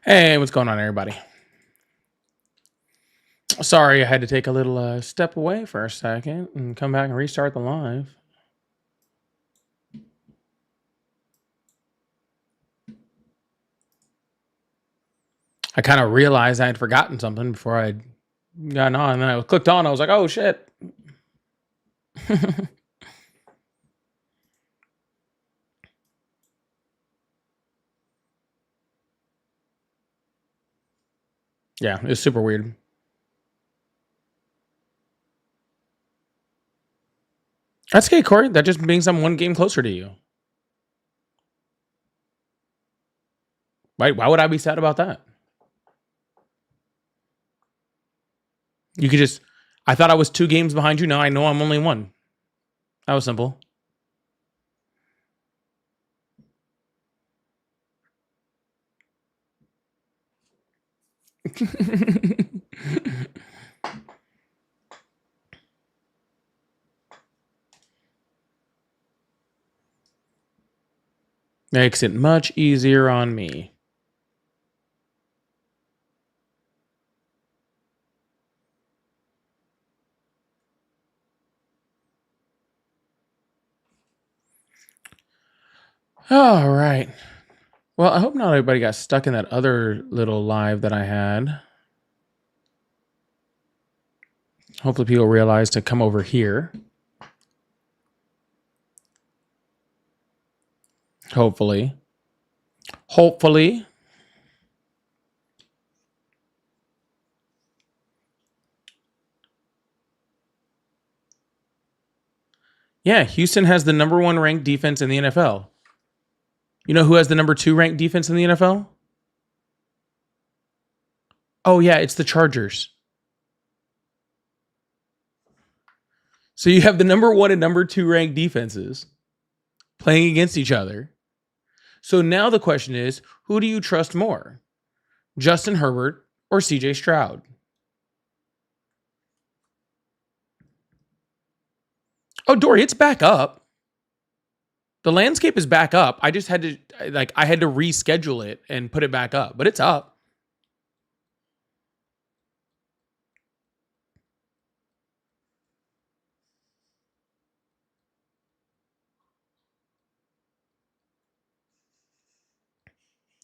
Hey, what's going on, everybody? Sorry, I had to take a little step away for a second and come back and restart the live. I kind of realized I had forgotten something before I'd gotten on, and then I clicked on. I was like, "Oh shit!" Yeah, it was super weird. That's okay, Corey. That just means I'm one game closer to you. Why would I be sad about that? You could just. I thought I was 2 games behind you. Now I know I'm only one. That was simple. Makes it much easier on me. All right. Well, I hope not everybody got stuck in that other little live that I had. Hopefully people realize to come over here. Hopefully. Yeah, Houston has the number 1 ranked defense in the NFL. You know who has the number 2 ranked defense in the NFL? Oh yeah, it's the Chargers. So you have the number 1 and number 2 ranked defenses playing against each other. So now the question is, who do you trust more? Justin Herbert or CJ Stroud? Oh, Dory, it's back up. The landscape is back up. I just had to I had to reschedule it and put it back up, but it's up.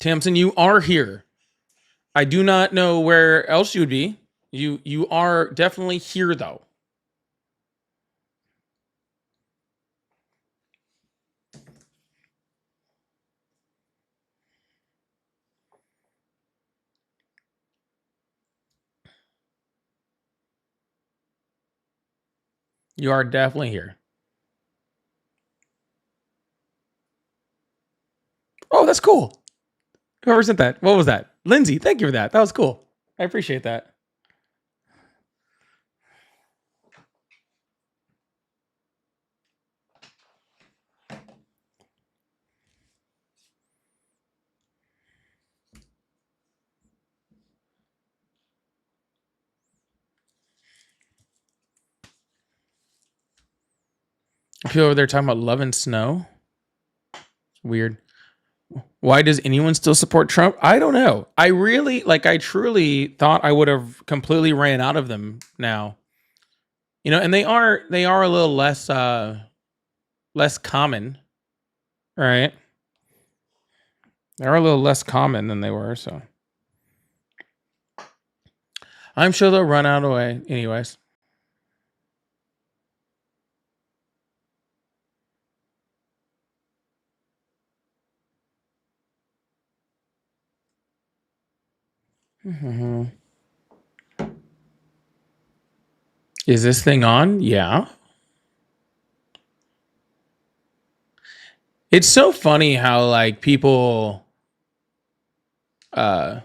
Tamsin, you are here. I do not know where else you would be. You are definitely here though. You are definitely here. Oh, that's cool. Whoever sent that. What was that? Lindsay, thank you for that. That was cool. I appreciate that. People over there talking about love and snow. It's weird. Why does anyone still support Trump? I don't know. I truly thought I would have completely ran out of them now. You know, and they are a little less common, right? They're a little less common than they were, so I'm sure they'll run out of way anyways. Mm-hmm. Is this thing on? Yeah. It's so funny how like people uh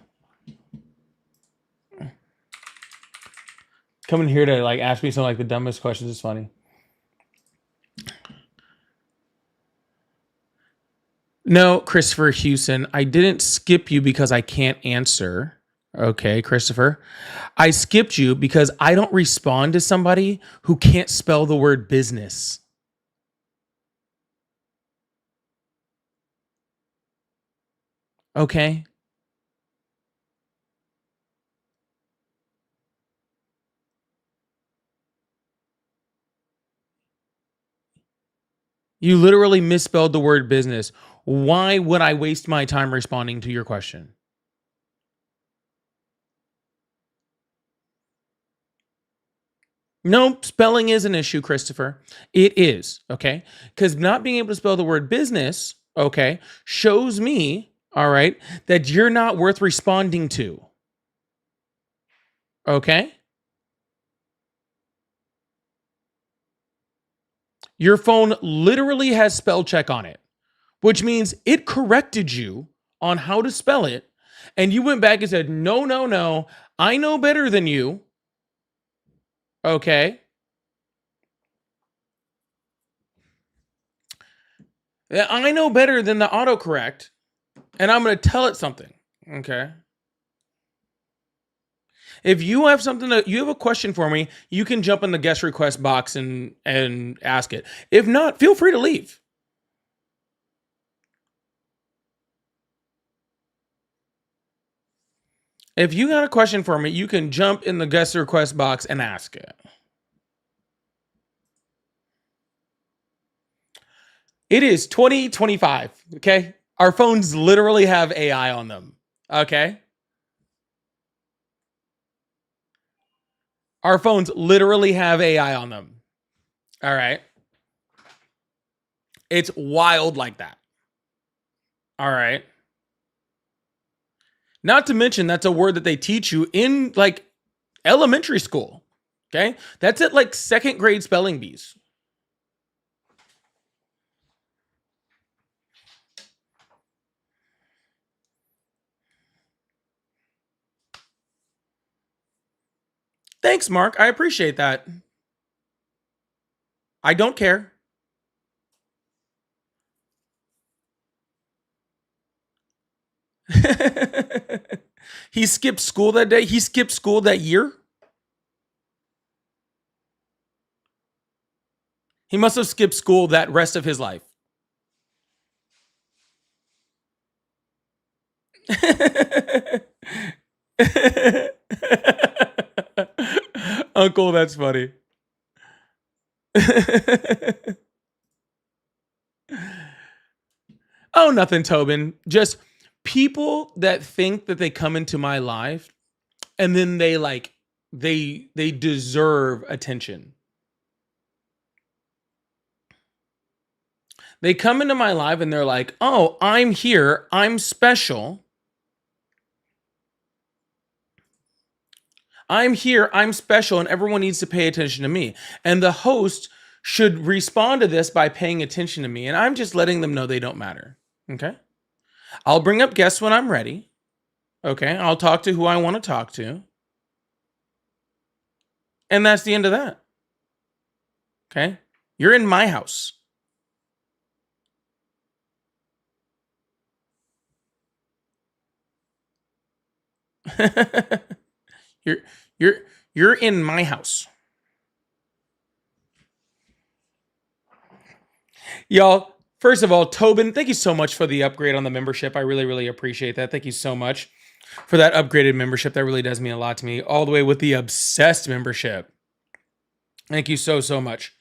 coming here to like ask me some like the dumbest questions is funny. No, Christopher Hewson, I didn't skip you because I can't answer. Okay, Christopher. I skipped you because I don't respond to somebody who can't spell the word business. Okay? You literally misspelled the word business. Why would I waste my time responding to your question? No, spelling is an issue, Christopher. It is, okay? Because not being able to spell the word business, okay, shows me, all right, that you're not worth responding to. Okay? Your phone literally has spell check on it, which means it corrected you on how to spell it. And you went back and said, no, no, no, I know better than you. Okay. I know better than the autocorrect, and I'm going to tell it something. Okay. If you have something that you have a question for me, you can jump in the guest request box and ask it. If not, feel free to leave. If you got a question for me, you can jump in the guest request box and ask it. It is 2025, okay? Our phones literally have AI on them, okay? Our phones literally have AI on them. All right. It's wild like that. All right. Not to mention, that's a word that they teach you in like elementary school. Okay. That's at like second grade spelling bees. Thanks, Mark. I appreciate that. I don't care. He skipped school that day. He skipped school that year. He must have skipped school that rest of his life. Uncle, that's funny. Oh, nothing, Tobin. Just people that think that they come into my life and then they like they deserve attention. They come into my life and they're like, "Oh, I'm here. I'm special. I'm here. I'm special and everyone needs to pay attention to me." And the host should respond to this by paying attention to me, and I'm just letting them know they don't matter. Okay? I'll bring up guests when I'm ready. Okay? I'll talk to who I want to talk to. And that's the end of that. Okay? You're in my house. you're you're you're in my house. Y'all, first of all, Tobin, thank you so much for the upgrade on the membership. I really, really appreciate that. Thank you so much for that upgraded membership. That really does mean a lot to me. All the way with the obsessed membership. Thank you so, so much.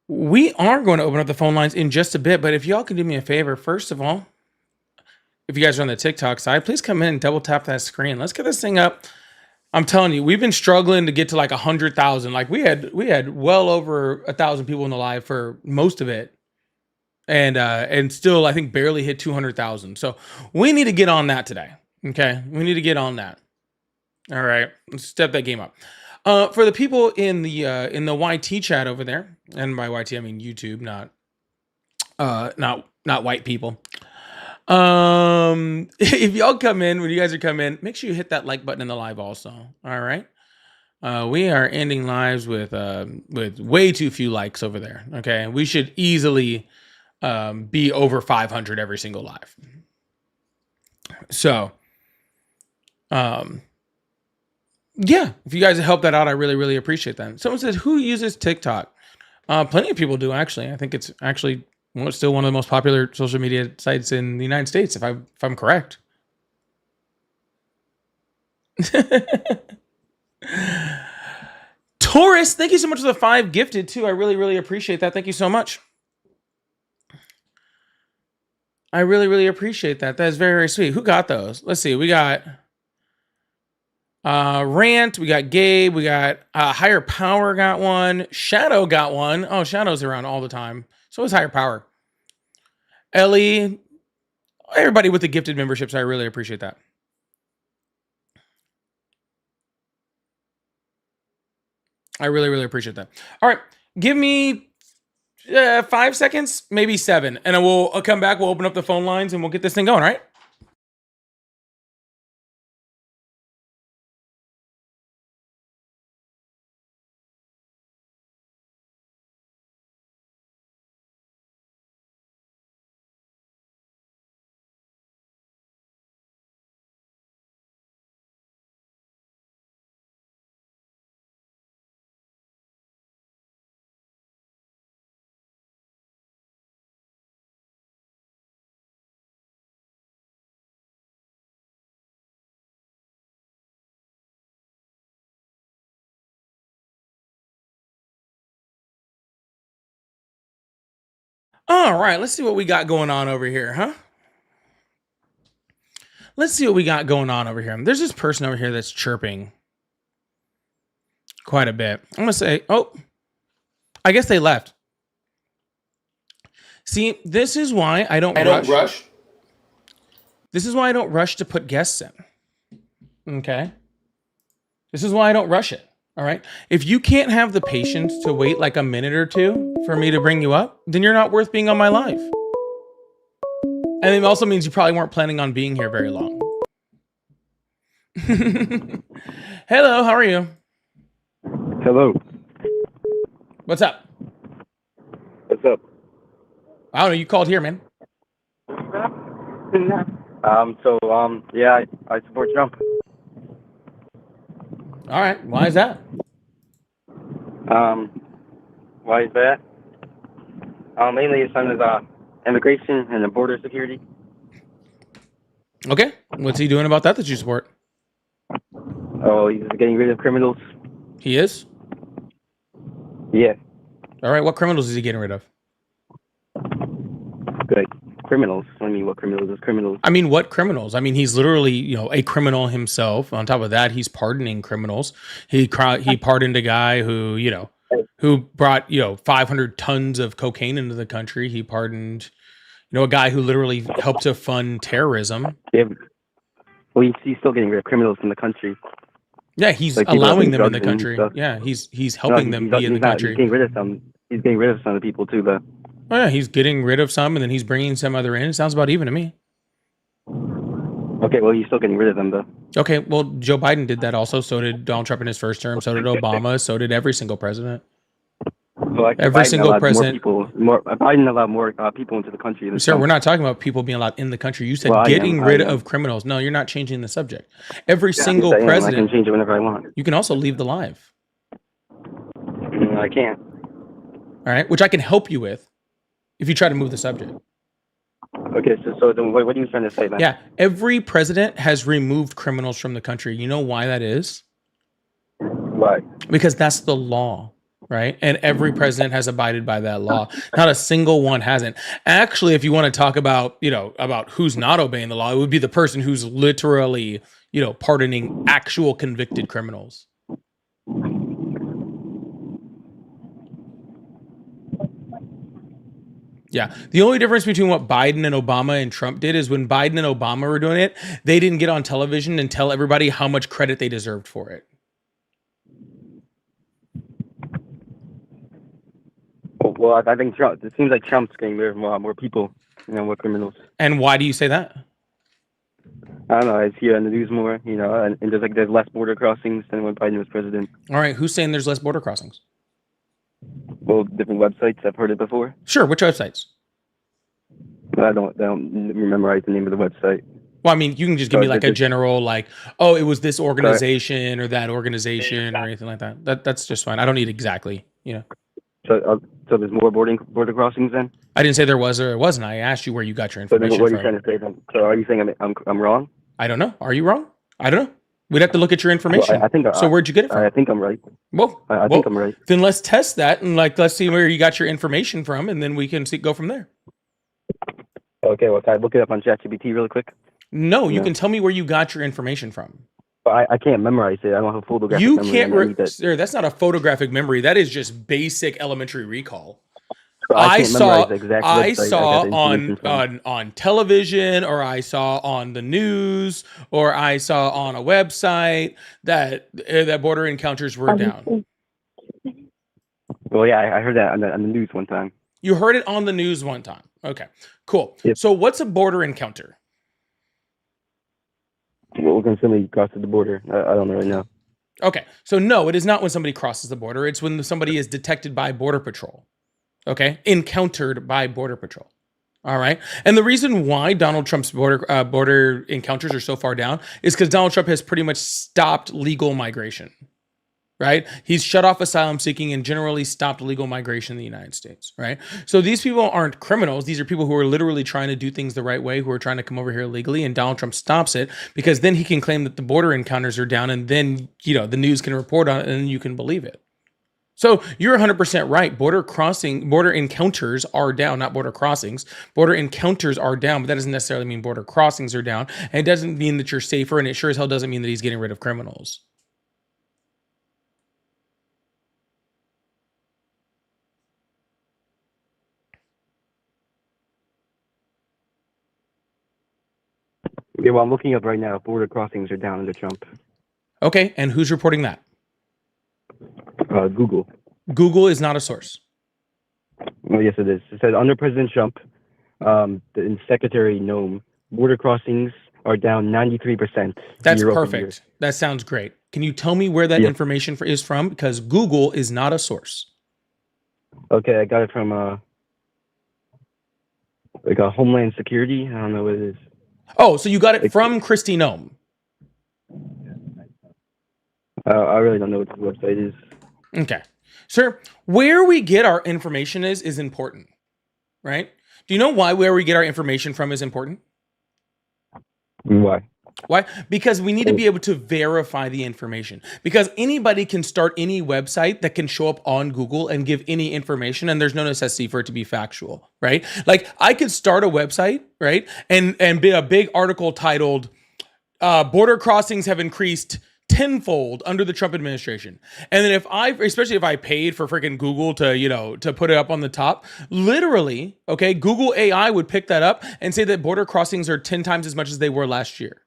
We are going to open up the phone lines in just a bit, but if y'all can do me a favor, first of all, if you guys are on the TikTok side, please come in and double tap that screen. Let's get this thing up. I'm telling you, we've been struggling to get to like 100,000. Like we had well over 1,000 people in the live for most of it, and still I think barely hit 200,000. So we need to get on that today. Okay, we need to get on that. All right, let's step that game up. For the people in the YT chat over there, and by YT I mean YouTube, not white people. If y'all come in, when you guys are coming in, make sure you hit that like button in the live also. All right. We are ending lives with way too few likes over there. Okay. We should easily be over 500 every single live. So, yeah, if you guys help that out, I really, really appreciate that. Someone says, who uses TikTok? Plenty of people do, actually. I think it's actually still one of the most popular social media sites in the United States, if I'm correct. Chris, thank you so much for the 5 gifted too. I really, really appreciate that. Thank you so much. I really, really appreciate that. That is very, very sweet. Who got those? Let's see. We got Rant. We got Gabe. We got Higher Power got one. Shadow got one. Oh, Shadow's around all the time. So is Higher Power. Ellie. Everybody with the gifted memberships. I really appreciate that. I really, really appreciate that. All right. Give me 5 seconds, maybe 7. And I'll come back. We'll open up the phone lines and we'll get this thing going, all right? All right, let's see what we got going on over here, huh? Let's see what we got going on over here. There's this person over here that's chirping quite a bit. I'm going to say, oh, I guess they left. See, this is why I don't rush. This is why I don't rush to put guests in. Okay? This is why I don't rush it. All right? If you can't have the patience to wait like a minute or two for me to bring you up, then you're not worth being on my live. And it also means you probably weren't planning on being here very long. Hello, how are you? Hello. What's up? What's up? I don't know, you called here, man. Yeah, I support Trump. All right, why is that? Why is that? Mainly it's under the immigration and the border security. Okay, what's he doing about that you support? Oh, he's getting rid of criminals. He is? Yeah. All right, what criminals is he getting rid of? Good. Criminals. I mean, what criminals is criminals? I mean, what criminals? I mean, he's literally, a criminal himself. On top of that, he's pardoning criminals. He pardoned a guy who, who brought, 500 tons of cocaine into the country. He pardoned, a guy who literally helped to fund terrorism. Yeah. Well, he's still getting rid of criminals in the country. Yeah, he's like allowing them in the country. Yeah, he's helping them be in the country. He's getting rid of some. He's getting rid of some of the people too, though. Oh yeah, he's getting rid of some, and then he's bringing some other in. It sounds about even to me. Okay, well, he's still getting rid of them, though. Okay, well, Joe Biden did that also. So did Donald Trump in his first term. So did Obama. So did every single president. Well, every single president. Biden allowed more people into the country. Sir, we're not talking about people being allowed in the country. You said getting rid of criminals. No, you're not changing the subject. Every single president. I can change it whenever I want. You can also leave the live. I can't. All right, which I can help you with if you try to move the subject. Okay, so then what are you trying to say then? Yeah, every president has removed criminals from the country. You know why that is? Why? Because that's the law, right? And every president has abided by that law. Not a single one hasn't. Actually, if you want to talk about, about who's not obeying the law, it would be the person who's literally, pardoning actual convicted criminals. Yeah. The only difference between what Biden and Obama and Trump did is when Biden and Obama were doing it, they didn't get on television and tell everybody how much credit they deserved for it. Well, I think it seems like Trump's getting rid of more people, more criminals. And why do you say that? I don't know. I see it on the news more, and there's less border crossings than when Biden was president. All right. Who's saying there's less border crossings? Well, different websites. I've heard it before. Sure. Which websites? I don't memorize the name of the website. Well, I mean, you can just give me like a general, like, oh, it was this organization or that organization or anything like that. That's just fine. I don't need exactly, So there's more border crossings then? I didn't say there was or it wasn't. I asked you where you got your information from. What are you trying to say then? So are you saying I'm wrong? I don't know. Are you wrong? I don't know. We'd have to look at your Well, information. I think So where'd you get it from? I think I'm right. Well, I think I'm right. then let's test that and let's see where you got your information from, and then we can go from there. Okay, well, can I look it up on ChatGPT really quick? No, you No. can tell me where you got your information from. But I can't memorize it. I don't have a photographic You memory. can't, I need that. sir. That's not a photographic memory. That is just basic elementary recall. But I can't saw, memorize the exact I website got saw the information from. on television, or I saw on the news, or I saw on a website that border encounters were down. Well, yeah, I heard that on the news one time. You heard it on the news one time. Okay, cool. Yep. So what's a border encounter? Well, when somebody crosses the border, I don't really know. Okay, so no, it is not when somebody crosses the border. It's when somebody is detected by Border Patrol. Okay, encountered by Border Patrol. All right, and the reason why Donald Trump's border encounters are so far down is because Donald Trump has pretty much stopped legal migration. Right, he's shut off asylum seeking and generally stopped legal migration in the United States. Right, so these people aren't criminals; these are people who are literally trying to do things the right way, who are trying to come over here legally. And Donald Trump stops it because then he can claim that the border encounters are down, and then the news can report on it, and you can believe it. So you're 100% right. Border encounters are down, not border crossings. Border encounters are down, but that doesn't necessarily mean border crossings are down. And it doesn't mean that you're safer, and it sure as hell doesn't mean that he's getting rid of criminals. Yeah, well, I'm looking up right now. Border crossings are down under Trump. Okay, and who's reporting that? Google. Google is not a source. Well, yes, it is. It says under President Trump, and Secretary Nome, border crossings are down 93%. That's year over perfect. That sounds great. Can you tell me where that Yeah. information is from? Because Google is not a source. year. Okay, I got it from like a Homeland Security. I don't know what it is. Oh, so you got it from Kristi Noem. I really don't know what the website is. Okay. Sir, where we get our information is important, right? Do you know why where we get our information from is important? Why? Why? Because we need to be able to verify the information. Because anybody can start any website that can show up on Google and give any information, and there's no necessity for it to be factual, right? Like I could start a website, right, and be a big article titled "Border crossings have increased tenfold under the Trump administration," and then especially if I paid for freaking Google to put it up on the top, literally, okay, Google AI would pick that up and say that border crossings are 10 times as much as they were last year.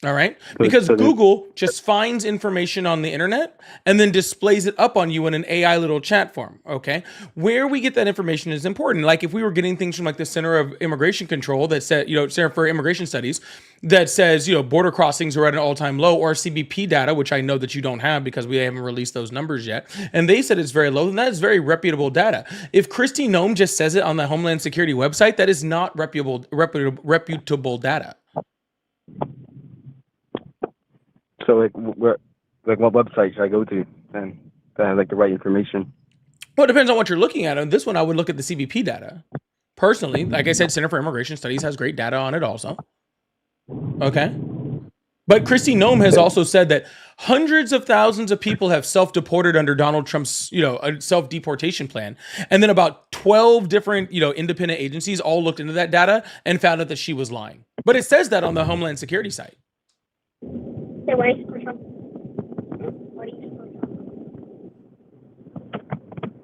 All right. Because Google just finds information on the internet and then displays it up on you in an AI little chat form. Okay. Where we get that information is important. Like if we were getting things from like the Center of Immigration Control that said, Center for Immigration Studies that says, border crossings are at an all-time low, or CBP data, which I know that you don't have because we haven't released those numbers yet. And they said it's very low, and that is very reputable data. If Kristi Noem just says it on the Homeland Security website, that is not reputable data. So what website should I go to then to have like the right information? Well, it depends on what you're looking at. On this one, I would look at the CBP data. Personally, like I said, Center for Immigration Studies has great data on it also. Okay. But Kristi Noem has also said that hundreds of thousands of people have self-deported under Donald Trump's, self-deportation plan. And then about 12 different, independent agencies all looked into that data and found out that she was lying. But it says that on the Homeland Security site. So why do you support Trump? Why do you support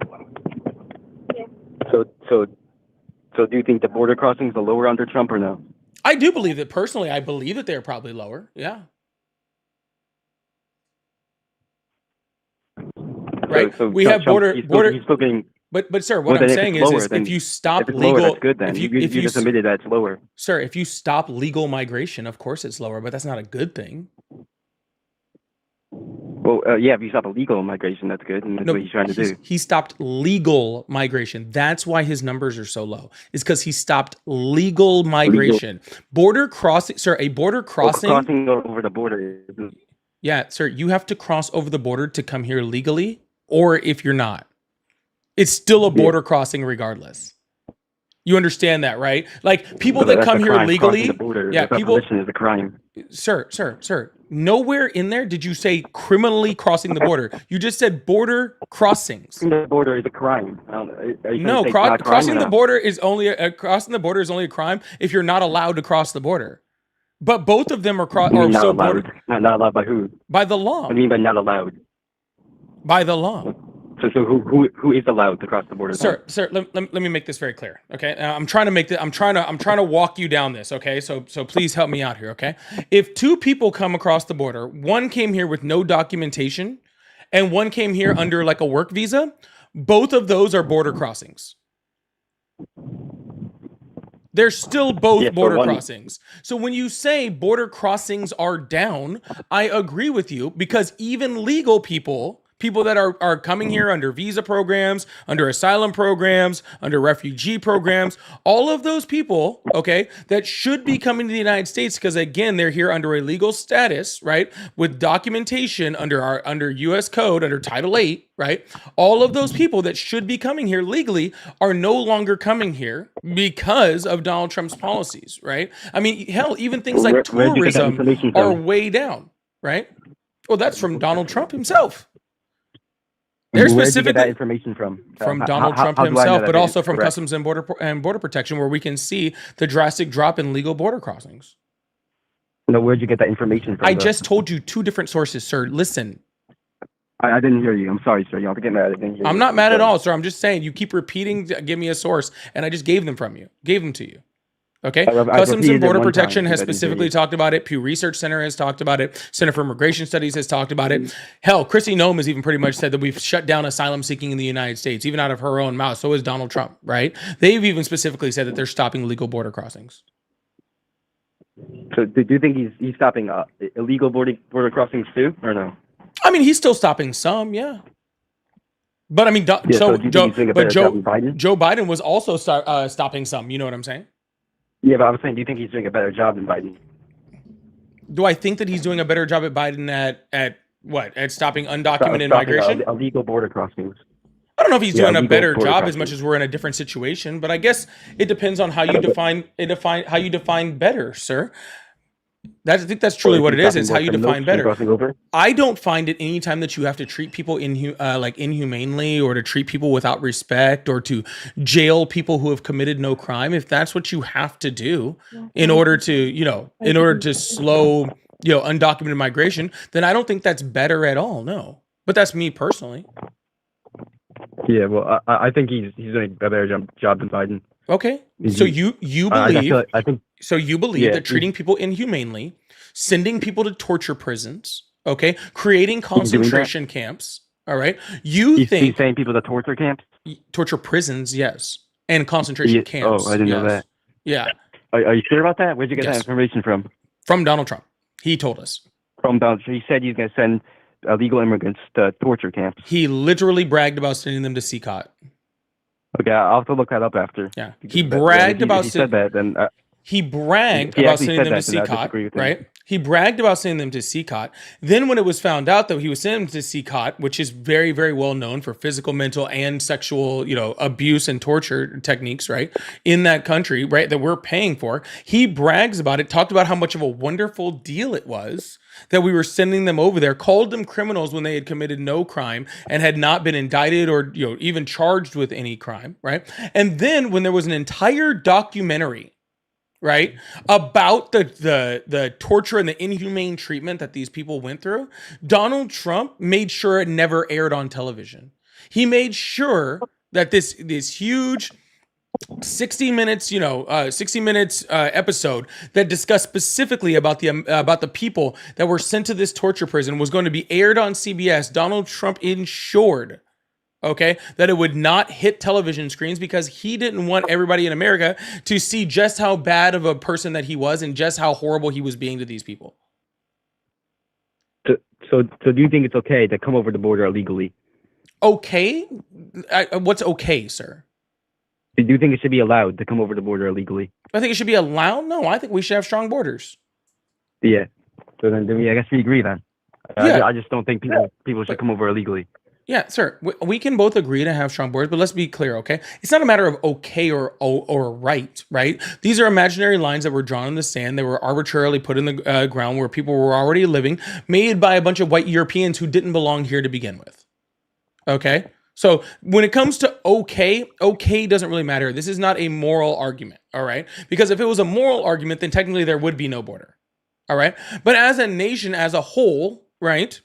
Trump? Yeah. So do you think the border crossings are lower under Trump or no? I do believe that personally. I believe that they're probably lower. Yeah. Right. So we have Trump, border. He's still getting. But sir, what I'm saying is if you stop if it's legal, lower, that's good. Then if you just admitted that it's lower. Sir, if you stop legal migration, of course it's lower, but that's not a good thing. Well, yeah, if you stop illegal migration, that's good, and that's what he's trying to do. He stopped legal migration. That's why his numbers are so low. It's because he stopped legal migration. Border crossing, sir. A border crossing. Crossing over the border. Yeah, sir. You have to cross over the border to come here legally, or if you're not, it's still a border crossing regardless. You understand that, right? Like people that come here legally. The border, yeah, the people. is a crime. Sir. Nowhere in there did you say criminally crossing the border. You just said border crossings. Crossing the border is a crime. Are you trying No, to say it's not a crime crossing or the no? border is only a crime if you're not allowed to cross the border. But both of them are What do you mean not so allowed? Not allowed by who? by the law. What do you mean by not allowed? By the law. So who is allowed to cross the border? Sir, let me make this very clear. Okay. I'm trying to walk you down this. Okay. So please help me out here. Okay. If two people come across the border, one came here with no documentation and one came here under like a work visa, both of those are border crossings. They're still both border crossings. So when you say border crossings are down, I agree with you, because even legal people that are coming here under visa programs, under asylum programs, under refugee programs, all of those people, okay, that should be coming to the United States because, again, they're here under a legal status, right, with documentation under U.S. code, under Title 8, right? All of those people that should be coming here legally are no longer coming here because of Donald Trump's policies, right? I mean, hell, even things like Where did you get that tourism information are from? way down, right? Well, that's from Donald Trump himself. They're Where did you get specifically that information from? Donald Trump how do I know himself, that but is also from correct? Customs and Border Protection, where we can see the drastic drop in legal border crossings. No, where'd you get that information from? I though? just told you two different sources, sir. Listen, I didn't hear you. I'm sorry, sir. You don't have to get mad. I didn't hear I'm you. not mad at sorry. all, sir. I'm just saying you keep repeating, give me a source, and I just gave them to you. Okay. I Customs and repeated it Border one time, Protection has but I didn't hear specifically you. talked about it. Pew Research Center has talked about it. Center for Immigration Studies has talked about it. Hell, Kristi Noem has even pretty much said that we've shut down asylum seeking in the United States, even out of her own mouth. So is Donald Trump, right? They've even specifically said that they're stopping legal border crossings. So, do you think he's stopping illegal border crossings too, or no? I mean, he's still stopping some, yeah. But I mean, Yeah. So, do you think he's doing a better job than Biden? Joe Biden was also stopping some. You know what I'm saying? Yeah, but I was saying, do you think he's doing a better job than Biden? Do I think that he's doing a better job at Biden at what? At stopping undocumented Stopping, migration? illegal border crossings. I don't know if he's doing a illegal better border job crossings. as much as we're in a different situation, but I guess it depends on how you define better, sir. I think that's truly what it is. It's how you define better. Crossing over? I don't find it anytime that you have to treat people inhumanely, or to treat people without respect, or to jail people who have committed no crime. If that's what you have to do in order to slow, undocumented migration, then I don't think that's better at all. No, but that's me personally. Yeah, well, I think he's doing a better job than Biden. Okay, Is so he- you I believe feel like- I think So you believe Yeah, that treating people inhumanely, sending people to torture prisons, okay, creating concentration camps, all right? You he's think saying people to torture camps? torture prisons, yes, and concentration Yeah. camps. Oh, I didn't know yes. that. Yeah, Are you sure about that? Where'd you get Yes. that information from? from Donald Trump. He told us. From Donald Trump. He said he's going to send illegal immigrants to torture camps. He literally bragged about sending them to CCOT. Okay, I'll have to look that up after. Yeah, Because he that- bragged if about he said that, then He bragged If he about actually sending said them to that, then I disagree CCOT, with him. right? He bragged about sending them to CCOT. Then when it was found out that he was sending them to CCOT, which is very, very well known for physical, mental, and sexual, abuse and torture techniques, right? In that country, right? That we're paying for. He brags about it, talked about how much of a wonderful deal it was that we were sending them over there, called them criminals when they had committed no crime and had not been indicted or, even charged with any crime, right? And then when there was an entire documentary, right, about the torture and the inhumane treatment that these people went through, Donald Trump made sure it never aired on television. He made sure that this huge 60 minutes episode that discussed specifically about the people that were sent to this torture prison was going to be aired on CBS. Donald Trump ensured, okay, that it would not hit television screens because he didn't want everybody in America to see just how bad of a person that he was and just how horrible he was being to these people. So do you think it's okay to come over the border illegally? Okay? What's okay, sir? Do you think it should be allowed to come over the border illegally? I think it should be allowed? No, I think we should have strong borders. Yeah. So then I guess we agree then. Yeah. I just don't think people should come over illegally. Yeah, sir. We can both agree to have strong borders, but let's be clear, okay? It's not a matter of okay or right, right? These are imaginary lines that were drawn in the sand. They were arbitrarily put in the ground where people were already living, made by a bunch of white Europeans who didn't belong here to begin with. Okay? So when it comes to okay doesn't really matter. This is not a moral argument, all right? Because if it was a moral argument, then technically there would be no border, all right? But as a nation, as a whole, right?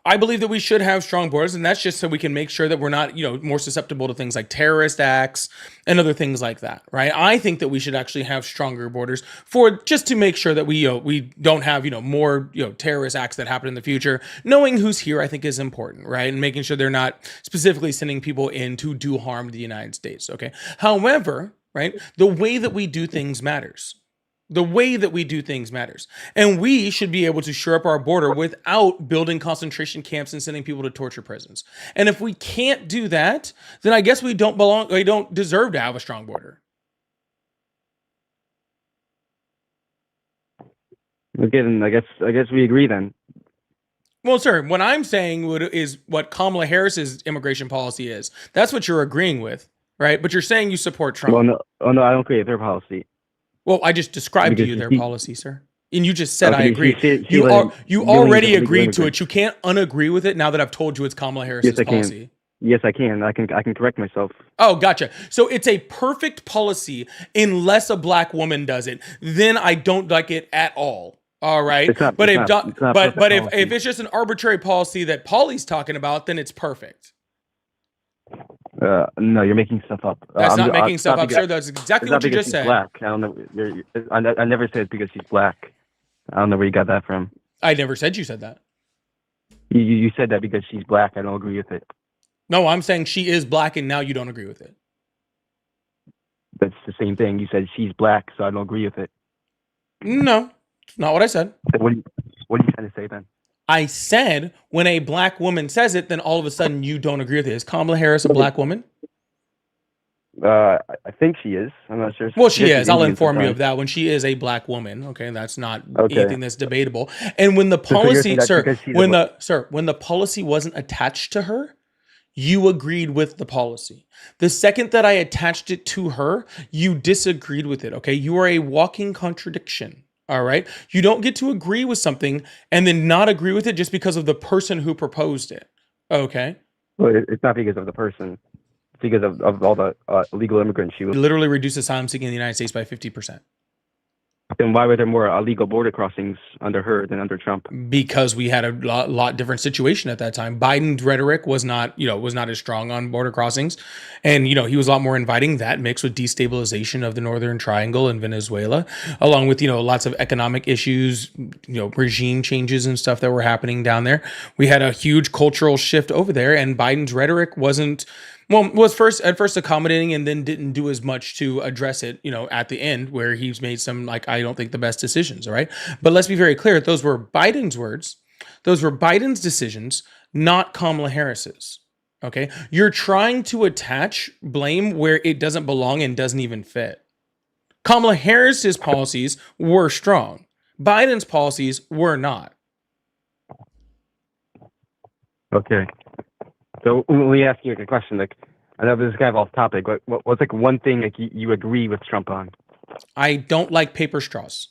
I believe that we should have strong borders, and that's just so we can make sure that we're not, more susceptible to things like terrorist acts and other things like that, right? I think that we should actually have stronger borders for just to make sure that we don't have, more, terrorist acts that happen in the future. Knowing who's here, I think, is important, right? And making sure they're not specifically sending people in to do harm to the United States, okay? However, right, the way that we do things matters. The way that we do things matters. And we should be able to shore up our border without building concentration camps and sending people to torture prisons. And if we can't do that, then I guess we don't deserve to have a strong border. Okay, then I guess we agree then. Well, sir, what I'm saying is what Kamala Harris's immigration policy is. That's what you're agreeing with, right? But you're saying you support Trump. Well, no, I don't agree with their policy. Well, I just described to you their policy, sir. And you just said, Okay, I agree. You already agreed to it. You can't unagree with it now that I've told you it's Kamala Harris's policy. Yes, I can. I can correct myself. Oh, gotcha. So it's a perfect policy unless a black woman does it. Then I don't like it at all. All right. But if it's just an arbitrary policy that Paulie's talking about, then it's perfect. No, you're making stuff up. That's not making stuff up, sir. That's exactly what you just said. Black. I don't know. I never said it's because she's black. I don't know where you got that from. I never said you said that. You said that because she's black. I don't agree with it. No, I'm saying she is black, and now you don't agree with it. That's the same thing. You said she's black, so I don't agree with it. No, it's not what I said. What are you trying to say then? I said when a black woman says it, then all of a sudden you don't agree with it. Is Kamala Harris a black woman? I think she is. I'm not sure. Well, she is. I'll inform you of that. When she is a black woman, okay, that's not anything that's debatable. And when the policy, when the policy wasn't attached to her, you agreed with the policy. The second that I attached it to her, you disagreed with it. Okay, you are a walking contradiction. All right. You don't get to agree with something and then not agree with it just because of the person who proposed it. Okay. Well, it's not because of the person. It's because of all the illegal immigrants she was. Literally reduced asylum seeking in the United States by 50%. Then why were there more illegal border crossings under her than under Trump? Because we had a lot different situation at that time. Biden's rhetoric was not as strong on border crossings. And, he was a lot more inviting. That mixed with destabilization of the Northern Triangle and Venezuela, along with, lots of economic issues, regime changes and stuff that were happening down there. We had a huge cultural shift over there, and Biden's rhetoric was at first accommodating and then didn't do as much to address it, at the end where he's made some, I don't think the best decisions. All right. But let's be very clear. Those were Biden's words. Those were Biden's decisions, not Kamala Harris's. Okay. You're trying to attach blame where it doesn't belong and doesn't even fit. Kamala Harris's policies were strong. Biden's policies were not. Okay. So let me ask you a question. I know this is kind of off topic, but what's one thing you agree with Trump on? I don't like paper straws.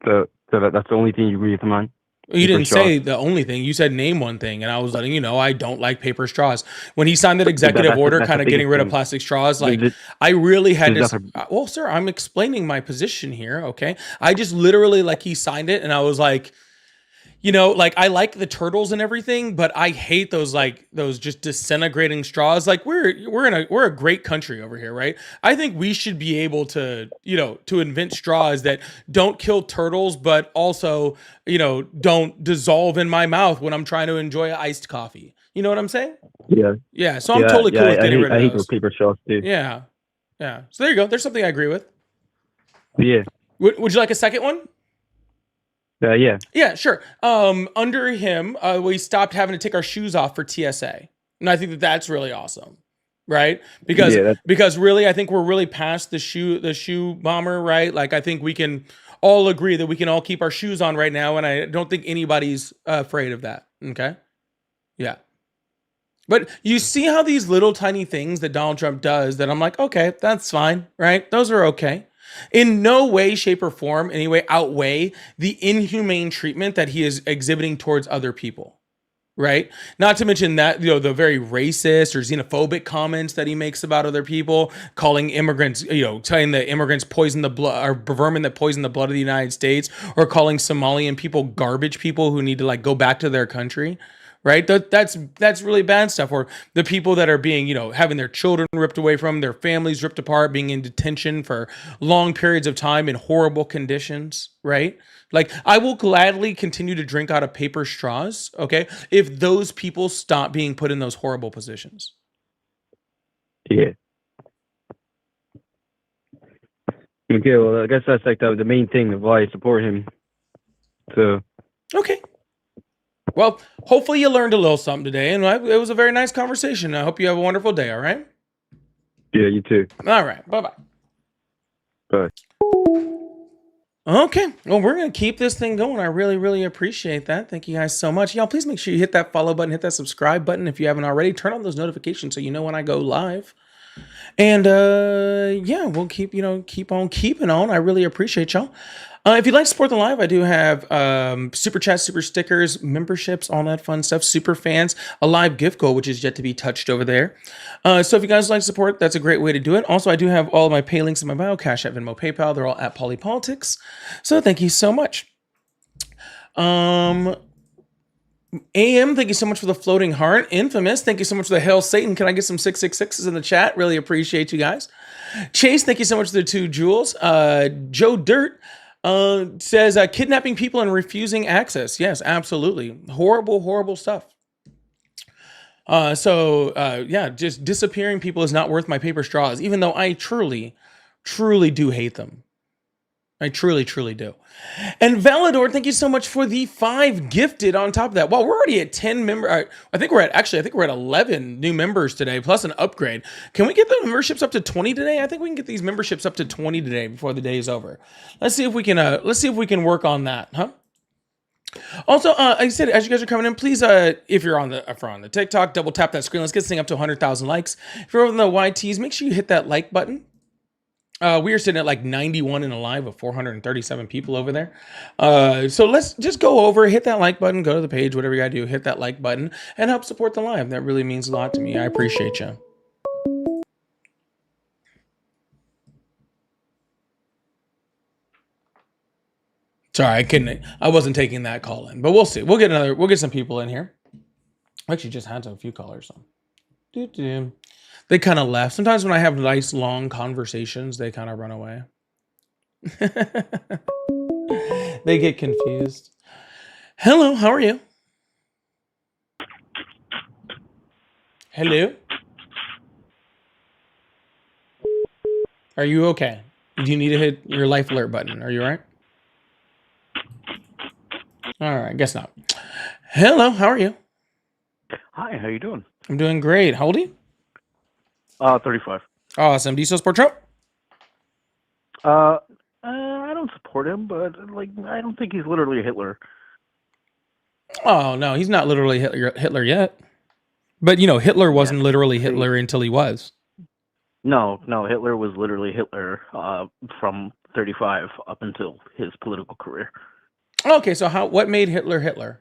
So that's the only thing you agree with him on? You didn't say the only thing. You said name one thing, and I was letting you know I don't like paper straws. When he signed that executive order, kind of getting rid of plastic straws, I really had to. Well, sir, I'm explaining my position here. Okay, I just literally he signed it, and I was like. I like the turtles and everything, but I hate those just disintegrating straws. We're a great country over here, right? I think we should be able to, to invent straws that don't kill turtles, but also, don't dissolve in my mouth when I'm trying to enjoy iced coffee. You know what I'm saying? Yeah. Yeah. So I'm totally cool with getting rid of those. I hate those paper straws too. Yeah. Yeah. So there you go. There's something I agree with. Yeah. Would you like a second one? Yeah. Yeah, sure. Under him, we stopped having to take our shoes off for TSA. And I think that that's really awesome. Right? Because really, I think we're really past the shoe bomber, right? I think we can all agree that we can all keep our shoes on right now, and I don't think anybody's afraid of that. Okay, yeah. But you see how these little tiny things that Donald Trump does that I'm like, okay, that's fine, right? Those are okay. In no way, shape, or form, anyway, outweigh the inhumane treatment that he is exhibiting towards other people, right? Not to mention that, the very racist or xenophobic comments that he makes about other people, calling immigrants, telling the immigrants poison the blood, or vermin that poison the blood of the United States, or calling Somalian people garbage people who need to like go back to their country. Right, that's really bad stuff. Or the people that are being, having their children ripped away from them, their families ripped apart, being in detention for long periods of time in horrible conditions. Right, like I will gladly continue to drink out of paper straws. Okay, if those people stop being put in those horrible positions. Yeah. Okay, well, I guess that's like the main thing of why I support him. So. Okay. Well, hopefully you learned a little something today, and it was a very nice conversation. I hope you have a wonderful day, all right? Yeah, you too. All right, bye-bye. Bye. Okay, well, we're going to keep this thing going. I really, really appreciate that. Thank you guys so much. Y'all, please make sure you hit that follow button, hit that subscribe button if you haven't already. Turn on those notifications so you know when I go live. And yeah, we'll keep on keeping on. I really appreciate y'all. If you'd like to support the live, I do have super chats, super stickers, memberships, all that fun stuff, super fans, a live gift goal, which is yet to be touched over there. So if you guys like support, that's a great way to do it. Also, I do have all of my pay links in my bio, Cash App, Venmo, PayPal. They're all at Polypolitics. So thank you so much. AM, thank you so much for the floating heart. Infamous, thank you so much for the Hail Satan. Can I get some 666s in the chat? Really appreciate you guys. Chase, thank you so much for the 2 jewels. Joe Dirt says kidnapping people and refusing access. Yes, absolutely. Horrible, horrible stuff. Yeah, just disappearing people is not worth my paper straws, even though I truly, truly do hate them. I truly, truly do. And Valador, thank you so much for the 5 gifted on top of that. Well, we're already at 10 members. I think we're at 11 new members today, plus an upgrade. Can we get the memberships up to 20 today? I think we can get these memberships up to 20 today before the day is over. Let's see if we can work on that, huh? Also, like I said, as you guys are coming in, please, if you're on the TikTok, double tap that screen. Let's get this thing up to 100,000 likes. If you're over on the YTs, make sure you hit that like button. We are sitting at like 91 in a live of 437 people over there. So let's just go over, hit that like button, go to the page, whatever you gotta do, hit that like button and help support the live. That really means a lot to me. I appreciate you. Sorry, I wasn't taking that call in, but we'll see. We'll get some people in here. I actually just had a few callers. So. They kind of left. Sometimes when I have nice long conversations, they kind of run away. They get confused. Hello, how are you? Hello? Are you okay? Do you need to hit your life alert button? Are you all right? All right, guess not. Hello, how are you? Hi, how you doing? I'm doing great. How old are you? 35. Awesome. Do you still support Trump? I don't support him, but I don't think he's literally a Hitler. Oh no, he's not literally Hitler yet. But Hitler wasn't literally Hitler until he was. No, Hitler was literally Hitler from 35 up until his political career. Okay, so what made Hitler Hitler?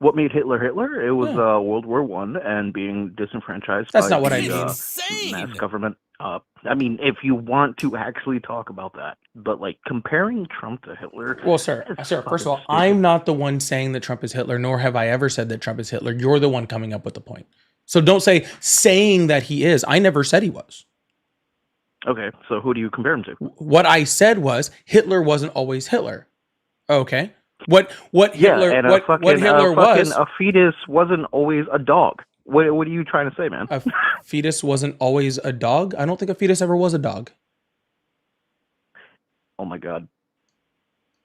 What made Hitler Hitler? It was World War I and being disenfranchised. That's by not what I the, mean. Mass government. I mean, if you want to actually talk about that, but comparing Trump to Hitler. Well, sir, first of all, I'm not the one saying that Trump is Hitler, nor have I ever said that Trump is Hitler. You're the one coming up with the point. So don't say saying that he is. I never said he was. Okay, so who do you compare him to? What I said was Hitler wasn't always Hitler. Okay. What Hitler was a fetus wasn't always a dog. What are you trying to say, man? A fetus wasn't always a dog? I don't think a fetus ever was a dog. Oh my god.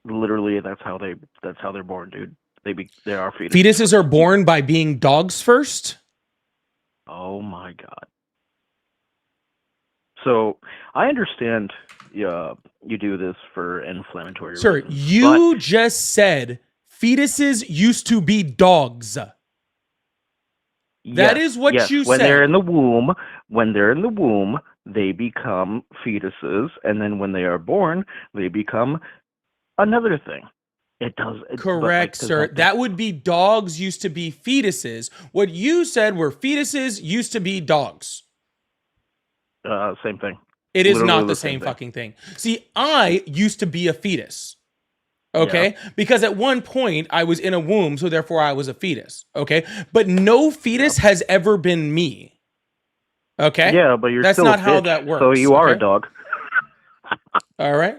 Literally that's how they're born, dude. They are fetuses. Fetuses are born by being dogs first? Oh my god. So I understand you do this for inflammatory Sir, reasons. you just said fetuses used to be dogs. That is what you when said. they're in the womb, they become fetuses, and then when they are born, they become another thing. It does. Correct, sir. That would be dogs used to be fetuses. What you said were fetuses used to be dogs. Same thing. It is Literally not the same thing. fucking thing. See, I used to be a fetus. Okay? Because at one point I was in a womb, so therefore I was a fetus. Okay? But no fetus has ever been me. Okay? Yeah, but you're That's still not a how bitch, that works. so you are a okay? dog. All right.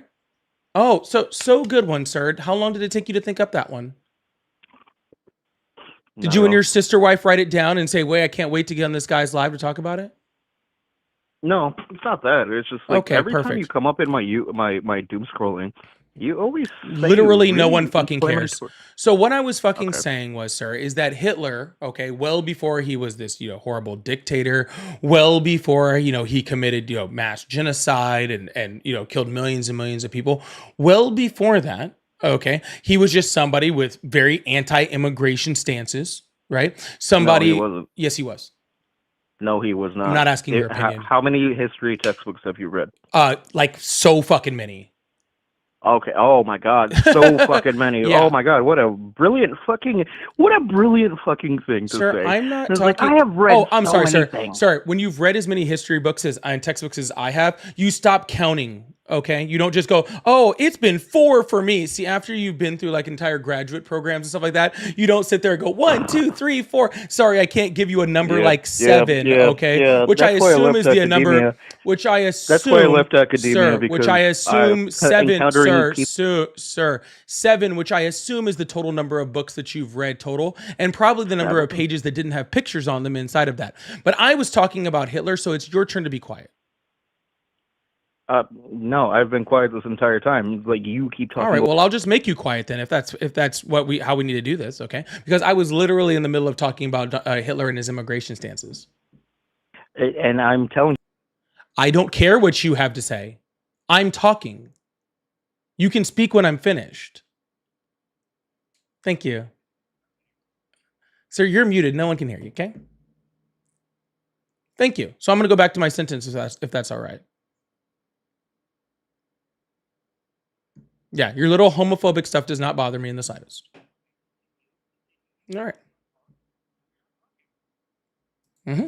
Oh, so good one, sir. How long did it take you to think up that one? Did you and your sister wife write it down and say, "Wait, I can't wait to get on this guy's live to talk about it"? No, it's not that. It's just like Okay, every time perfect. you come up in my doom scrolling, you always say Literally no really one fucking cares. inflammatory- So what I was fucking Okay. saying was, sir, is that Hitler, okay, well before he was this, horrible dictator, well before, he committed, mass genocide and killed millions and millions of people, well before that, okay, he was just somebody with very anti-immigration stances, right? Somebody, No, he wasn't. yes, he was. No, he was not. I'm not asking your opinion. How many history textbooks have you read? Like so fucking many. Okay. Oh my God. So fucking many. Yeah. Oh my God. What a brilliant fucking thing to Sir, say. I'm not It's talking. like I have read. Oh, I'm so sorry, many sir. things. Sorry. When you've read as many history books and textbooks as I have, you stop counting. Okay, you don't just go, "Oh, it's been 4 for me." See, after you've been through like entire graduate programs and stuff like that, you don't sit there and go 1, 2, 3, 4. Sorry, I can't give you a number like 7. Okay, which I That's why assume left is the number. academia. Which I assume. That's why I left academia, sir, because which I assume 7, encountering sir, 7, which I assume is the total number of books that you've read total, and probably the number of pages that didn't have pictures on them inside of that. But I was talking about Hitler, so it's your turn to be quiet. No, I've been quiet this entire time. Like you keep talking. All right, well, I'll just make you quiet then, if that's how we need to do this, okay? Because I was literally in the middle of talking about Hitler and his immigration stances. And I'm telling. I don't care what you have to say. I'm talking. You can speak when I'm finished. Thank you. Sir, you're muted. No one can hear you, okay? Thank you. So I'm going to go back to my sentence if that's all right. Yeah, your little homophobic stuff does not bother me in the slightest. All right. Mm-hmm.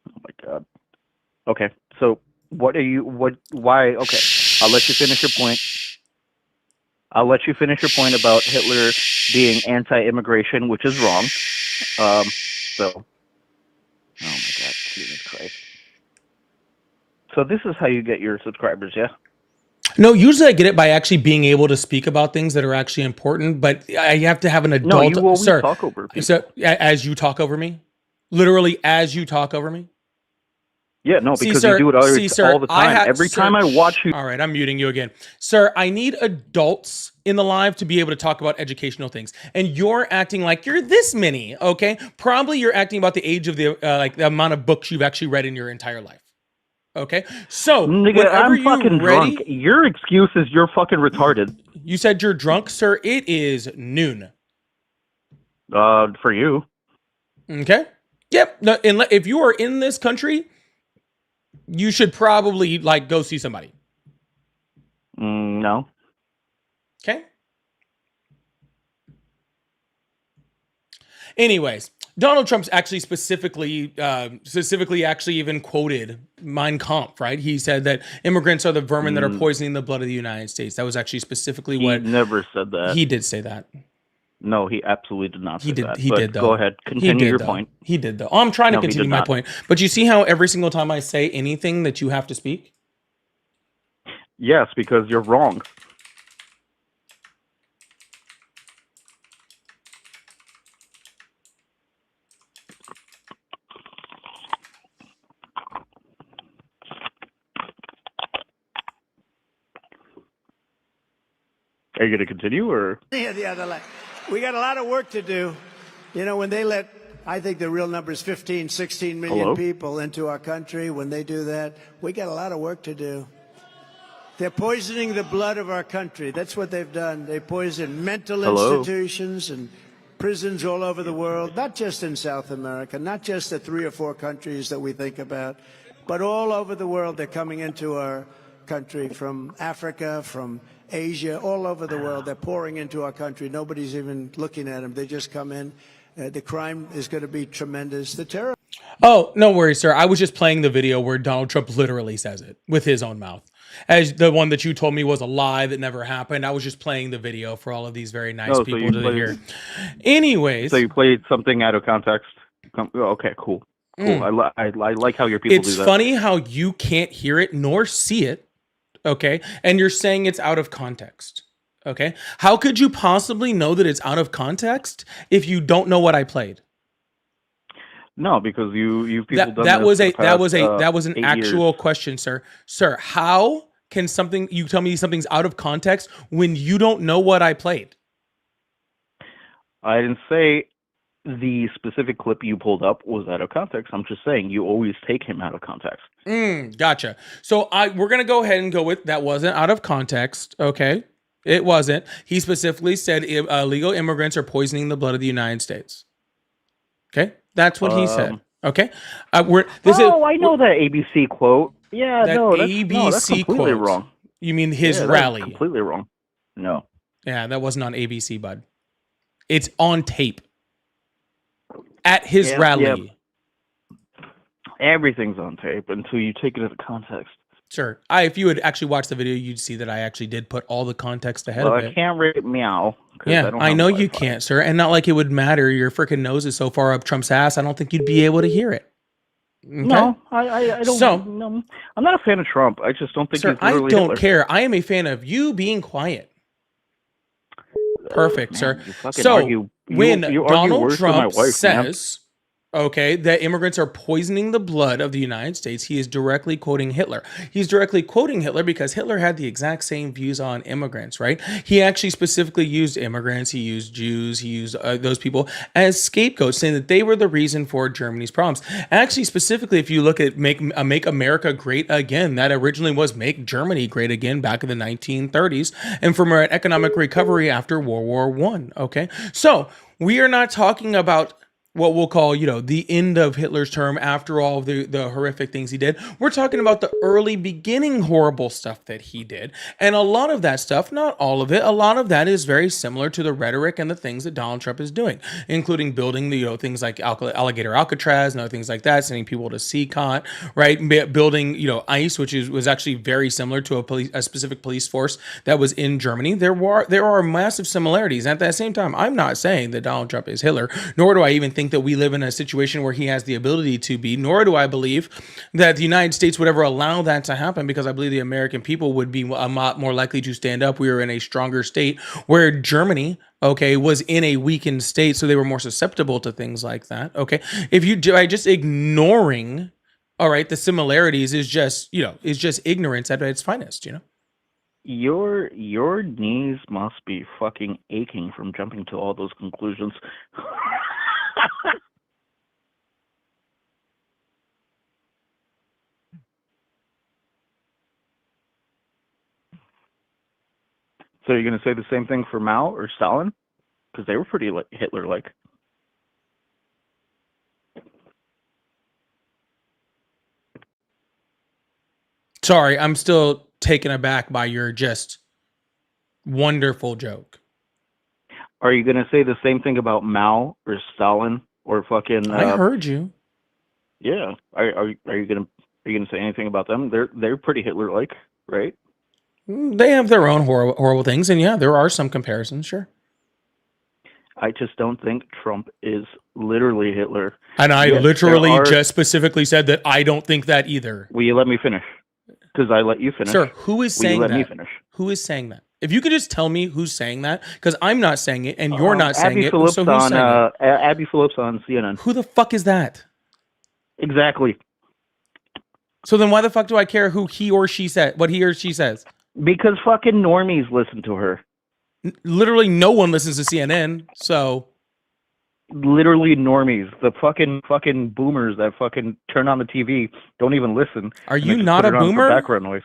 Oh my God. Okay, so why? Okay, I'll let you finish your point. I'll let you finish your point about Hitler being anti-immigration, which is wrong. Oh my God, Jesus Christ. So this is how you get your subscribers, yeah? No, usually I get it by actually being able to speak about things that are actually important, but I have to have an adult. No, you always sir, talk over people. So as you talk over me? Literally as you talk over me? Yeah, no, because sir, you do it all the time. Every time I watch you. All right, I'm muting you again. Sir, I need adults in the live to be able to talk about educational things. And you're acting like you're this many, okay? Probably you're acting about the age of the amount of books you've actually read in your entire life. Okay? So, Nigga, I'm fucking ready, drunk. Your excuse is you're fucking retarded. You said you're drunk, sir. It is noon. For you. Okay? Yep. No, if you are in this country, you should probably go see somebody. No. Okay. Anyways, Donald Trump's actually specifically actually even quoted Mein Kampf, right? He said that immigrants are the vermin that are poisoning the blood of the United States. That was actually specifically what he never said that. He did say that. No, he absolutely did not say that. He did, though. Go ahead. Continue your point. He did, though. I'm trying to continue my point. But you see how every single time I say anything that you have to speak? Yes, because you're wrong. Are you going to continue, or? We got a lot of work to do. You know, when they let I think the real number is 15, 16 million Hello? people into our country. When they do that, we got a lot of work to do. They're poisoning the blood of our country. That's what they've done. They poison mental Hello? institutions and prisons all over the world, not just in South America, not just the 3 or 4 countries that we think about, but all over the world. They're coming into our country from Africa, from Asia, all over the world. They're pouring into our country. Nobody's even looking at them. They just come in. The crime is going to be tremendous. The terror. Oh, no worries, sir. I was just playing the video where Donald Trump literally says it with his own mouth. As the one that you told me was a lie that never happened. I was just playing the video for all of these very nice Oh, so people you to played- hear. Anyways, So you played something out of context. Okay, cool. Cool. I like how your people it's do that. funny how you can't hear it nor see it. Okay. And you're saying it's out of context. Okay. How could you possibly know that it's out of context if you don't know what I played? No, because you people done That this was for a the that was a past, that was an 8 actual years. question, sir. Sir, how can something you tell me something's out of context when you don't know what I played? I didn't say the specific clip you pulled up was out of context. I'm just saying you always take him out of context. Gotcha. So we're gonna go ahead and go with that wasn't out of context. Okay, it wasn't. He specifically said illegal immigrants are poisoning the blood of the United States. Okay, that's what he said. Okay, I know that ABC quote. Yeah, That no, that's ABC completely quote. wrong. You mean his Yeah, that's rally? completely wrong. No. Yeah, that wasn't on ABC, bud. It's on tape. At his Yeah, rally. yeah. Everything's on tape until you take it into context. Sure. If you had actually watched the video, you'd see that I actually did put all the context ahead Well, of I it. can't rate meow. 'Cause Yeah, don't I have know you Wi-Fi. can't, sir. And not like it would matter. Your freaking nose is so far up Trump's ass, I don't think you'd be able to hear it. Okay? No, I don't. So- no, I'm not a fan of Trump. I just don't think Sir, he's I literally don't Hitler. care. I am a fan of you being quiet. Perfect, Man, sir. you fucking So, argue- when you argue Donald worse than my Trump wife, man. says, okay, that immigrants are poisoning the blood of the United States, he is directly quoting Hitler. He's directly quoting Hitler because Hitler had the exact same views on immigrants, right? He actually specifically used immigrants, he used Jews, he used those people as scapegoats, saying that they were the reason for Germany's problems. Actually, specifically, if you look at Make America Great Again, that originally was Make Germany Great Again back in the 1930s, and from an economic recovery after World War I, okay? So, we are not talking about what we'll call, the end of Hitler's term after all of the horrific things he did. We're talking about the early beginning horrible stuff that he did. And a lot of that stuff, not all of it, a lot of that is very similar to the rhetoric and the things that Donald Trump is doing, including building the, things like alligator Alcatraz and other things like that, sending people to CCOT, right? Building, ICE, which was actually very similar to a specific police force that was in Germany. There are massive similarities. At the same time, I'm not saying that Donald Trump is Hitler, nor do I even think that we live in a situation where he has the ability to be, nor do I believe that the United States would ever allow that to happen, because I believe the American people would be a lot more likely to stand up. We were in a stronger state, where Germany, okay, was in a weakened state, so they were more susceptible to things like that. Okay, if you by just ignoring, all right, the similarities is just ignorance at its finest. Your knees must be fucking aching from jumping to all those conclusions. So you're going to say the same thing for Mao or Stalin? Because they were pretty Hitler-like. Sorry, I'm still taken aback by your just wonderful joke. Are you going to say the same thing about Mao or Stalin or fucking? I heard you. Yeah. Are you going to say anything about them? They're pretty Hitler-like, right? They have their own horrible things, and yeah, there are some comparisons, sure. I just don't think Trump is literally Hitler. And I Yes, literally there are- just specifically said that I don't think that either. Will you let me finish? Because I let you finish. Sir, who is Will you saying let me that? finish? Who is saying that? If you could just tell me who's saying that, because I'm not saying it, and you're not saying Abby it, Phillips so who's on saying it? Abby Phillips on CNN. Who the fuck is that? Exactly. So then why the fuck do I care who he or she said, what he or she says? Because fucking normies listen to her. Literally no one listens to CNN, so... literally normies, the fucking boomers that fucking turn on the TV, don't even listen. Are and they you just not put a it on for boomer? background noise.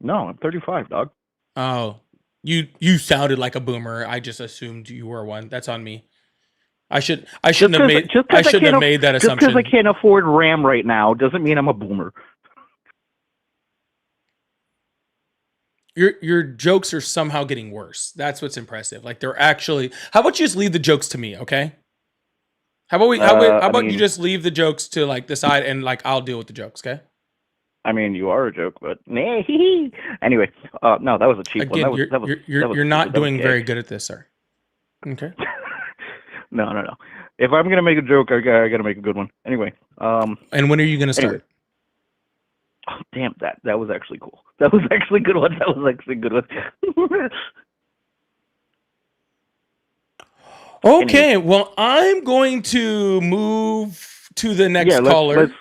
No, I'm 35, dog. Oh, you sounded like a boomer. I just assumed you were one. That's on me. I shouldn't have made that Just assumption. because I can't afford RAM right now doesn't mean I'm a boomer. Your jokes are somehow getting worse. That's what's impressive. Like they're actually. How about you just leave the jokes to me, okay? How about you just leave the jokes to like the side and like I'll deal with the jokes, okay? I mean, you are a joke, but nah. Anyway, no, that was a cheap one. Again, you're not doing very good at this, sir. Okay. No. If I'm gonna make a joke, I gotta make a good one. Anyway, and when are you gonna start? Anyway. Oh, damn, that was actually cool. That was actually a good one. Okay, well, I'm going to move to the next caller.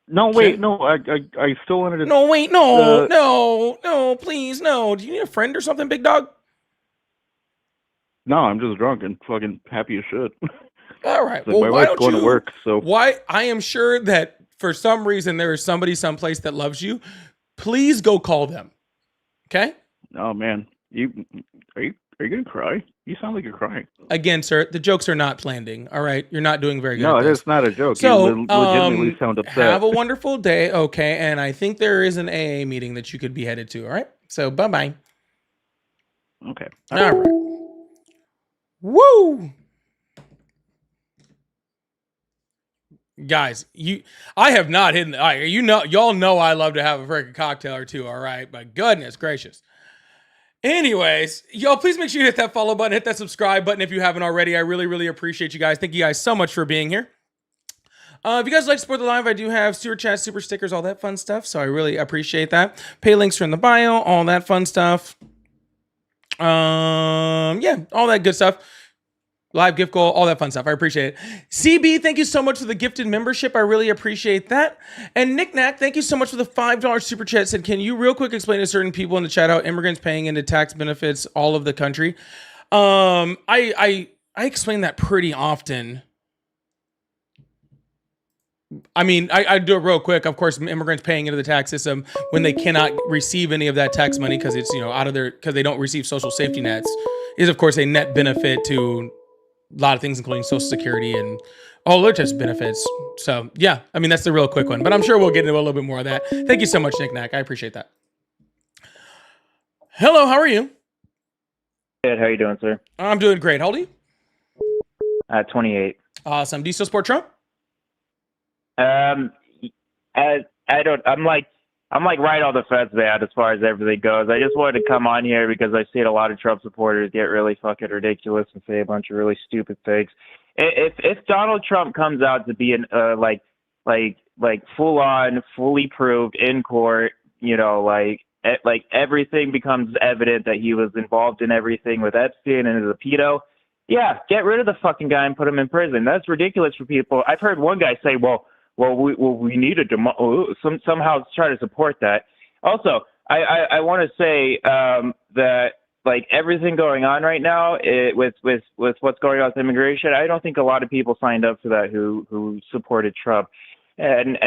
No, wait, no, I still wanted to. No, wait, no, please, no. Do you need a friend or something, big dog? No, I'm just drunk and fucking happy as shit. All right. Like, well, my wife's going to work, so. Why? I am sure that for some reason there is somebody someplace that loves you. Please go call them. Okay? Oh man, are you gonna cry? You sound like you're crying. Again, sir, the jokes are not landing. All right, you're not doing very good. No, it's not a joke. So, you legitimately sound upset. Have a wonderful day. Okay, and I think there is an AA meeting that you could be headed to. All right, so bye bye. Okay. All right. Woo. Guys, I have not hidden. Y'all know I love to have a freaking cocktail or two. All right, but goodness gracious. Anyways, y'all, please make sure you hit that follow button, hit that subscribe button if you haven't already. I really, really appreciate you guys. Thank you guys so much for being here. If you guys like to support the live, I do have super chats, super stickers, all that fun stuff. So I really appreciate that. Pay links are in the bio, all that fun stuff. Yeah, all that good stuff. Live gift goal, all that fun stuff. I appreciate it. CB, thank you so much for the gifted membership. I really appreciate that. And Nick Knack, thank you so much for the $5 super chat. Said, can you real quick explain to certain people in the chat how immigrants paying into tax benefits all of the country? I explain that pretty often. I mean, I do it real quick. Of course, immigrants paying into the tax system when they cannot receive any of that tax money because it's, out of because they don't receive social safety nets is, of course, a net benefit to a lot of things, including Social Security and all other types of benefits. So, yeah, I mean, that's the real quick one. But I'm sure we'll get into a little bit more of that. Thank you so much, Nick Knack. I appreciate that. Hello, how are you? Good. How are you doing, sir? I'm doing great. How old are you? 28. Awesome. Do you still support Trump? I don't. I'm like right on the fence, man, as far as everything goes. I just wanted to come on here because I've seen a lot of Trump supporters get really fucking ridiculous and say a bunch of really stupid things. If Donald Trump comes out to be an like full on, fully proved in court, like everything becomes evident that he was involved in everything with Epstein and is a pedo. Yeah, get rid of the fucking guy and put him in prison. That's ridiculous for people. I've heard one guy say, we need to somehow try to support that. Also, I want to say that like everything going on right now with what's going on with immigration, I don't think a lot of people signed up for that who supported Trump. And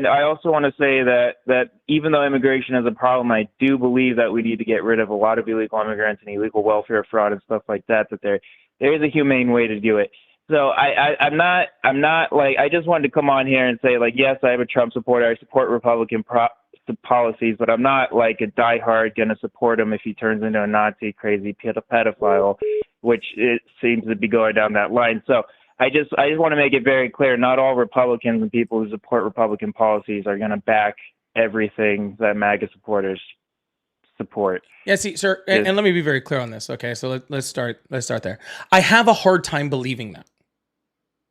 I also want to say that even though immigration is a problem, I do believe that we need to get rid of a lot of illegal immigrants and illegal welfare fraud and stuff like that. That there is a humane way to do it. So I'm not like, I just wanted to come on here and say, like, yes, I am a Trump supporter. I support Republican policies, but I'm not like a diehard going to support him if he turns into a Nazi crazy pedophile, which it seems to be going down that line. So I just want to make it very clear, not all Republicans and people who support Republican policies are going to back everything that MAGA supporters support. Yeah, see, sir, and let me be very clear on this. Okay, so let's start there. I have a hard time believing that.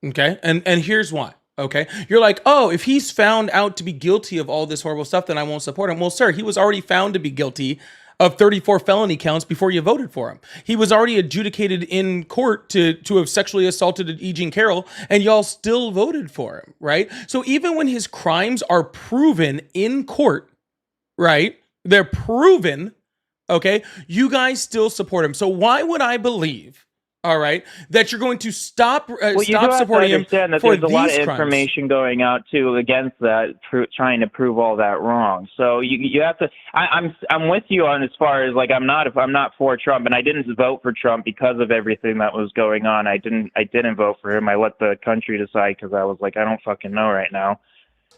Okay, and here's why. Okay, you're like, oh, if he's found out to be guilty of all this horrible stuff, then I won't support him. Well, sir, he was already found to be guilty of 34 felony counts before you voted for him. He was already adjudicated in court to have sexually assaulted E. Jean Carroll, and y'all still voted for him, right? So even when his crimes are proven in court, right, they're proven, okay, you guys still support him. So why would I believe all right, that you're going to stop Well, you do stop have to supporting him understand that for there's a lot of these crimes. information going out too against that, trying to prove all that wrong. So you have to. I'm with you on as far as like I'm not for Trump, and I didn't vote for Trump because of everything that was going on. I didn't vote for him. I let the country decide because I was like, I don't fucking know right now.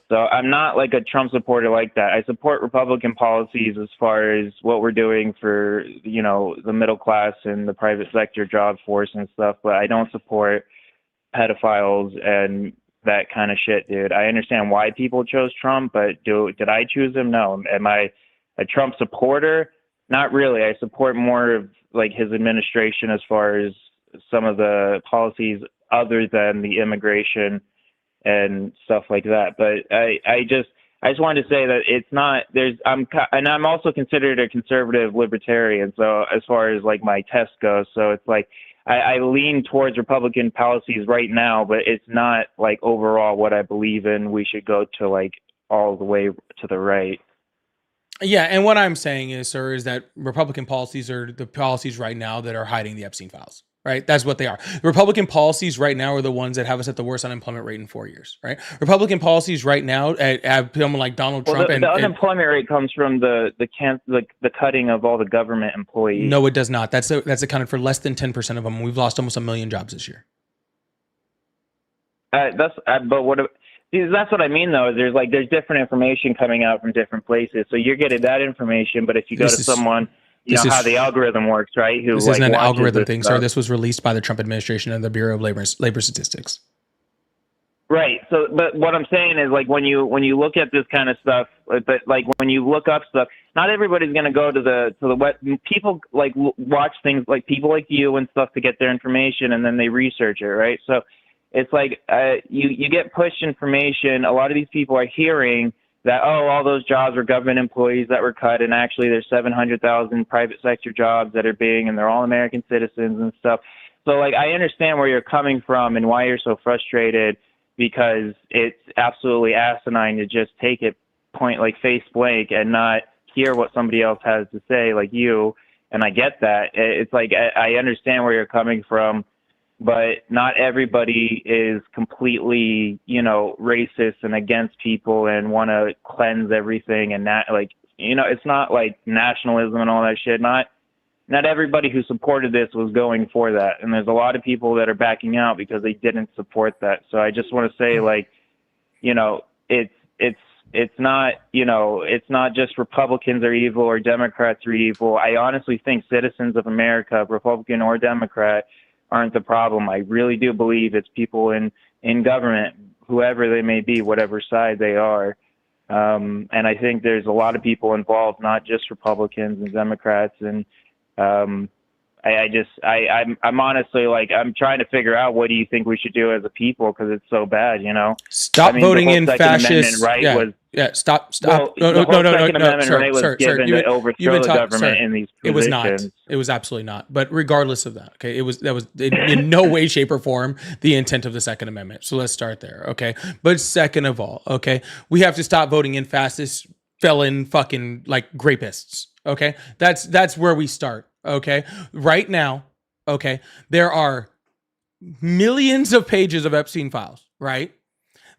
So I'm not like a Trump supporter like that. I support Republican policies as far as what we're doing for, you know, the middle class and the private sector job force and stuff, but I don't support pedophiles and that kind of shit, dude. I understand why people chose Trump, but did I choose him? No. Am I a Trump supporter? Not really. I support more of like his administration as far as some of the policies other than the immigration and stuff like that. But I just wanted to say that it's not I'm also considered a conservative libertarian. So as far as like my test goes, so it's like I lean towards Republican policies right now, but it's not like overall what I believe in. We should go to like all the way to the right. Yeah, and what I'm saying is, sir, is that Republican policies are the policies right now that are hiding the Epstein files. Right, that's what they are. Republican policies right now are the ones that have us at the worst unemployment rate in 4 years. Right, Republican policies right now have someone like Donald Trump. The unemployment rate comes from the cutting of all the government employees. No, it does not. That's accounted for less than 10% of them. We've lost almost 1 million jobs this year. But that's what I mean, though. Is there's different information coming out from different places, so you're getting that information. But if you go to someone, you know how the algorithm works, right? This isn't an algorithm thing, sir. This was released by the Trump administration and the Bureau of Labor Statistics. Right. So, but what I'm saying is, like, when you look at this kind of stuff, but like when you look up stuff, not everybody's going to go to the web. People like watch things like people like you and stuff to get their information, and then they research it, right? So it's like you get pushed information. A lot of these people are hearing that, oh, all those jobs were government employees that were cut, and actually there's 700,000 private sector jobs that are and they're all American citizens and stuff. So, like, I understand where you're coming from and why you're so frustrated, because it's absolutely asinine to just take it face blank and not hear what somebody else has to say, like you. And I get that. It's like I understand where you're coming from, but not everybody is completely, you know, racist and against people and want to cleanse everything and that, like, you know, it's not like nationalism and all that shit. Not everybody who supported this was going for that. And there's a lot of people that are backing out because they didn't support that. So I just want to say, like, you know, it's not, you know, it's not just Republicans are evil or Democrats are evil. I honestly think citizens of America, Republican or Democrat, aren't the problem. I really do believe it's people in government, whoever they may be, whatever side they are. And I think there's a lot of people involved, not just Republicans and Democrats. And I'm honestly, like, I'm trying to figure out what do you think we should do as a people, because it's so bad, you know. Stop voting in fascist. Stop. Well, No. Second Amendment Sir, right was given to overthrow the government in these positions. It was not. It was absolutely not. But regardless of that, okay, that was in no way, shape, or form the intent of the Second Amendment. So let's start there, okay. But second of all, okay, we have to stop voting in fascist, felon, fucking like rapists. Okay, that's where we start. Okay, right now, okay, there are millions of pages of Epstein files, right,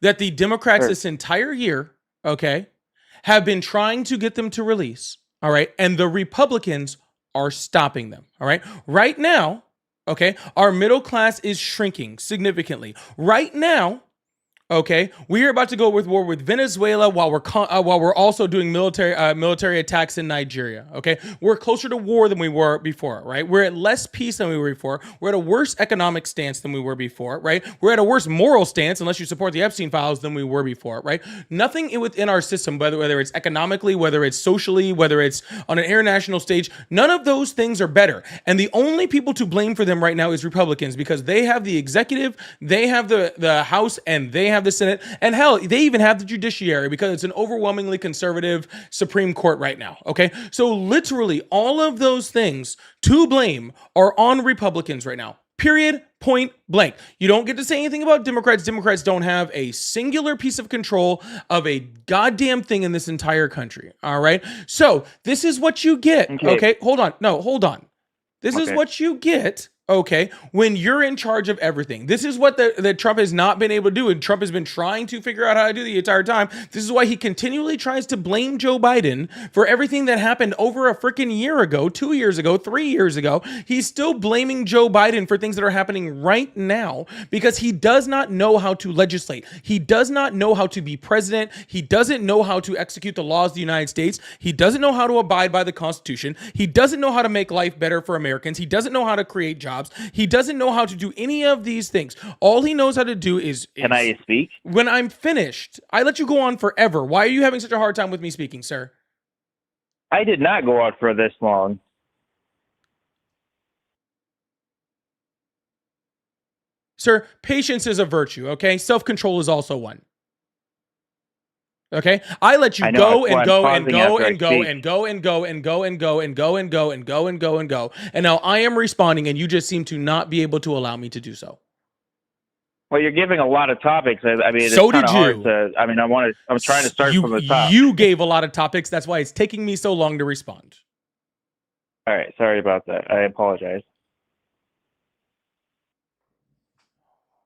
that the Democrats this entire year, okay, have been trying to get them to release, all right, and the Republicans are stopping them, all right. Right now, okay, our middle class is shrinking significantly. Right now, okay, we are about to go with war with Venezuela while we're also doing military attacks in Nigeria. Okay, we're closer to war than we were before, right? We're at less peace than we were before. We're at a worse economic stance than we were before, right? We're at a worse moral stance, unless you support the Epstein files, than we were before, right? Nothing within our system, whether it's economically, whether it's socially, whether it's on an international stage, none of those things are better. And the only people to blame for them right now is Republicans, because they have the executive, they have the House, and they have the Senate, and hell, they even have the judiciary, because it's an overwhelmingly conservative Supreme Court right now. Okay, so literally all of those things to blame are on Republicans right now. Period. Point blank. You don't get to say anything about Democrats. Democrats don't have a singular piece of control of a goddamn thing in this entire country. All right. So this is what you get. Okay. Hold on. No, hold on. This is what you get. Okay, when you're in charge of everything, this is what the Trump has not been able to do, and Trump has been trying to figure out how to do the entire time. This is why he continually tries to blame Joe Biden for everything that happened over a freaking year ago, 2 years ago, 3 years ago. He's still blaming Joe Biden for things that are happening right now because he does not know how to legislate. He does not know how to be president. He doesn't know how to execute the laws of the United States. He doesn't know how to abide by the Constitution. He doesn't know how to make life better for Americans. He doesn't know how to create jobs. He doesn't know how to do any of these things. All he knows how to do is Can I speak? when I'm finished, I let you go on forever. Why are you having such a hard time with me speaking, sir? I did not go on for this long. Sir, patience is a virtue, okay? Self-control is also one. Okay, I let you I know, go that's why and I'm go and pausing go after I and go speak. and go and go and go and go and go and go and go and go and go, and now I am responding, and you just seem to not be able to allow me to do so. Well, you're giving a lot of topics. I mean, it's So kind did of hard you. to. I mean, I'm trying to start from the top. You gave a lot of topics. That's why it's taking me so long to respond. All right, sorry about that. I apologize.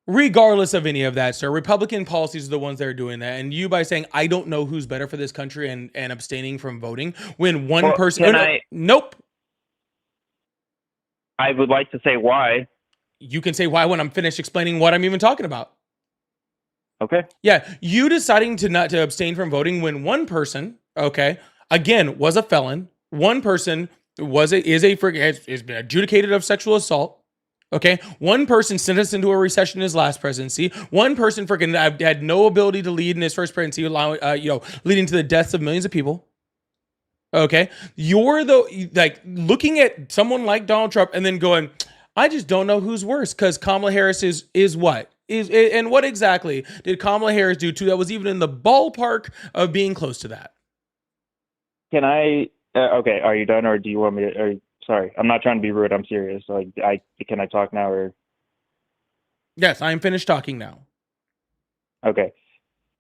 Regardless of any of that, sir, Republican policies are the ones that are doing that. And you, by saying, I don't know who's better for this country and abstaining from voting, when one Well, person. can Oh, no, I- nope. I would like to say why. You can say why when I'm finished explaining what I'm even talking about. Okay. Yeah, you deciding to not to abstain from voting when one person, okay, again, was a felon. One person has been adjudicated of sexual assault. Okay, one person sent us into a recession in his last presidency. One person freaking had no ability to lead in his first presidency, allowing leading to the deaths of millions of people. Okay, you're looking at someone like Donald Trump and then going, I just don't know who's worse because Kamala Harris is what and what exactly did Kamala Harris do that was even in the ballpark of being close to that? Can I? Okay. Are you done, or do you want me to? Sorry, I'm not trying to be rude. I'm serious. Like, can I talk now, or? Yes, I am finished talking now. Okay.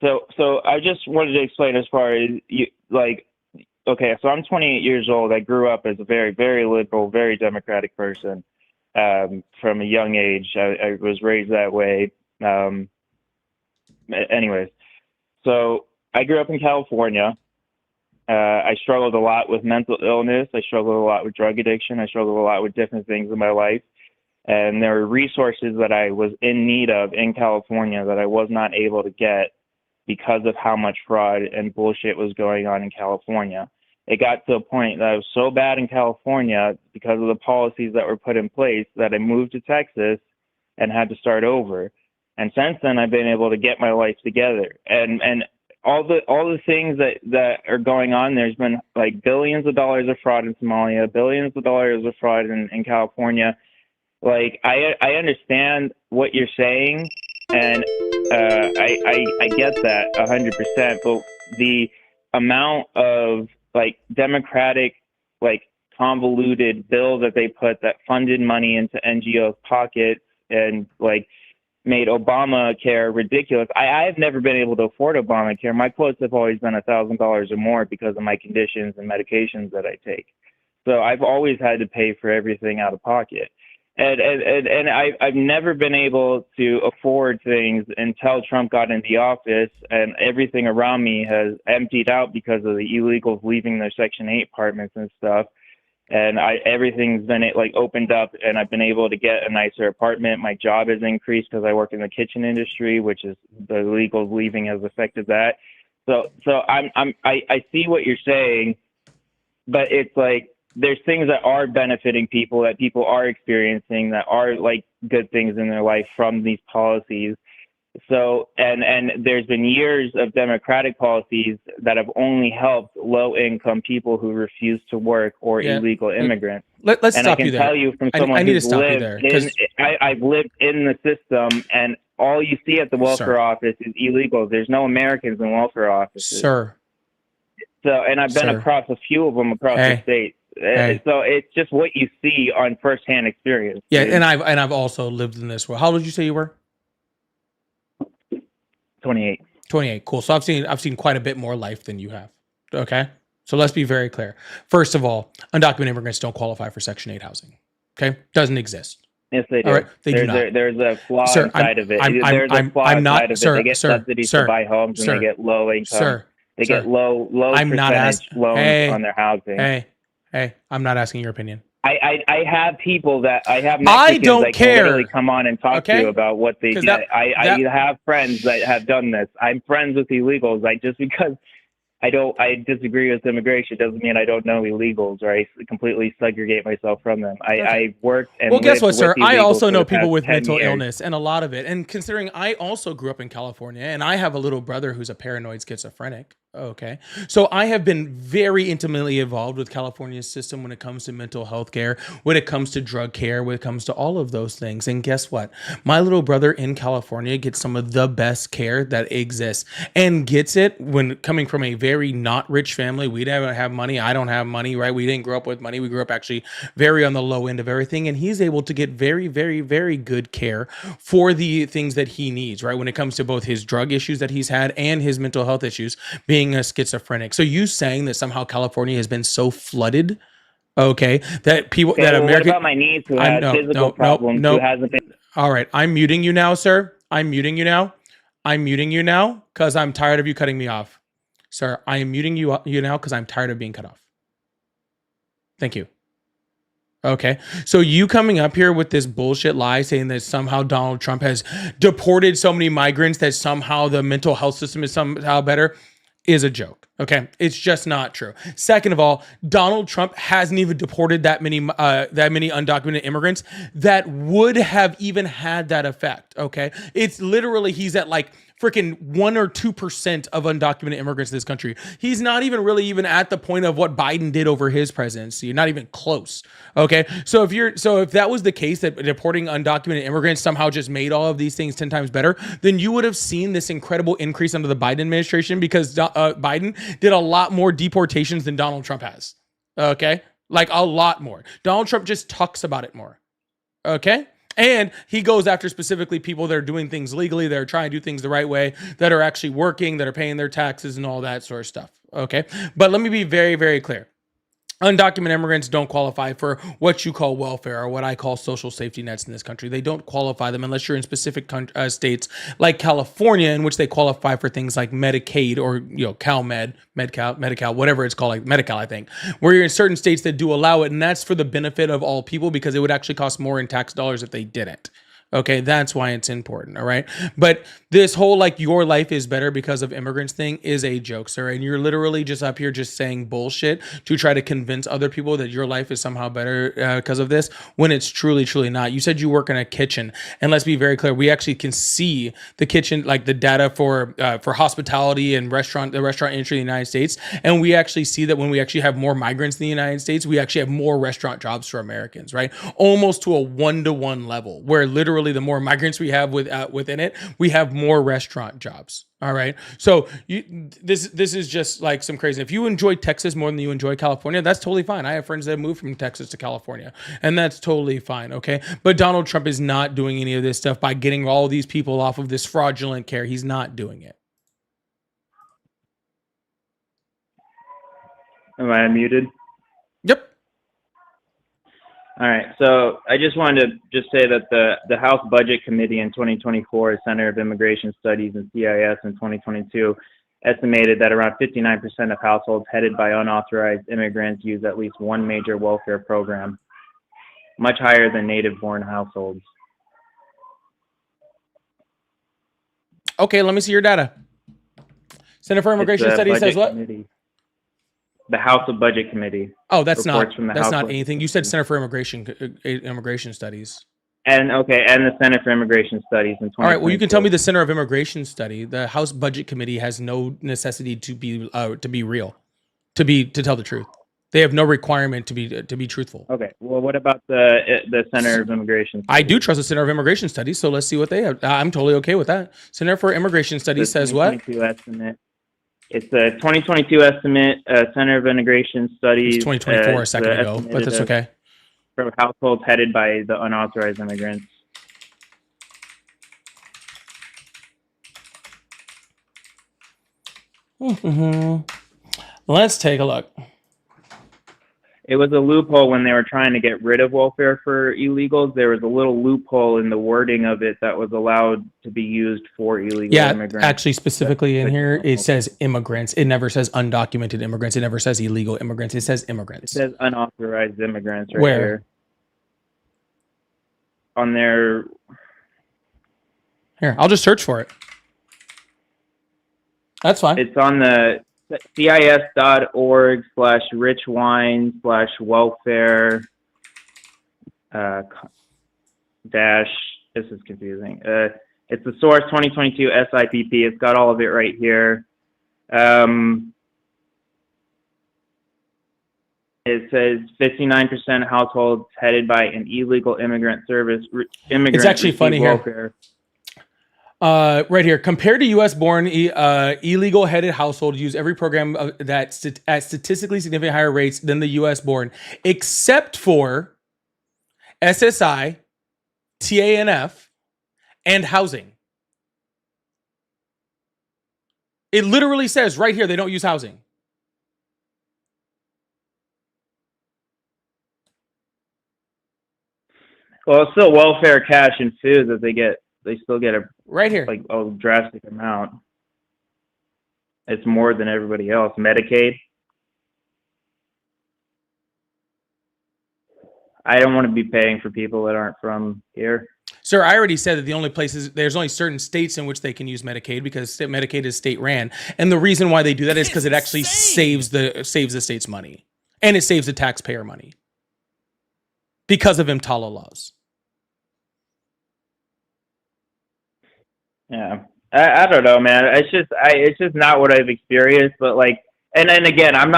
So I just wanted to explain as far as you like. Okay, so I'm 28 years old. I grew up as a very, very liberal, very democratic person. From a young age, I was raised that way. Anyways, so I grew up in California. I struggled a lot with mental illness. I struggled a lot with drug addiction. I struggled a lot with different things in my life. And there were resources that I was in need of in California that I was not able to get because of how much fraud and bullshit was going on in California. It got to a point that I was so bad in California because of the policies that were put in place that I moved to Texas and had to start over. And since then, I've been able to get my life together. And all the things that are going on, there's been like billions of dollars of fraud in Somalia, billions of dollars of fraud in California. Like, I understand what you're saying, and I get that 100%. But the amount of like democratic, like convoluted bills that they put that funded money into NGOs' pockets and like made Obamacare ridiculous. I have never been able to afford Obamacare. My quotes have always been $1,000 or more because of my conditions and medications that I take. So I've always had to pay for everything out of pocket. And I've never been able to afford things until Trump got in the office, and everything around me has emptied out because of the illegals leaving their Section 8 apartments and stuff. And everything's been like opened up, and I've been able to get a nicer apartment. My job has increased because I work in the kitchen industry, which is the illegals leaving has affected that. So I see what you're saying, but it's like there's things that are benefiting people, that people are experiencing, that are like good things in their life from these policies. So, and there's been years of democratic policies that have only helped low-income people who refuse to work or illegal immigrants. Let's and stop I can you there. tell you from someone I need to who's stop you lived there, in, 'cause- I've lived in the system, and all you see at the welfare office is illegals. There's no Americans in welfare offices. Sir. So, and I've been across a few of them across the state. So it's just what you see on firsthand experience. Yeah, dude. and I've also lived in this world. How old did you say you were? 28. 28. Cool. So I've seen quite a bit more life than you have. Okay. So let's be very clear. First of all, undocumented immigrants don't qualify for Section 8 housing. Okay. Doesn't exist. Yes, they do. All right, they do not. There's a flaw Sir, inside of it. I'm Flaw not, inside of sir, it. They get sir, subsidies sir, to buy homes, and sir, they get low income. sir, They sir. get low I'm not percentage loans hey, on their housing. hey, I'm not asking your opinion. I have people that I have I Mexicans don't that can literally care. come on and talk to Okay? you about what they 'Cause get. that- I have friends that have done this. I'm friends with illegals. Just because I disagree with immigration doesn't mean I don't know illegals, or I completely segregate myself from them. I worked and Well, guess lived what, sir? with I illegals also for know the people past with 10 mental years. illness, and a lot of it. And considering I also grew up in California, and I have a little brother who's a paranoid schizophrenic. Okay. So I have been very intimately involved with California's system when it comes to mental health care, when it comes to drug care, when it comes to all of those things. And guess what? My little brother in California gets some of the best care that exists, and gets it when coming from a very not rich family. We don't have money. I don't have money, right? We didn't grow up with money. We grew up actually very on the low end of everything. And he's able to get very, very, very good care for the things that he needs, right? When it comes to both his drug issues that he's had and his mental health issues, being a schizophrenic. So you saying that somehow California has been so flooded, okay, that people Okay, that well, American. what about my niece who I'm has physical problems, who hasn't been? All right, I'm muting you now, sir. I'm muting you now. I'm muting you now because I'm tired of you cutting me off, sir. I am muting you now because I'm tired of being cut off. Thank you. Okay. So you coming up here with this bullshit lie saying that somehow Donald Trump has deported so many migrants that somehow the mental health system is somehow better is a joke. Okay. It's just not true. Second of all, Donald Trump hasn't even deported that many undocumented immigrants that would have even had that effect. Okay. It's literally, he's at like freaking 1 or 2% of undocumented immigrants in this country. He's not even really even at the point of what Biden did over his presidency. Not even close. Okay. So if that was the case, that deporting undocumented immigrants somehow just made all of these things 10 times better, then you would have seen this incredible increase under the Biden administration, because Biden did a lot more deportations than Donald Trump has. Okay. Like a lot more. Donald Trump just talks about it more. Okay. And he goes after specifically people that are doing things legally, that are trying to do things the right way, that are actually working, that are paying their taxes and all that sort of stuff. Okay. But let me be very, very clear. Undocumented immigrants don't qualify for what you call welfare, or what I call social safety nets in this country. They don't qualify them unless you're in specific states like California, in which they qualify for things like Medicaid, or CalMed, Medi-Cal, whatever it's called, like Medi-Cal, I think, where you're in certain states that do allow it, and that's for the benefit of all people, because it would actually cost more in tax dollars if they didn't. Okay, that's why it's important, all right? But this whole like your life is better because of immigrants thing is a joke, sir. And you're literally just up here just saying bullshit to try to convince other people that your life is somehow better because of this, when it's truly, truly not. You said you work in a kitchen, and let's be very clear, we actually can see the kitchen, like the data for hospitality and the restaurant industry in the United States, and we actually see that when we actually have more migrants in the United States, we actually have more restaurant jobs for Americans, right? Almost to a 1-to-1 level, where literally the more migrants we have within it, we have more restaurant jobs. All right. So this is just like some crazy. If you enjoy Texas more than you enjoy California, that's totally fine. I have friends that moved from Texas to California, and that's totally fine. Okay. But Donald Trump is not doing any of this stuff by getting all these people off of this fraudulent care. He's not doing it. Am I muted? Yep. All right. So I just wanted to just say that the House Budget Committee in 2024, Center of Immigration Studies and CIS in 2022, estimated that around 59% of households headed by unauthorized immigrants use at least one major welfare program, much higher than native-born households. Okay. Let me see your data. Center for Immigration Studies says what? Committee. The House of Budget Committee. Oh, that's not House anything. You said Center for Immigration Studies. And the Center for Immigration Studies in 2022. All right. Well, you can tell me the Center of Immigration Study. The House Budget Committee has no necessity to be real, to tell the truth. They have no requirement to be truthful. Okay. Well, what about the Center of Immigration Studies? I do trust the Center of Immigration Studies, so let's see what they have. I'm totally okay with that. Center for Immigration Studies says what? Estimate. It's a 2022 estimate, Center of Immigration Studies. It's 2024 a second ago, but that's okay. For households headed by the unauthorized immigrants. Mm-hmm. Let's take a look. it was a loophole when they were trying to get rid of welfare for illegals. There was a little loophole in the wording of it that was allowed to be used for illegal Yeah, immigrants. actually, specifically in here, it says immigrants. It never says undocumented immigrants. It never says illegal immigrants. It says It immigrants. says unauthorized immigrants right Where? here. On their Here, I'll just search for it. That's fine. It's on the cis.org/richwine/welfare dash. This is confusing. It's the source 2022 SIPP. It's got all of it right here. It says 59% of households headed by an illegal immigrant service. It's actually funny here. welfare. Right here, compared to U.S.-born illegal headed households use every program at statistically significantly higher rates than the U.S.-born, except for SSI, TANF, and housing. It literally says right here they don't use housing. Well, it's still welfare, cash, and food that they get. They still get a Right here. drastic amount. It's more than everybody else. Medicaid. I don't want to be paying for people that aren't from here. Sir, I already said that the only places, there's only certain states in which they can use Medicaid because Medicaid is state ran. And the reason why they do that is because it actually saves the state's money. And it saves the taxpayer money. Because of EMTALA laws. Yeah, I don't know, man. It's just not what I've experienced. But like, and then again, I'm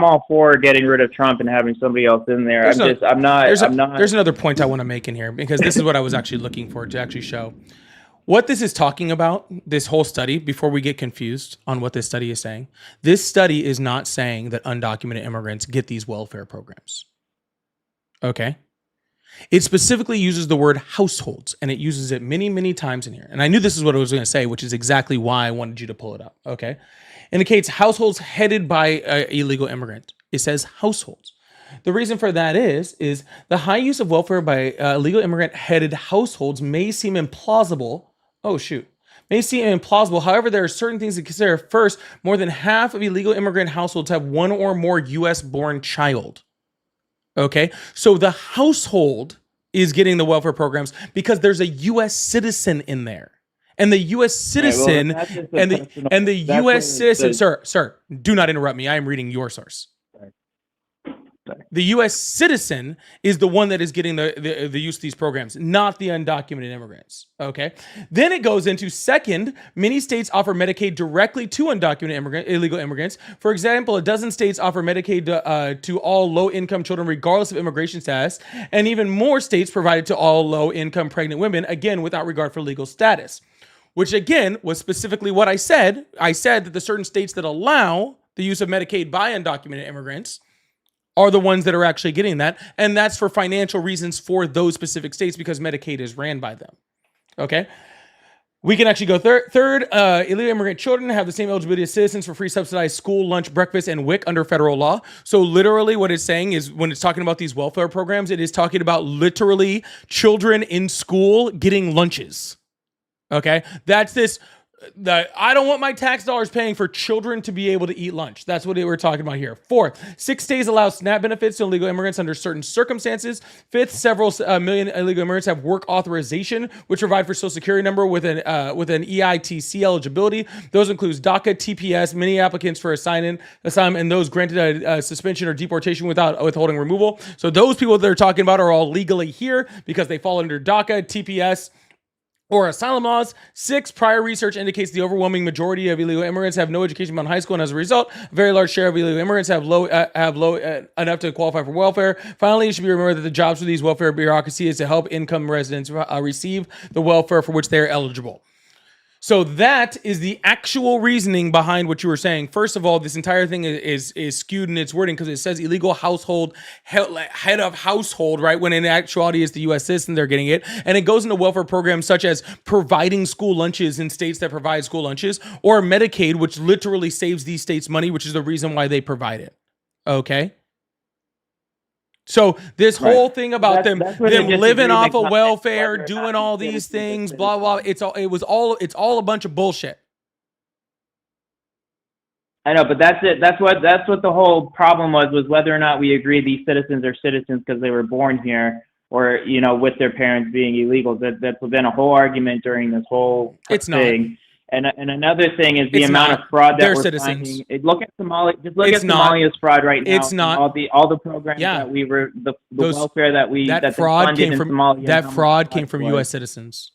all for getting rid of Trump and having somebody else in there. There's another point I want to make in here because this is what I was actually looking for to actually show what this is talking about. This whole study, before we get confused on what this study is saying, this study is not saying that undocumented immigrants get these welfare programs. Okay. It specifically uses the word households, and it uses it many, many times in here. And I knew this is what I was going to say, which is exactly why I wanted you to pull it up. Okay. Indicates households headed by illegal immigrant. It says households. The reason for that is the high use of welfare by illegal immigrant headed households may seem implausible. Oh, shoot. May seem implausible. However, there are certain things to consider. First, more than half of illegal immigrant households have one or more U.S.-born child. Okay, so the household is getting the welfare programs because there's a U.S. citizen in there, and the U.S. citizen and the U.S. citizen. Sir, do not interrupt me. I am reading your source. The U.S. citizen is the one that is getting the use of these programs, not the undocumented immigrants. Okay. Then it goes into second, many states offer Medicaid directly to undocumented illegal immigrants. For example, a dozen states offer Medicaid to all low-income children, regardless of immigration status, and even more states provide it to all low-income pregnant women, again, without regard for legal status. Which again was specifically what I said. I said that the certain states that allow the use of Medicaid by undocumented immigrants are the ones that are actually getting that. And that's for financial reasons for those specific states because Medicaid is ran by them. Okay. We can actually go third. Illegal immigrant children have the same eligibility as citizens for free subsidized school, lunch, breakfast, and WIC under federal law. So literally what it's saying is when it's talking about these welfare programs, it is talking about literally children in school getting lunches. Okay. That's this. I don't want my tax dollars paying for children to be able to eat lunch. That's what we're talking about here. Fourth, 6 states allow SNAP benefits to illegal immigrants under certain circumstances. Fifth, several million illegal immigrants have work authorization, which provide for Social Security number with an EITC eligibility. Those includes DACA, TPS, many applicants for assignment, and those granted a suspension or deportation without withholding removal. So those people that they're talking about are all legally here because they fall under DACA, TPS, or asylum laws. 6, prior research indicates the overwhelming majority of illegal immigrants have no education beyond high school, and as a result, a very large share of illegal immigrants have low enough to qualify for welfare. Finally, it should be remembered that the jobs for these welfare bureaucracy is to help income residents receive the welfare for which they are eligible. So that is the actual reasoning behind what you were saying. First of all, this entire thing is skewed in its wording because it says illegal household, head of household, right? When in actuality it's the U.S. citizen they're getting it. And it goes into welfare programs such as providing school lunches in states that provide school lunches, or Medicaid, which literally saves these states money, which is the reason why they provide it. Okay? So this Right. whole thing about That's where they them disagree living when off it comes of to welfare, whether or doing not all these these citizens are things, blah blah. It's all a bunch of bullshit. I know, but that's it. That's what the whole problem was whether or not we agree these citizens are citizens because they were born here, or with their parents being illegals. That's been a whole argument during this whole It's not. thing. And another thing is the It's amount not. of fraud that They're we're citizens. finding. Look at Somalia. Just look It's at not. Somalia's fraud right now. It's and not. all the programs Yeah. that we were the Those- welfare that we That they fraud funded came in from Somalia. that how much fraud came it from was. U.S. citizens.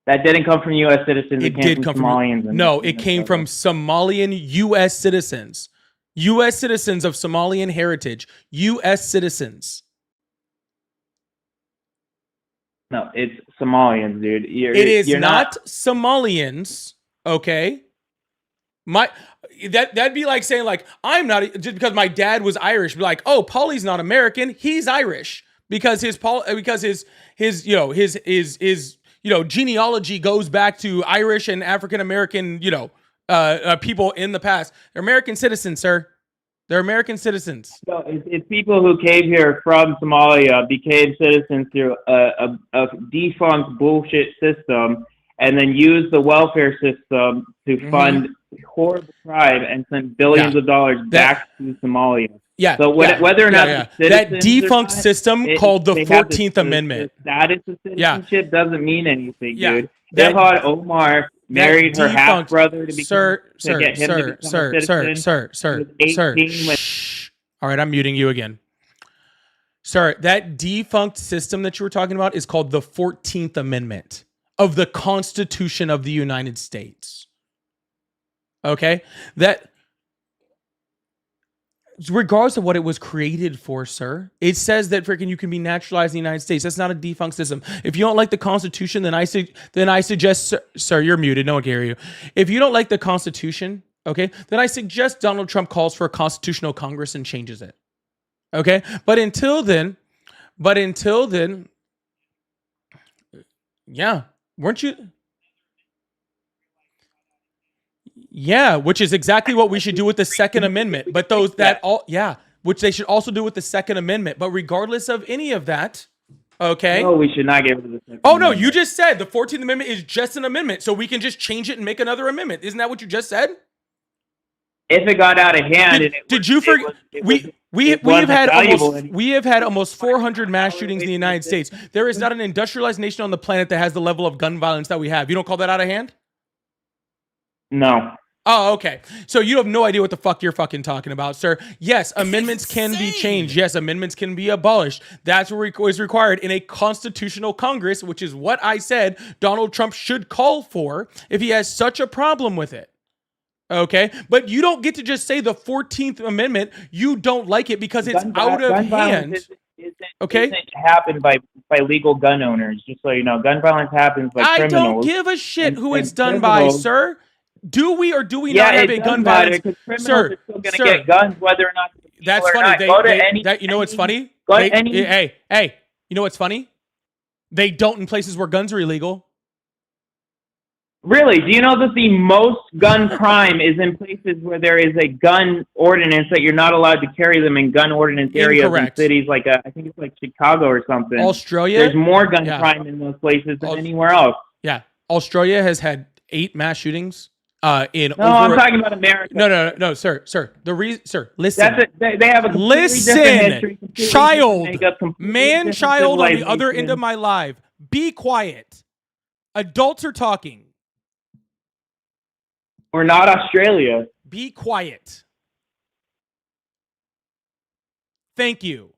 That didn't come from U.S. citizens. It did come Somalians. from it came from Somalian U.S. citizens, U.S. citizens of Somalian heritage, U.S. citizens. No, it's Somalians, dude. It is you're not Somalians, okay? That'd be like saying like I'm not just because my dad was Irish. Be like, oh, Paulie's not American. He's Irish because his genealogy goes back to Irish and African American people in the past. They're American citizens, sir. They're American citizens. So it's people who came here from Somalia, became citizens through a defunct bullshit system, and then used the welfare system to fund horrible crime and send billions of dollars back to Somalia. Yeah. So whether or not the that citizens defunct or not, system called the they have 14th Amendment. The status of citizenship doesn't mean anything, dude. That- Ilhan Omar married her defunct- half brother to become Sir. Shh. All right, I'm muting you again. Sir, that defunct system that you were talking about is called the 14th Amendment of the Constitution of the United States. Okay? That regardless of what it was created for, sir, it says that freaking you can be naturalized in the United States. That's not a defunct system. If you don't like the Constitution, then I suggest, sir, you're muted. No one can hear you. If you don't like the Constitution, okay, then I suggest Donald Trump calls for a constitutional Congress and changes it. Okay, but until then, yeah, weren't you? Yeah, which is exactly what we should do with the Second Amendment. But which they should also do with the Second Amendment. But regardless of any of that, okay. No, we should not get rid of the Second Oh, no, Amendment. you just said the 14th Amendment is just an amendment. So we can just change it and make another amendment. Isn't that what you just said? If it got out of hand, Did you forget? We have had almost 400 mass shootings in the United States. There is not an industrialized nation on the planet that has the level of gun violence that we have. You don't call that out of hand? No. Oh, okay. So you have no idea what the fuck you're fucking talking about, sir. Yes, amendments can be changed. Yes, amendments can be abolished. That's what is required in a constitutional Congress, which is what I said Donald Trump should call for if he has such a problem with it. Okay? But you don't get to just say the 14th Amendment. You don't like it because it's out of hand. Okay? It happen by legal gun owners, just so you know. Gun violence happens by criminals. I don't give a shit who it's done by, sir. Do we or do we not have a gun violence? Sir, still gonna get guns whether or not. That's funny. You know what's funny? Hey, you know what's funny? They don't in places where guns are illegal. Really? Do you know that the most gun crime is in places where there is a gun ordinance that you're not allowed to carry them in gun ordinance areas in cities like I think it's like Chicago or something. Australia. There's more gun crime in those places than anywhere else. Yeah, Australia has had 8 mass shootings. I'm talking about America. No, sir. The reason, sir, listen. They have a listen, child, man-child on the other end of my live. Be quiet. Adults are talking. We're not Australia. Be quiet. Thank you.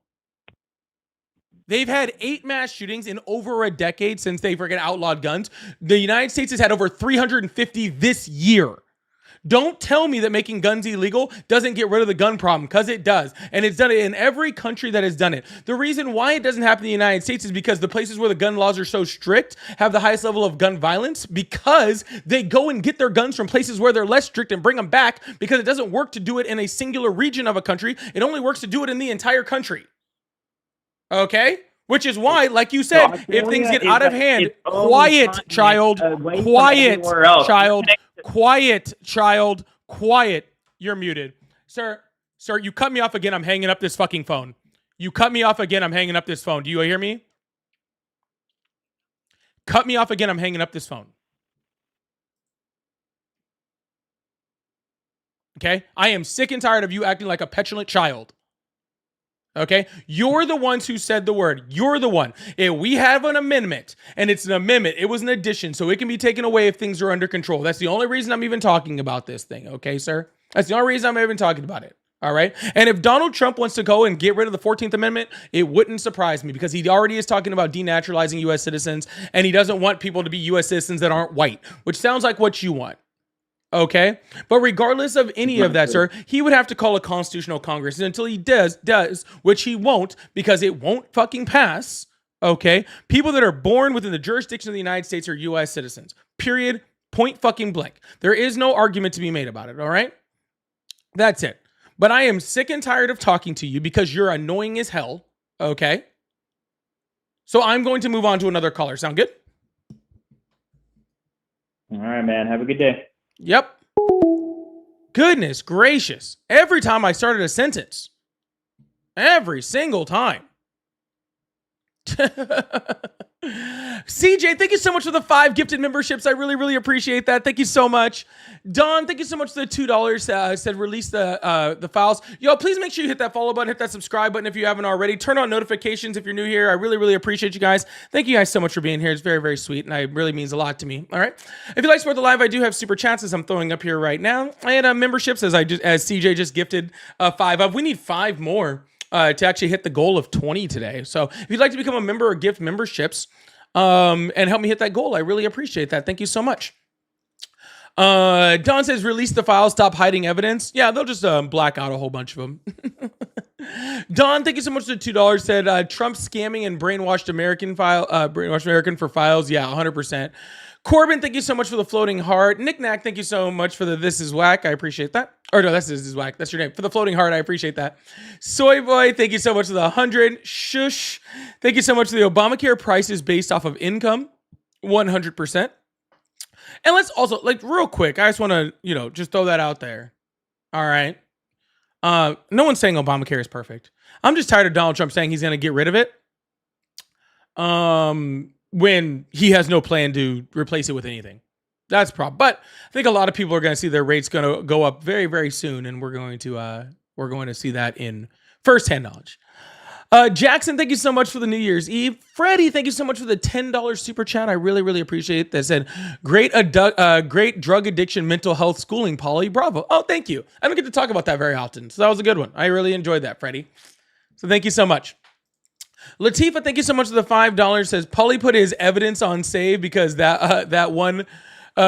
They've had 8 mass shootings in over a decade since they freaking outlawed guns. The United States has had over 350 this year. Don't tell me that making guns illegal doesn't get rid of the gun problem, because it does. And it's done it in every country that has done it. The reason why it doesn't happen in the United States is because the places where the gun laws are so strict have the highest level of gun violence, because they go and get their guns from places where they're less strict and bring them back, because it doesn't work to do it in a singular region of a country. It only works to do it in the entire country. Okay? Which is why, like you said, if things get out of hand, quiet, child. Quiet. You're muted. Sir, you cut me off again. I'm hanging up this fucking phone. You cut me off again. I'm hanging up this phone. Do you hear me? Cut me off again. I'm hanging up this phone. Okay? I am sick and tired of you acting like a petulant child. Okay? You're the ones who said the word. You're the one. If we have an amendment, and it's an amendment, it was an addition, so it can be taken away if things are under control. That's the only reason I'm even talking about this thing. Okay, sir? That's the only reason I'm even talking about it. All right? And if Donald Trump wants to go and get rid of the 14th Amendment, it wouldn't surprise me because he already is talking about denaturalizing U.S. citizens, and he doesn't want people to be U.S. citizens that aren't white, which sounds like what you want. Okay? But regardless of any of that, sir, he would have to call a constitutional Congress. And until he does, which he won't because it won't fucking pass, okay? People that are born within the jurisdiction of the United States are U.S. citizens. Period. Point fucking blank. There is no argument to be made about it, all right? That's it. But I am sick and tired of talking to you because you're annoying as hell, okay? So I'm going to move on to another caller. Sound good? All right, man. Have a good day. Yep. Goodness gracious. Every time I started a sentence. Every single time. CJ, thank you so much for the 5 gifted memberships. I really, really appreciate that. Thank you so much. Don, thank you so much for the $2. Said release the files. Yo, please make sure you hit that follow button, hit that subscribe button if you haven't already. Turn on notifications if you're new here. I really, really appreciate you guys. Thank you guys so much for being here. It's very, very sweet, and it really means a lot to me. All right. If you like to support the live, I do have super chats as I'm throwing up here right now. And memberships as CJ just gifted 5 of. We need 5 more. To actually hit the goal of 20 today. So if you'd like to become a member or gift memberships and help me hit that goal, I really appreciate that. Thank you so much. Don says, release the files, stop hiding evidence. Yeah, they'll just black out a whole bunch of them. Don, thank you so much for the $2. Said Trump scamming and brainwashed American for files. Yeah, 100%. Corbin, thank you so much for the floating heart. Nick Knack, thank you so much for the This Is Whack. I appreciate that. Or no, this is Whack. That's your name. For the floating heart, I appreciate that. Soy Boy, thank you so much for the 100. Shush. Thank you so much for the Obamacare prices based off of income. 100%. And let's also, like, real quick, I just want to, just throw that out there. All right. No one's saying Obamacare is perfect. I'm just tired of Donald Trump saying he's going to get rid of it. When he has no plan to replace it with anything. That's a problem. But I think a lot of people are going to see their rates going to go up very, very soon, and we're going to see that in firsthand knowledge. Jackson, thank you so much for the New Year's Eve. Freddie, thank you so much for the $10 super chat. I really, really appreciate it. That said, great drug addiction, mental health schooling, Polly. Bravo. Oh, thank you. I don't get to talk about that very often, so that was a good one. I really enjoyed that, Freddie. So thank you so much. Latifa, thank you so much for the $5. Says Paulie put his evidence on save because that one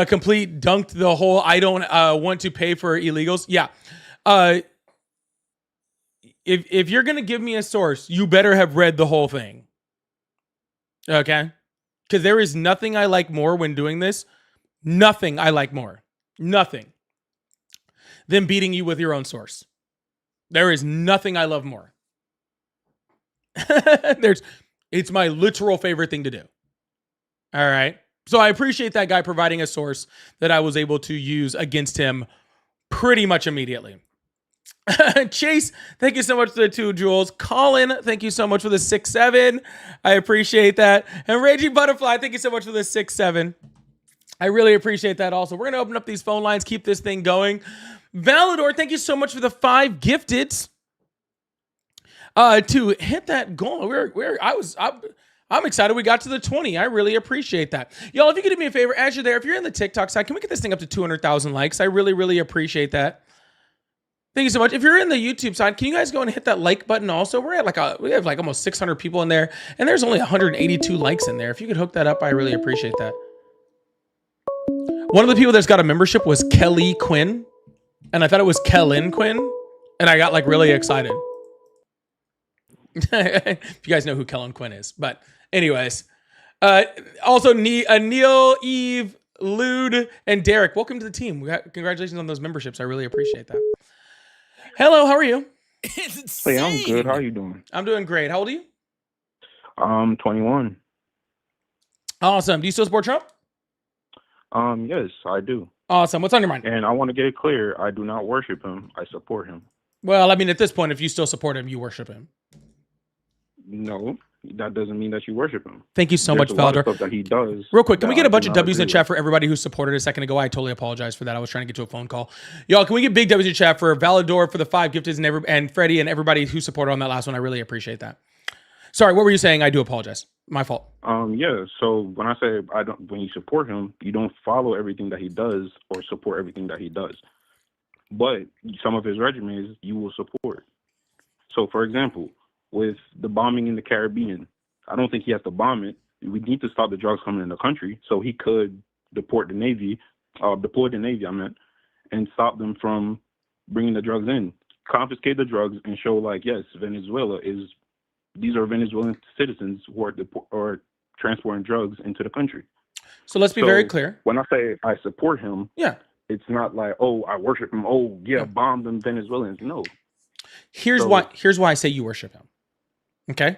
complete dunked the whole I don't want to pay for illegals. Yeah. If you're gonna give me a source, you better have read the whole thing. Okay? Because there is nothing I like more when doing this. Nothing I like more. Nothing. Than beating you with your own source. There is nothing I love more. It's my literal favorite thing to do. All right. So I appreciate that guy providing a source that I was able to use against him pretty much immediately. Chase, thank you so much for the 2 jewels. Colin, thank you so much for the 6-7. I appreciate that. And Raging Butterfly, thank you so much for the 6-7. I really appreciate that also. We're going to open up these phone lines, keep this thing going. Valador, thank you so much for the 5 gifteds. To hit that goal. I'm excited we got to the 20. I really appreciate that. Y'all, if you could do me a favor, as you're there, if you're in the TikTok side, can we get this thing up to 200,000 likes? I really, really appreciate that. Thank you so much. If you're in the YouTube side, can you guys go and hit that like button also? We have like almost 600 people in there, and there's only 182 likes in there. If you could hook that up, I really appreciate that. One of the people that's got a membership was Kelly Quinn, and I thought it was Kellen Quinn, and I got like really excited. If you guys know who Kellen Quinn is. But anyways, also Neil, Eve, Lude, and Derek, welcome to the team. Congratulations on those memberships. I really appreciate that. Hello, how are you? Hey, I'm good. How are you doing? I'm doing great. How old are you? I'm 21. Awesome. Do you still support Trump? Yes, I do. Awesome. What's on your mind? And I want to get it clear. I do not worship him. I support him. Well, I mean, at this point, if you still support him, you worship him. No, that doesn't mean that you worship him. Thank you so There's much, a lot of Valdor. stuff that he does. Real quick, can that we get I a bunch do of not W's in agree the chat with. for everybody who supported a second ago? I totally apologize for that. I was trying to get to a phone call. Y'all, can we get big W's in the chat for Valador for the 5 gifted and Freddie and everybody who supported on that last one? I really appreciate that. Sorry, what were you saying? I do apologize. My fault. Yeah. So when I say when you support him, you don't follow everything that he does or support everything that he does. But some of his regimens you will support. So, for example, with the bombing in the Caribbean, I don't think he has to bomb it. We need to stop the drugs coming in the country, so he could deploy the Navy, I meant, and stop them from bringing the drugs in, confiscate the drugs, and show like, yes, these are Venezuelan citizens who are transporting drugs into the country. So let's be very clear. When I say I support him, Yeah. it's not like, oh, I worship him. Oh, yeah, bomb them Venezuelans. No. Here's why I say you worship him. Okay?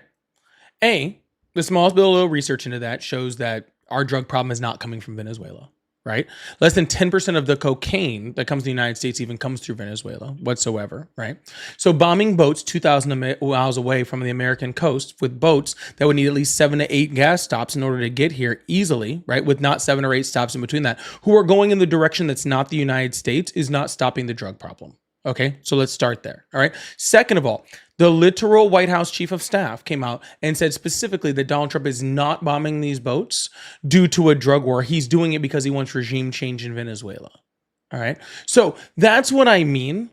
The smallest bit of research into that shows that our drug problem is not coming from Venezuela, right? Less than 10% of the cocaine that comes to the United States even comes through Venezuela whatsoever, right? So bombing boats 2,000 miles away from the American coast with boats that would need at least 7 to 8 gas stops in order to get here easily, right? With not 7 or 8 stops in between that, who are going in the direction that's not the United States is not stopping the drug problem. Okay, so let's start there. All right. Second of all, the literal White House chief of staff came out and said specifically that Donald Trump is not bombing these boats due to a drug war. He's doing it because he wants regime change in Venezuela. All right. So that's what I mean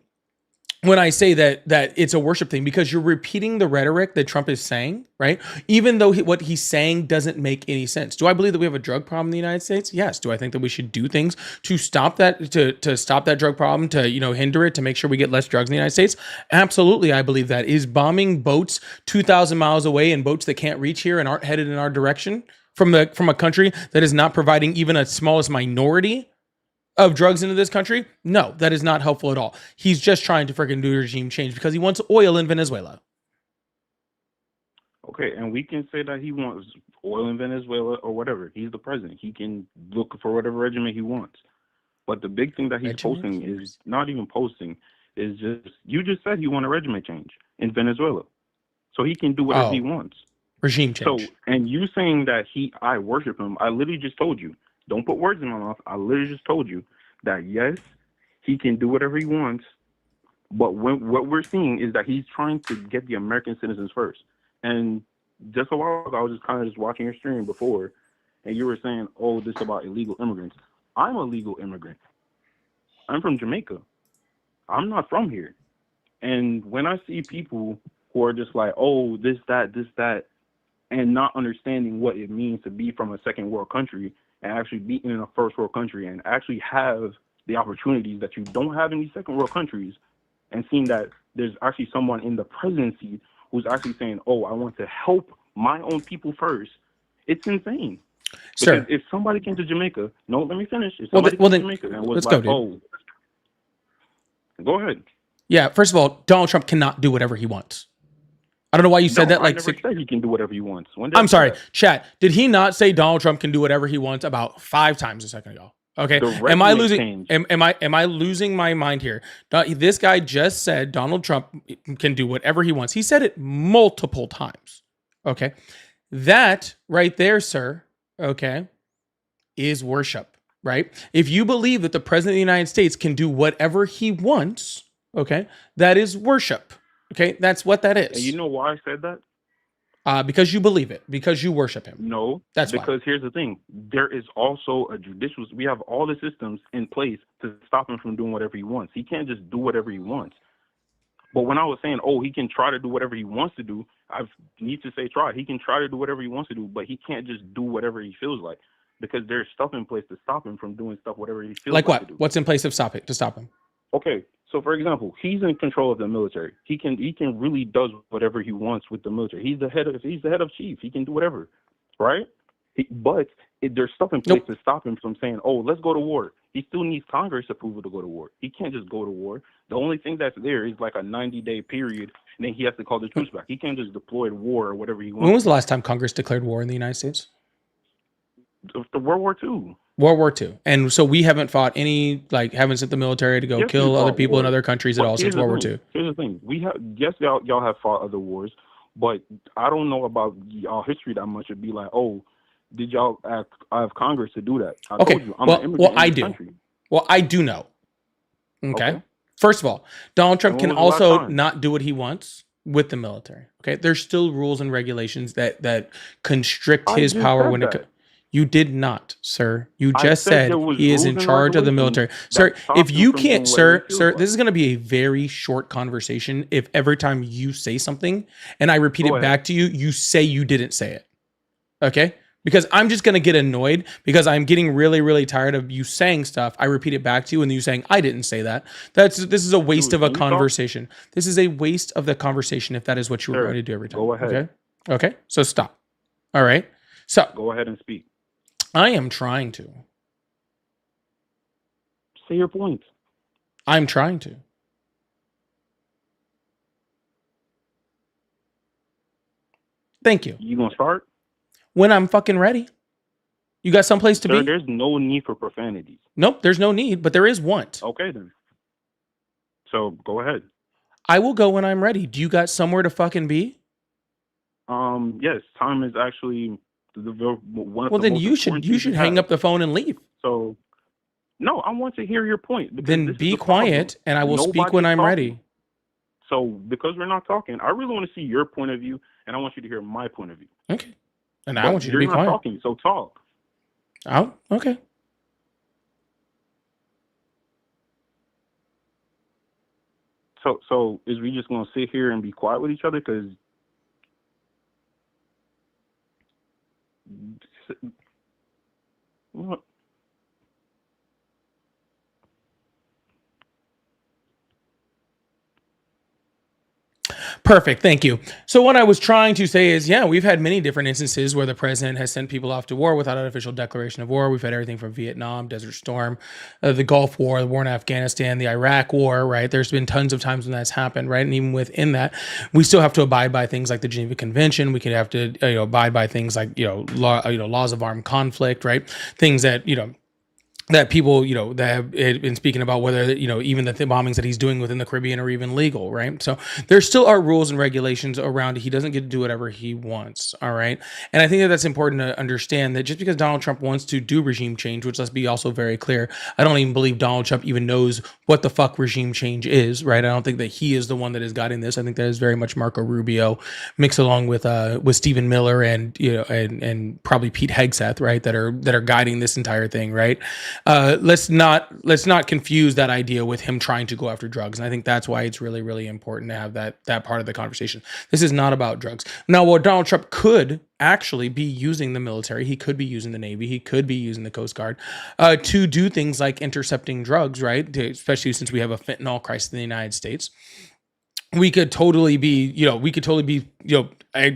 when I say that it's a worship thing, because you're repeating the rhetoric that Trump is saying, right? Even though what he's saying doesn't make any sense. Do I believe that we have a drug problem in the United States? Yes. Do I think that we should do things to stop that, to stop that drug problem, to, hinder it, to make sure we get less drugs in the United States? Absolutely. I believe that. Is bombing boats 2,000 miles away and boats that can't reach here and aren't headed in our direction from a country that is not providing even a smallest minority of drugs into this country? No, that is not helpful at all. He's just trying to freaking do regime change because he wants oil in Venezuela. Okay, and we can say that he wants oil in Venezuela or whatever. He's the president. He can look for whatever regimen he wants. But the big thing that he's posting is not even posting. Is just, you just said he want a regimen change in Venezuela. So he can do whatever he wants. Regime change. So, and you saying that I worship him, I literally just told you. Don't put words in my mouth. I literally just told you that, yes, he can do whatever he wants. But what we're seeing is that he's trying to get the American citizens first. And just a while ago, I was just kind of just watching your stream before, and you were saying, oh, this is about illegal immigrants. I'm a legal immigrant. I'm from Jamaica. I'm not from here. And when I see people who are just like, oh, this, that, and not understanding what it means to be from a second world country and actually be in a first world country and actually have the opportunities that you don't have in these second world countries, and seeing that there's actually someone in the presidency who's actually saying, oh, I want to help my own people first, it's insane. Sir, because if somebody came to Jamaica, no, let me finish. If somebody came to Jamaica and was let's like, go, dude. Go ahead. Yeah, first of all, Donald Trump cannot do whatever he wants. I don't know why you said that. I never said he can do whatever he wants. I'm sorry, chat. Did he not say Donald Trump can do whatever he wants about 5 times a second ago? Okay. Am I losing? Am I losing my mind here? This guy just said Donald Trump can do whatever he wants. He said it multiple times. Okay. That right there, sir, okay, is worship, right? If you believe that the president of the United States can do whatever he wants, okay, that is worship. Okay, that's what that is. And you know why I said that? Because you believe it, because you worship him. No, that's because why. Here's the thing: there is also a judicial. We have all the systems in place to stop him from doing whatever he wants. He can't just do whatever he wants. But when I was saying, oh, he can try to do whatever he wants to do, I need to say try. He can try to do whatever he wants to do, but he can't just do whatever he feels like, because there's stuff in place to stop him from doing stuff whatever he feels like what? to do. What's in place to stop him? Okay, so for example, he's in control of the military. He can really does whatever he wants with the military. He's the head of chief. He can do whatever, right? But there's stuff in place to stop him from saying, oh, let's go to war. He still needs Congress approval to go to war. He can't just go to war. The only thing that's there is like a 90-day period, and then he has to call the troops back. He can't just deploy to war or whatever he wants. When was the last time Congress declared war in the United States? The World War II. World War II. And so we haven't fought haven't sent the military to go kill other people in other countries at all since World War II. Here's the thing. Y'all have fought other wars, But I don't know about y'all history that much. It'd be like, oh, did y'all have Congress to do that? I Okay. told you, I'm an immigrant I in this do. country. Well, I do know. Okay. Okay. First of all, Donald Trump And can when was the last also time? not do what he wants with the military. Okay. There's still rules and regulations that constrict I his just power said when that. it. You did not, sir. You I just said said there was he is in rules and charge of the military. regulations Sir, that stop if him you from can't, doing whatever he sir, feels sir, like. this is going to be a very short conversation if every time you say something and I repeat Go it ahead. back to you, you say you didn't say it. Okay? Because I'm just going to get annoyed because I'm getting really, really tired of you saying stuff. I repeat it back to you and you saying, I didn't say that. This is a waste Dude, of a can you talk? conversation. This is a waste of the conversation if that is what you were Sir, going to do every time. go ahead. Okay? Okay? So stop. All right? So Go ahead and speak. I am trying to. Say your point. I'm trying to. Thank you. You gonna start? When I'm fucking ready. You got someplace to Sir, be? there's no need for profanities. Nope, there's no need, but there is want. Okay then. So go ahead. I will go when I'm ready. Do you got somewhere to fucking be? Yes, time is actually one of Well, the then most you should important things we hang have. up the phone and leave. So, no, I want to hear your point. Because Then this is be the problem. quiet and I will speak Nobody's when I'm talking. ready. So, because we're not talking, I really want to see your point of view, and I want you to hear my point of view. Okay. And I But want you to you're be not quiet. talking, so talk. Oh, okay. So is we just gonna sit here and be quiet with each other? Because what? Perfect. Thank you. So what I was trying to say is, yeah, we've had many different instances where the president has sent people off to war without an official declaration of war. We've had everything from Vietnam, Desert Storm, the Gulf War, the war in Afghanistan, the Iraq War, right? There's been tons of times when that's happened, right? And even within that, we still have to abide by things like the Geneva Convention. We could have to abide by things like, laws of armed conflict, right? Things that, that people, that have been speaking about whether, even the bombings that he's doing within the Caribbean are even legal, right? So there still are rules and regulations around it. He doesn't get to do whatever he wants, all right? And I think that that's important to understand, that just because Donald Trump wants to do regime change, which let's be also very clear, I don't even believe Donald Trump even knows what the fuck regime change is, right? I don't think that he is the one that is guiding this. I think that is very much Marco Rubio mixed along with Stephen Miller and, and probably Pete Hegseth, right? That are guiding this entire thing, right? Let's not confuse that idea with him trying to go after drugs. And I think that's why it's really, really important to have that part of the conversation. This is not about drugs. Now, while Donald Trump could actually be using the military, he could be using the Navy, he could be using the Coast Guard to do things like intercepting drugs, right? Especially since we have a fentanyl crisis in the United States. We could totally be,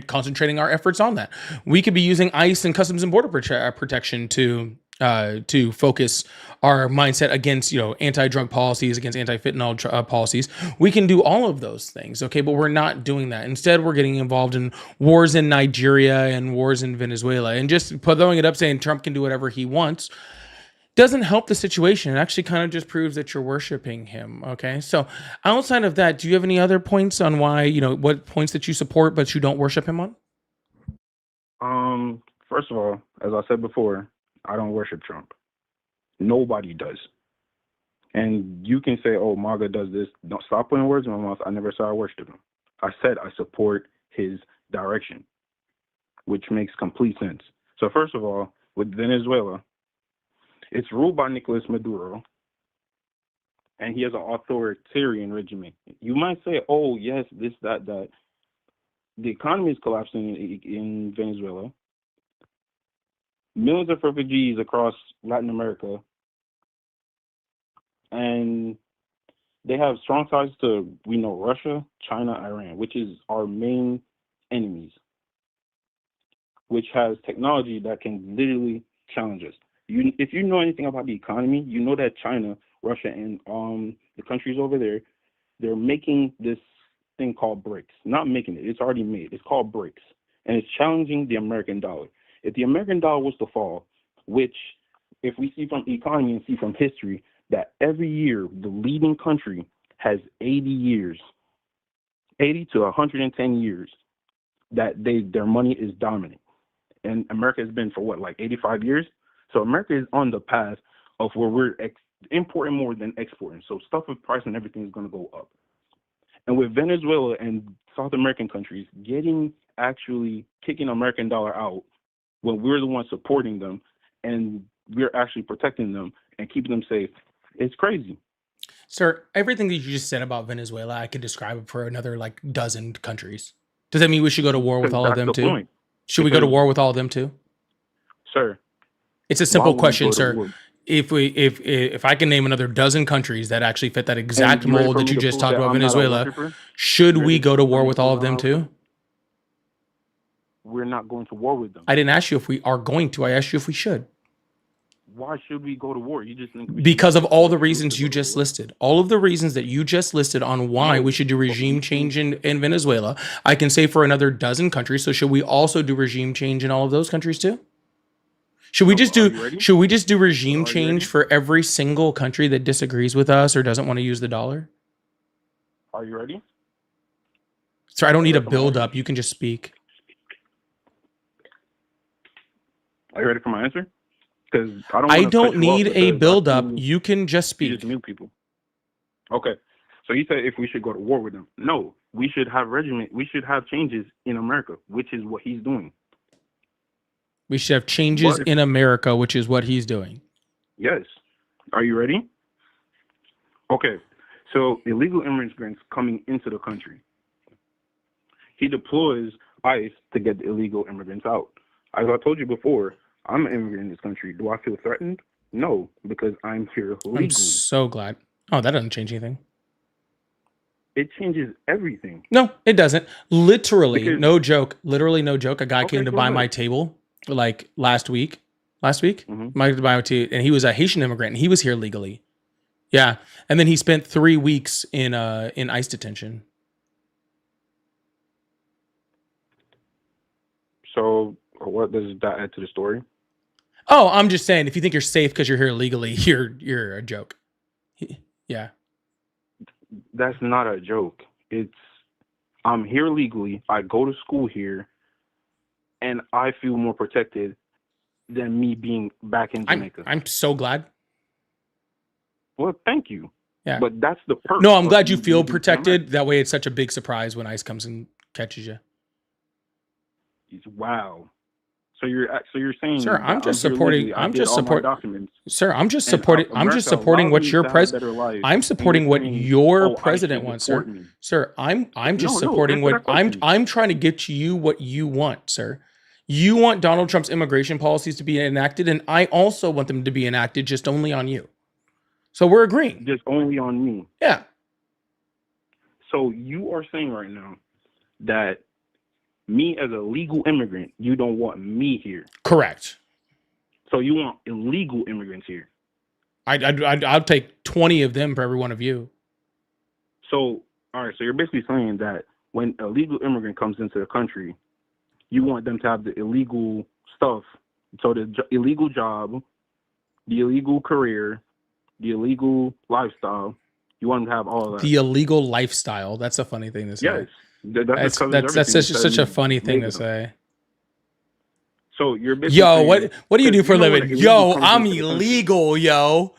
concentrating our efforts on that. We could be using ICE and Customs and Border Protection to focus our mindset against, anti-drug policies, against anti-fentanyl policies. We can do all of those things, okay? But we're not doing that. Instead, we're getting involved in wars in Nigeria and wars in Venezuela. And just throwing it up saying Trump can do whatever he wants doesn't help the situation. It actually kind of just proves that you're worshiping him, okay? So outside of that, do you have any other points on why, what points that you support but you don't worship him on? First of all, as I said before, I don't worship Trump. Nobody does. And you can say, oh, MAGA does this. Don't stop putting words in my mouth. I never said I worship him. I said I support his direction, which makes complete sense. So first of all, with Venezuela, it's ruled by Nicolas Maduro, and he has an authoritarian regime. You might say, oh, yes, this, that. The economy is collapsing in Venezuela. Millions of refugees across Latin America, and they have strong ties to, Russia, China, Iran, which is our main enemies, which has technology that can literally challenge us. If you know anything about the economy, you know that China, Russia, and the countries over there, they're making this thing called BRICS. Not making it, it's already made. It's called BRICS, and it's challenging the American dollar. If the American dollar was to fall, which if we see from the economy and see from history, that every year the leading country has 80 to 110 years that their money is dominant. And America has been for what, like 85 years? So America is on the path of where we're importing more than exporting. So stuff with price and everything is going to go up. And with Venezuela and South American countries actually kicking American dollar out when we're the ones supporting them and we're actually protecting them and keeping them safe, it's crazy. Sir, everything that you just said about Venezuela, I could describe for another like dozen countries. Does that mean we should go to war with all of That's them the too? point. Should we go to war with all of them too? Sir, It's a why simple would we question, go to sir. war? If I can name another dozen countries that actually fit that exact And you ready mold for that me you to just prove talked that about I'm not a Venezuela, worshiper? should You we ready go to for war me with to all prove of them that I'm not a too? We're not going to war with them. I didn't ask you if we are going to. I asked you if we should. Why should we go to war? You just think we should Because of go all to the war reasons to you go to just war? listed. All of the reasons that you just listed on why No, we should do but regime you change think in Venezuela, I can say for another dozen countries. So should we also do regime change in all of those countries too? Should we no, just but are do you ready? should we just do But regime are you change ready? for every single country that disagrees with us or doesn't want to use the dollar? Are you ready? So I don't Are you need a ready for my build answer? up. You can just speak. Are you ready for my answer? Because I don't I want to cut don't you off need a because I build up. feel You can just you just speak. mute people. Okay. So you said if we should go to war with them. No, we should have regiment. We should have changes in America, which is what he's doing. We should have changes But in America, which is what he's doing. yes, are you ready? Okay. So illegal immigrants coming into the country. He deploys ICE to get the illegal immigrants out. As I told you before, I'm an immigrant in this country. Do I feel threatened? No, because I'm here legally. I'm so glad. Oh, that doesn't change anything. It changes everything. No, it doesn't. Literally, Because no joke. Literally, no joke. A guy okay, came to go buy my ahead. table like last week. Last week, Mhm. Mike to buy my tea, and he was a Haitian immigrant, and he was here legally. Yeah, and then he spent 3 weeks in ICE detention. So what does that add to the story? Oh, I'm just saying, if you think you're safe because you're here legally, you're a joke. Yeah. That's not a joke. It's I'm here legally. I go to school here, and I feel more protected than me being back in Jamaica. I'm so glad. Well, thank you. Yeah. But that's the purpose. No, I'm of glad you me feel moving to protected. That way, it's such a big surprise when ICE comes and catches you. America. Wow. So you're saying, Sir, that I'm just here supporting. legally, I I'm did just all my support. documents, Sir, I'm just and supporting. I'm just America supporting allowed what me your to have a president. better life. I'm And supporting you're what saying, your oh, ICE president should wants, deport sir. me. Sir, I'm just No, supporting answer what that question. I'm trying to get you what you want, sir. You want Donald Trump's immigration policies to be enacted, and I also want them to be enacted, just only on you. So we're agreeing. Just only on me. Yeah. So you are saying right now that me as a legal immigrant, you don't want me here. Correct. So you want illegal immigrants here. I'll take 20 of them for every one of you. So, all right, so you're basically saying that when a legal immigrant comes into the country, you want them to have the illegal stuff. So the illegal job, the illegal career, the illegal lifestyle, you want them to have all of that. The illegal lifestyle. That's a funny thing to say. Yes. That's That's such a funny thing to say. So you're basically Yo, saying, what do you do 'cause for a know when living? an Yo, illegal comes I'm into the country- illegal, yo.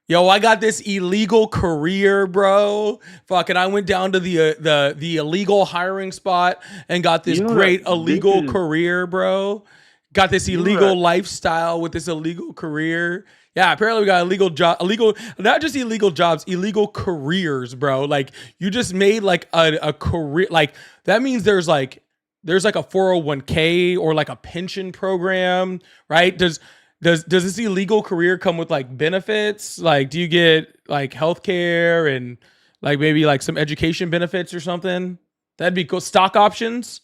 Yo, I got this illegal career, bro. Fucking, I went down to the illegal hiring spot and got this You know great that illegal this is- career, bro. Got this You know illegal that- lifestyle with this illegal career. Yeah, apparently we got not just illegal jobs, illegal careers, bro. Like you just made like a career. Like that means there's like a 401k or like a pension program, right? Does this illegal career come with like benefits? Like, do you get like healthcare and like maybe like some education benefits or something? That'd be cool. Stock options.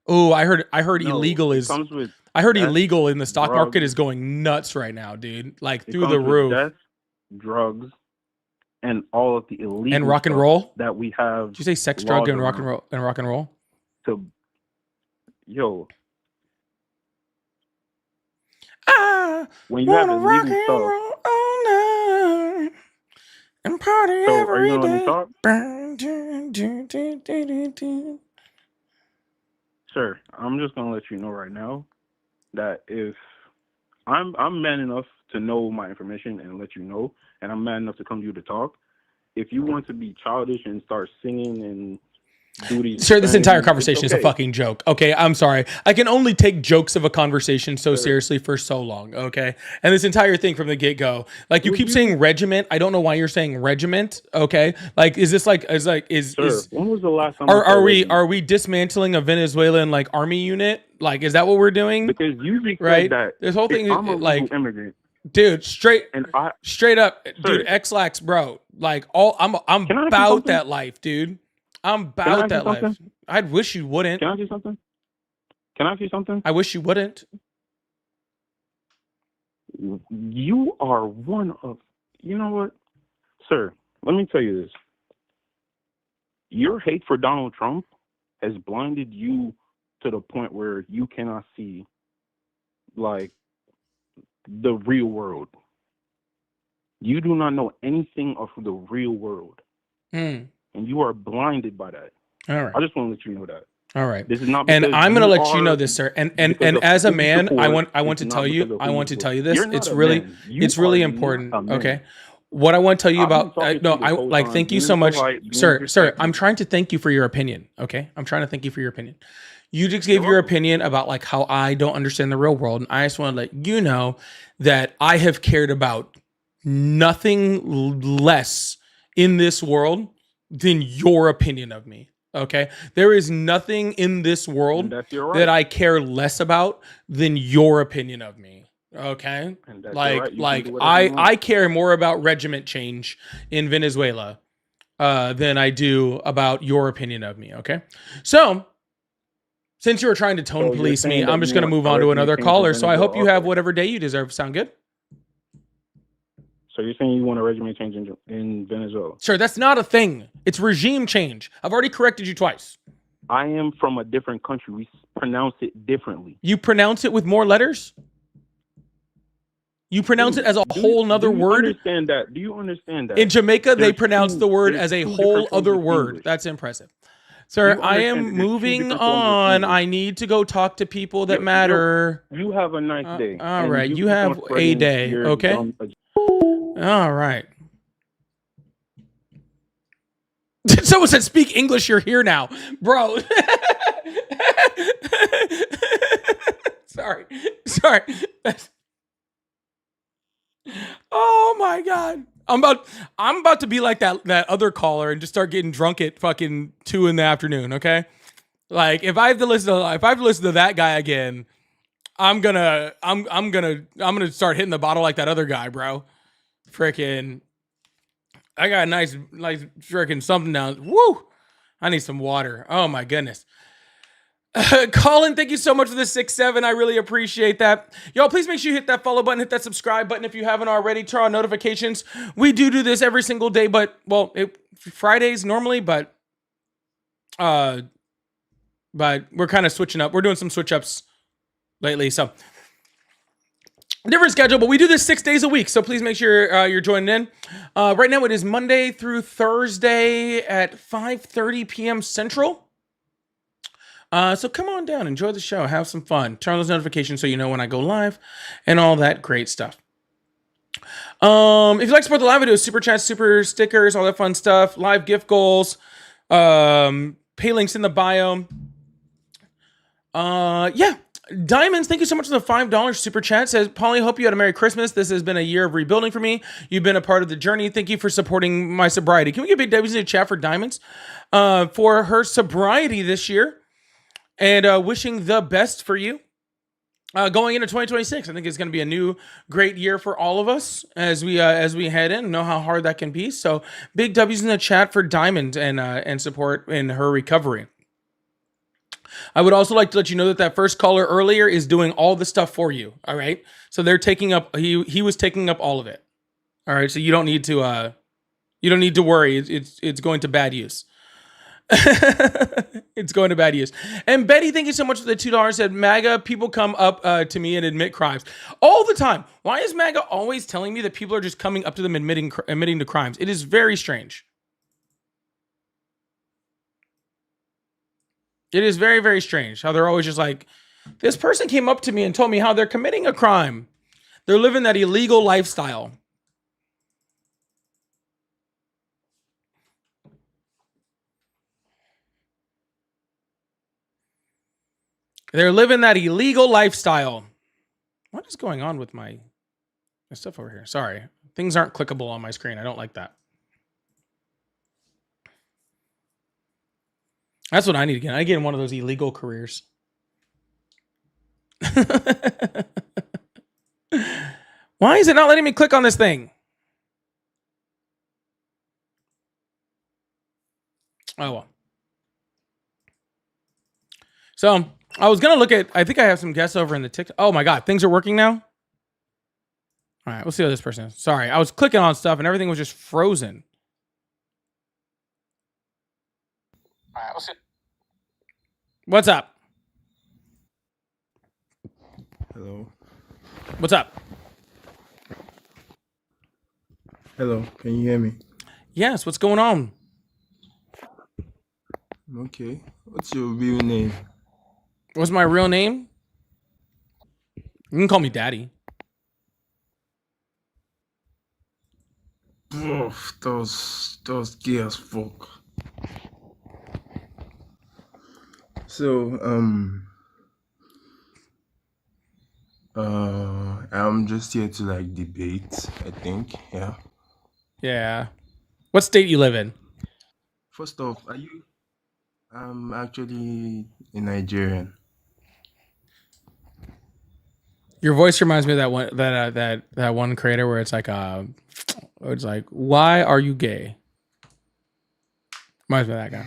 Oh, I heard No, illegal it is. comes with I heard death, illegal in the stock market drugs. is going nuts right now, dude. Like It through comes the with roof. death, drugs, and all of the illegal And rock and stuff roll. that we have. Did you say sex, laws drug, and rock around. and roll? And rock and roll. To yo, I when you have wanna rock illegal and stuff. roll all night and party So are every you gonna let me day. talk? Burn, dun, dun, dun, dun, dun, dun. Sir, I'm just gonna let you know right now that if I'm man enough to know my information and let you know, and I'm man enough to come to you to talk. If you want to be childish and start singing and do these, Sir, this entire things, conversation it's is a okay. fucking joke. Okay, I'm sorry. I can only take jokes of a conversation so seriously for so long. Okay, and this entire thing from the get go, like you keep saying regiment. I don't know why you're saying regiment. Okay, like is this like is Sir, when was the last time? are we dismantling a Venezuelan like army unit? Like is that what we're doing? Because you just Right? said that This whole thing if I'm a is like, legal immigrant dude, straight and I up, Sir. dude. X-Lax, bro. Like I'm Can I ask you about something? that life, dude. I'm Can I about ask you that life. something? I'd wish you wouldn't. Can I ask you something? Can I ask you something? I wish you wouldn't. You are one of, you know what, sir? Let me tell you this. Your hate for Donald Trump has blinded you to the point where you cannot see, like, the real world. You do not know anything of the real world, Hmm. and you are blinded by that. All right. I just want to let you know that. All right. This is not And because I'm gonna you let you know are- this, sir. And because of as a who you man, I support. want to It's tell not you, because of I who want you to tell you support. this. You're not It's a really man. You it's really are not important. a man. Okay. What I want to tell you I've been about talking to no, you this I whole like time, thank you being so much, polite, being sir. respectful. I'm trying to thank you for your opinion. Okay. I'm trying to thank you for your opinion. You just gave your opinion about like how I don't understand the real world. And I just want to let you know that I have cared about nothing less in this world than your opinion of me. Okay. There is nothing in this And world that's your right. that I care less about than your opinion of me. Okay. And that's your right. You can Like do whatever you want. I care more about regiment change in Venezuela than I do about your opinion of me. Okay. So since you were trying to tone So you're police me, saying that I'm just you going to want move a on to regiment another change in caller. So I hope you Venezuela? have Okay. whatever day you deserve. Sound good? So you're saying you want a regiment change in Venezuela? Sure. That's not a thing. It's regime change. I've already corrected you twice. I am from a different country. We pronounce it differently. You pronounce it with more letters? You pronounce it as a whole nother do you word? Understand that? Do you understand that? In Jamaica, they There's pronounce two- the word there's as a two whole different forms other of word. English. That's impressive. Sir, You I understand am that there's two moving different forms of on. English. I need to go talk to people that You- matter. You have a nice day. all and right, you keep on have a spreading day, your okay? dumb agenda. All right. Someone said, speak English, you're here now. Bro. Sorry. Oh my God. I'm about to be like that other caller and just start getting drunk at fucking 2 PM, okay? Like if I have to listen to that guy again, I'm gonna start hitting the bottle like that other guy, bro. Freaking I got a nice freaking something down. Woo! I need some water. Oh my goodness. Colin, thank you so much for the 6-7. I really appreciate that. Y'all, please make sure you hit that follow button, hit that subscribe button if you haven't already. Turn on notifications. We do this every single day, but Fridays normally, but we're kind of switching up. We're doing some switch ups lately, so different schedule, but we do this 6 days a week. So please make sure you're joining in. Right now it is Monday through Thursday at 5:30 p.m. Central. So come on down, enjoy the show, have some fun. Turn on those notifications so you know when I go live and all that great stuff. If you'd like to support the live videos, super chats, super stickers, all that fun stuff, live gift goals, pay links in the bio. Yeah. Diamonds, thank you so much for the $5 super chat. Says, Polly, hope you had a Merry Christmas. This has been a year of rebuilding for me. You've been a part of the journey. Thank you for supporting my sobriety. Can we get Big W's in the chat for Diamonds for her sobriety this year? And wishing the best for you going into 2026. I think it's going to be a new great year for all of us as we head in. Know how hard that can be. So big W's in the chat for Diamond and support in her recovery. I would also like to let you know that first caller earlier is doing all the stuff for you. All right, so they're taking up. He was taking up all of it. All right, so you don't need to worry. It's going to bad use. It's going to bad use. And Betty, thank you so much for the $2. Said MAGA people come up to me and admit crimes all the time. Why is MAGA always telling me that people are just coming up to them admitting to crimes? It is very strange. It is very, very strange how they're always just like, this person came up to me and told me how they're committing a crime. They're living that illegal lifestyle. They're living that illegal lifestyle. What is going on with my stuff over here? Sorry. Things aren't clickable on my screen. I don't like that. That's what I need to get. I get in one of those illegal careers. Why is it not letting me click on this thing? Oh, well. So I was going to look at, I think I have some guests over in the TikTok. Oh my God. Things are working now. All right. We'll see how this person is. Sorry. I was clicking on stuff and everything was just frozen. All right. We'll see. What's up? Hello. What's up? Hello. Can you hear me? Yes. What's going on? Okay. What's your real name? What's my real name? You can call me Daddy. Bro, those gay as fuck. So, I'm just here to like debate, I think. Yeah. Yeah. What state you live in? First off, are you? I'm actually a Nigerian. Your voice reminds me of that one creator where it's like why are you gay? Reminds me of that guy.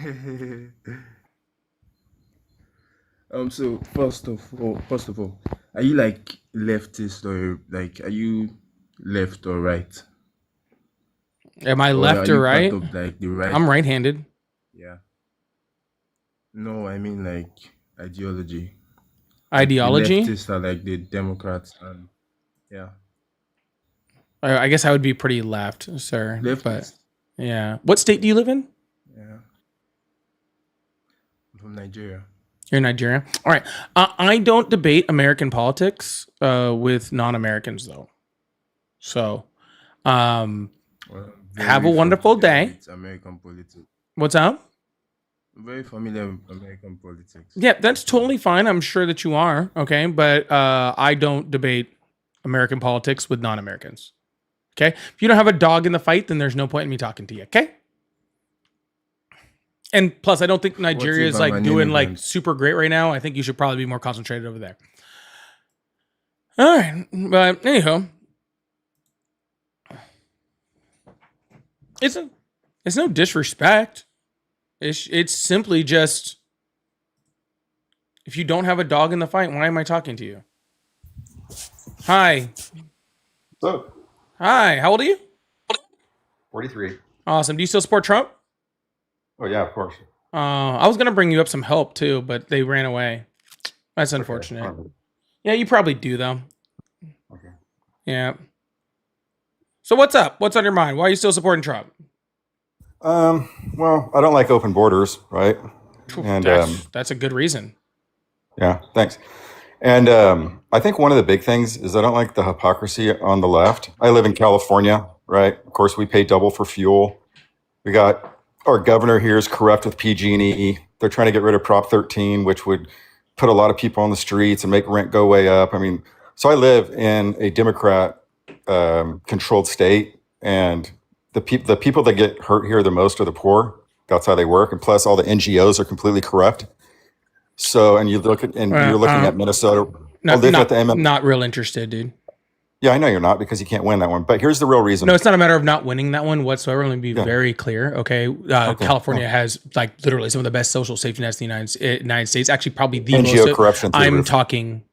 So first of all, are you like leftist or like are you left or right? Am I Or left are or you right? part of like the right? I'm right-handed. Yeah. No, I mean like ideology. Ideology? The leftists are like the Democrats and yeah. I guess I would be pretty left, sir. But Leftist. yeah. What state do you live in? Yeah. I'm from Nigeria. You're in Nigeria. All right. I don't debate American politics with non-Americans though. So, Well, have a very wonderful familiar day. with American politics. What's up? Very familiar with American politics. Yeah, that's totally fine. I'm sure that you are. Okay. But I don't debate American politics with non-Americans. Okay. If you don't have a dog in the fight, then there's no point in me talking to you. Okay. And plus, I don't think Nigeria is like doing like super great right now. I think you should probably be more concentrated over there. All right. But anyhow, it's no disrespect. It's simply just, if you don't have a dog in the fight, why am I talking to you? Hi. What's up? Hi. How old are you? 43. Awesome. Do you still support Trump? Oh, yeah, of course. I was going to bring you up some help too, but they ran away. That's unfortunate. Okay. Yeah, you probably do though. Okay. Yeah. So what's up? What's on your mind? Why are you still supporting Trump? Well, I don't like open borders, right? And That's a good reason. yeah, thanks. And I think one of the big things is I don't like the hypocrisy on the left. I live in California, right? Of course, we pay double for fuel. We got our governor here is corrupt with PG&E. They're trying to get rid of Prop 13, which would put a lot of people on the streets and make rent go way up. I mean, so I live in a Democrat controlled state, and the people that get hurt here the most are the poor. That's how they work. And plus, all the NGOs are completely corrupt. So, and you look at, and you're looking at Minnesota. Not real interested, dude. Yeah, I know you're not, because you can't win that one. But here's the real reason. No, it's not a matter of not winning that one whatsoever. Let me be very clear. Okay. California has like literally some of the best social safety nets in the United States. Actually, probably the NGO most. corruption. I'm talking.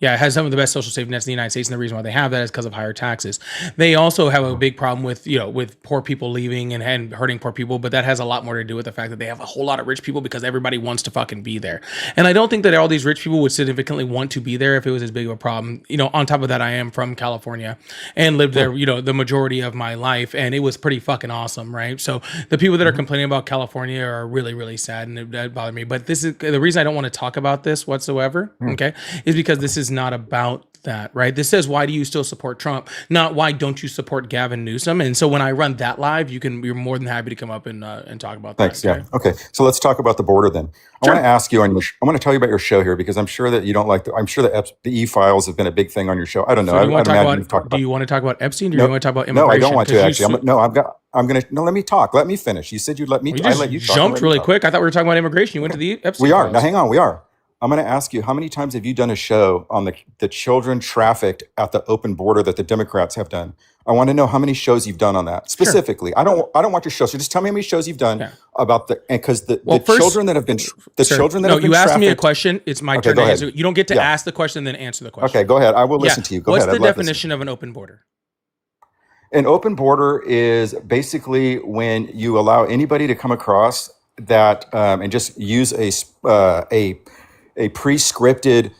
Yeah, it has some of the best social safety nets in the United States, and the reason why they have that is because of higher taxes. They also have a big problem with, with poor people leaving and hurting poor people, but that has a lot more to do with the fact that they have a whole lot of rich people because everybody wants to fucking be there. And I don't think that all these rich people would significantly want to be there if it was as big of a problem. On top of that, I am from California and lived there, the majority of my life, and it was pretty fucking awesome, right? So the people that are complaining about California are really, really sad, and that bothered me. But this is the reason I don't want to talk about this whatsoever, okay, is because this is not about that, right? This says, why do you still support Trump? Not why don't you support Gavin Newsom? And so when I run that live, you're more than happy to come up and talk about Thanks. that. Yeah. Okay. So let's talk about the border then. Sure. I want to ask you I want to tell you about your show here because I'm sure that you don't like I'm sure that the e-files have been a big thing on your show. I don't know. So do you want to talk about Epstein? Or do you want to talk about immigration? No, I don't want to actually. Let me talk. Let me finish. You said you'd let me. I let you talk. Jumped really quick. I thought we were talking about immigration. You went to the Epstein. We are. files. Now hang on. We are. I'm going to ask you, how many times have you done a show on the children trafficked at the open border that the Democrats have done? I want to know how many shows you've done on that specifically. Sure. I don't want your show. So just tell me how many shows you've done about because the children that have been children that have been you asked trafficked. me a question. It's my turn to answer. You don't get to ask the question and then answer the question. Okay, go ahead. I will listen to you. Go ahead. What's the definition of an open border? An open border is basically when you allow anybody to come across that and just use a pre-scripted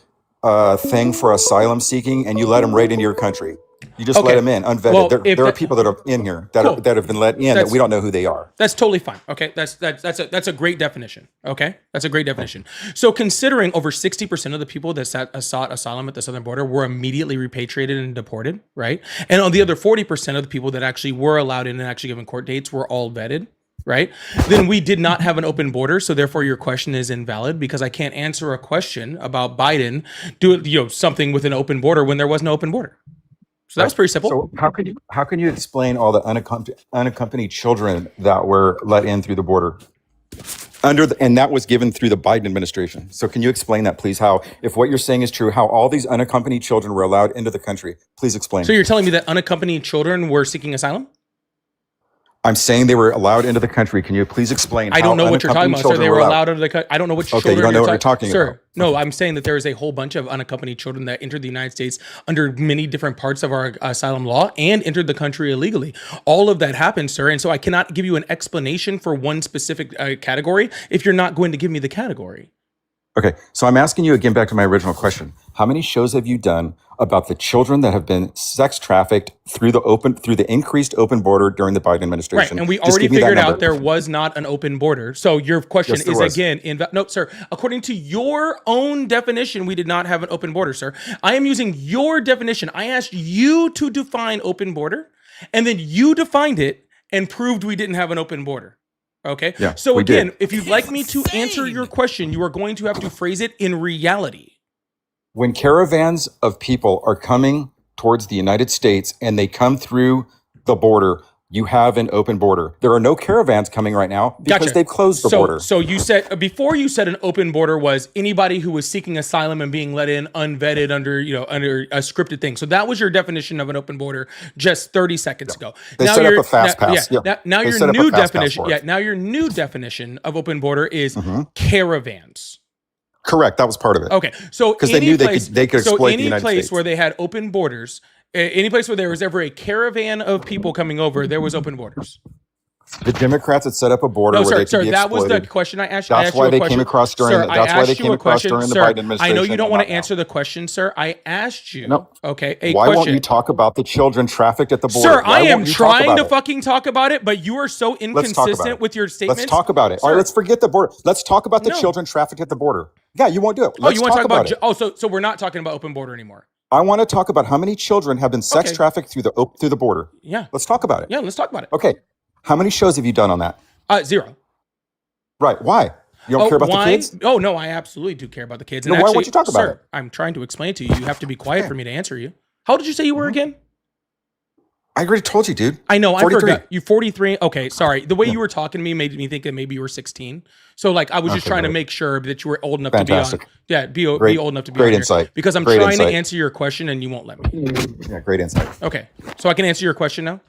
thing for asylum seeking, and you let them right into your country. You just let them in unvetted. Well, there are people that are in here that have been let in that we don't know who they are. That's totally fine. Okay, that's a great definition. Okay, that's a great definition. So considering over 60% of the people that sought asylum at the southern border were immediately repatriated and deported, right? And on the other 40% of the people that actually were allowed in and actually given court dates were all vetted, right? Then we did not have an open border, so therefore your question is invalid because I can't answer a question about Biden doing something with an open border when there was no open border. So that was pretty simple. So how can you explain all the unaccompanied children that were let in through the border and that was given through the Biden administration? So can you explain that, please? How, if what you're saying is true, how all these unaccompanied children were allowed into the country? Please explain. So you're telling me that unaccompanied children were seeking asylum? I'm saying they were allowed into the country. Can you please explain? I don't know what you're talking about, sir. They were allowed into the country. I don't know what children you don't know what you're talking about. Sir, no, I'm saying that there is a whole bunch of unaccompanied children that entered the United States under many different parts of our asylum law and entered the country illegally. All of that happened, sir. And so I cannot give you an explanation for one specific category if you're not going to give me the category. Okay, so I'm asking you again back to my original question. How many shows have you done about the children that have been sex trafficked through the increased open border during the Biden administration? Right, and we already figured out there was not an open border. So your question is again, no, sir. According to your own definition, we did not have an open border, sir. I am using your definition. I asked you to define open border, and then you defined it and proved we didn't have an open border. Okay. Yeah, so again, if you'd like me to answer your question, you are going to have to phrase it in reality. When caravans of people are coming towards the United States and they come through the border, you have an open border. There are no caravans coming right now because they've closed the border. So you said, before you said an open border was anybody who was seeking asylum and being let in unvetted under a scripted thing. So that was your definition of an open border just 30 seconds ago. They set up a fast pass. Now your new definition. Yeah. Now your new definition of open border is caravans. Correct. That was part of it. Okay. So because they knew they could exploit the United States. So any place where they had open borders, any place where there was ever a caravan of people coming over, there was open borders. The Democrats had set up a border where they could be that was exploited. the question I asked. That's why they came across during the Biden administration. I know you don't want to answer the question, sir. I asked you. No. Okay. Why won't you talk about the children trafficked at the border? Sir, I am trying to fucking talk about it, but you are so inconsistent with your statements. Let's talk about it. All right, let's forget the border. Let's talk about the children trafficked at the border. Yeah, you won't do it. You want to talk about it. So we're not talking about open border anymore. I want to talk about how many children have been sex trafficked through the border. Yeah. Let's talk about it. Yeah, let's talk about it. Okay. How many shows have you done on that? 0. Right. Why? You don't care about the kids? Oh, no, I absolutely do care about the kids. And why won't you talk about it? I'm trying to explain to you. You have to be quiet for me to answer you. How old did you say you were again? I already told you, dude. I know. 43. I forgot. You're 43. Okay, sorry. The way you were talking to me made me think that maybe you were 16. So, I was just trying to make sure that you were old enough to be on. Yeah, be old enough to be on. Great insight. Because I'm trying to answer your question and you won't let me. Yeah, great insight. Okay, so I can answer your question now?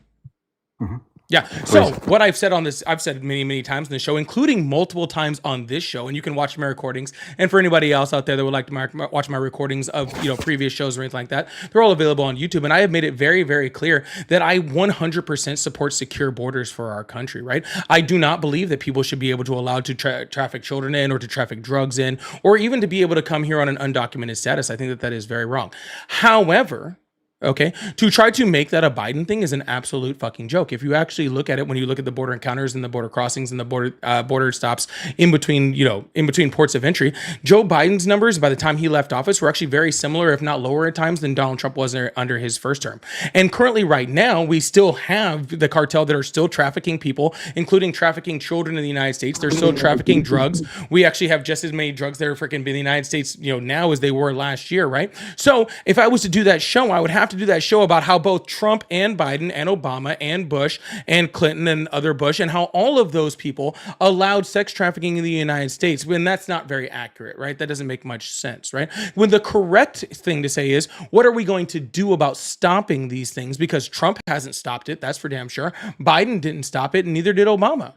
Yeah. So what I've said on this, I've said many, many times in the show, including multiple times on this show, and you can watch my recordings. And for anybody else out there that would like to watch my recordings of previous shows or anything like that, they're all available on YouTube. And I have made it very, very clear that I 100% support secure borders for our country. Right. I do not believe that people should be able to allow to traffic children in, or to traffic drugs in, or even to be able to come here on an undocumented status. I think that that is very wrong. However, okay, to try to make that a Biden thing is an absolute fucking joke. If you actually look at it, when you look at the border encounters and the border crossings and the border stops in between ports of entry, Joe Biden's numbers by the time he left office were actually very similar, if not lower at times, than Donald Trump was under his first term. And currently, right now, we still have the cartel that are still trafficking people, including trafficking children in the United States. They're still trafficking drugs. We actually have just as many drugs that are freaking in the United States, now as they were last year, right? So if I was to do that show, I would have to do that show about how both Trump and Biden and Obama and Bush and Clinton and other Bush and how all of those people allowed sex trafficking in the United States, when that's not very accurate, right? That doesn't make much sense, right? When the correct thing to say is, what are we going to do about stopping these things? Because Trump hasn't stopped it, that's for damn sure. Biden didn't stop it, and neither did Obama.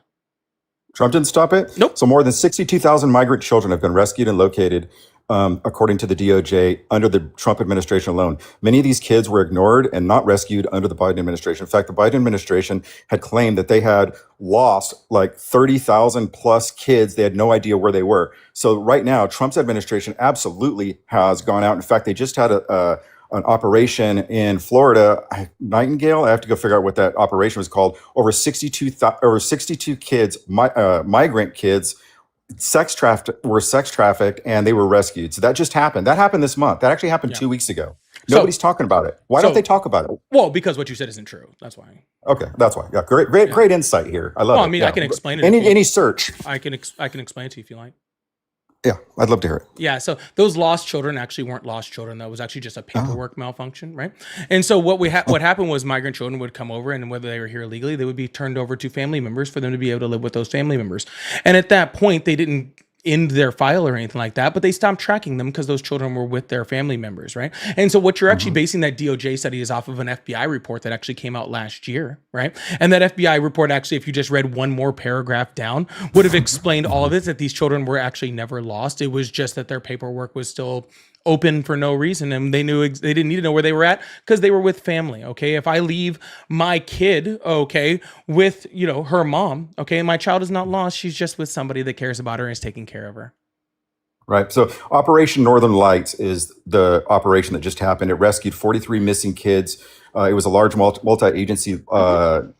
Trump didn't stop it? Nope. So more than 62,000 migrant children have been rescued and located, according to the DOJ, under the Trump administration alone. Many of these kids were ignored and not rescued under the Biden administration. In fact, the Biden administration had claimed that they had lost like 30,000 plus kids. They had no idea where they were. So right now, Trump's administration absolutely has gone out. In fact, they just had an operation in Florida, Nightingale. I have to go figure out what that operation was called. Over 62 kids, migrant kids, were sex trafficked, and they were rescued. So that just happened. That happened this month. That actually happened 2 weeks ago. Nobody's talking about it. Why don't they talk about it? Well, because what you said isn't true. That's why. Okay, that's why. Yeah, great insight here. I love it. I mean, yeah. I can explain it. Any search. I can explain it to you if you like. Yeah, I'd love to hear it. Yeah, so those lost children actually weren't lost children. That was actually just a paperwork malfunction, right? And so what happened was migrant children would come over, and whether they were here illegally, they would be turned over to family members for them to be able to live with those family members. And at that point, they didn't end their file or anything like that, but they stopped tracking them because those children were with their family members, right? And so what you're actually basing that DOJ study is off of an FBI report that actually came out last year, right? And that FBI report actually, if you just read one more paragraph down, would have explained all of it, that these children were actually never lost. It was just that their paperwork was still open for no reason, and they didn't need to know where they were at because they were with family. Okay, if I leave my kid, okay, with her mom, okay, my child is not lost. She's just with somebody that cares about her and is taking care of her. Right. So Operation Northern Lights is the operation that just happened. It rescued 43 missing kids. It was a large multi-agency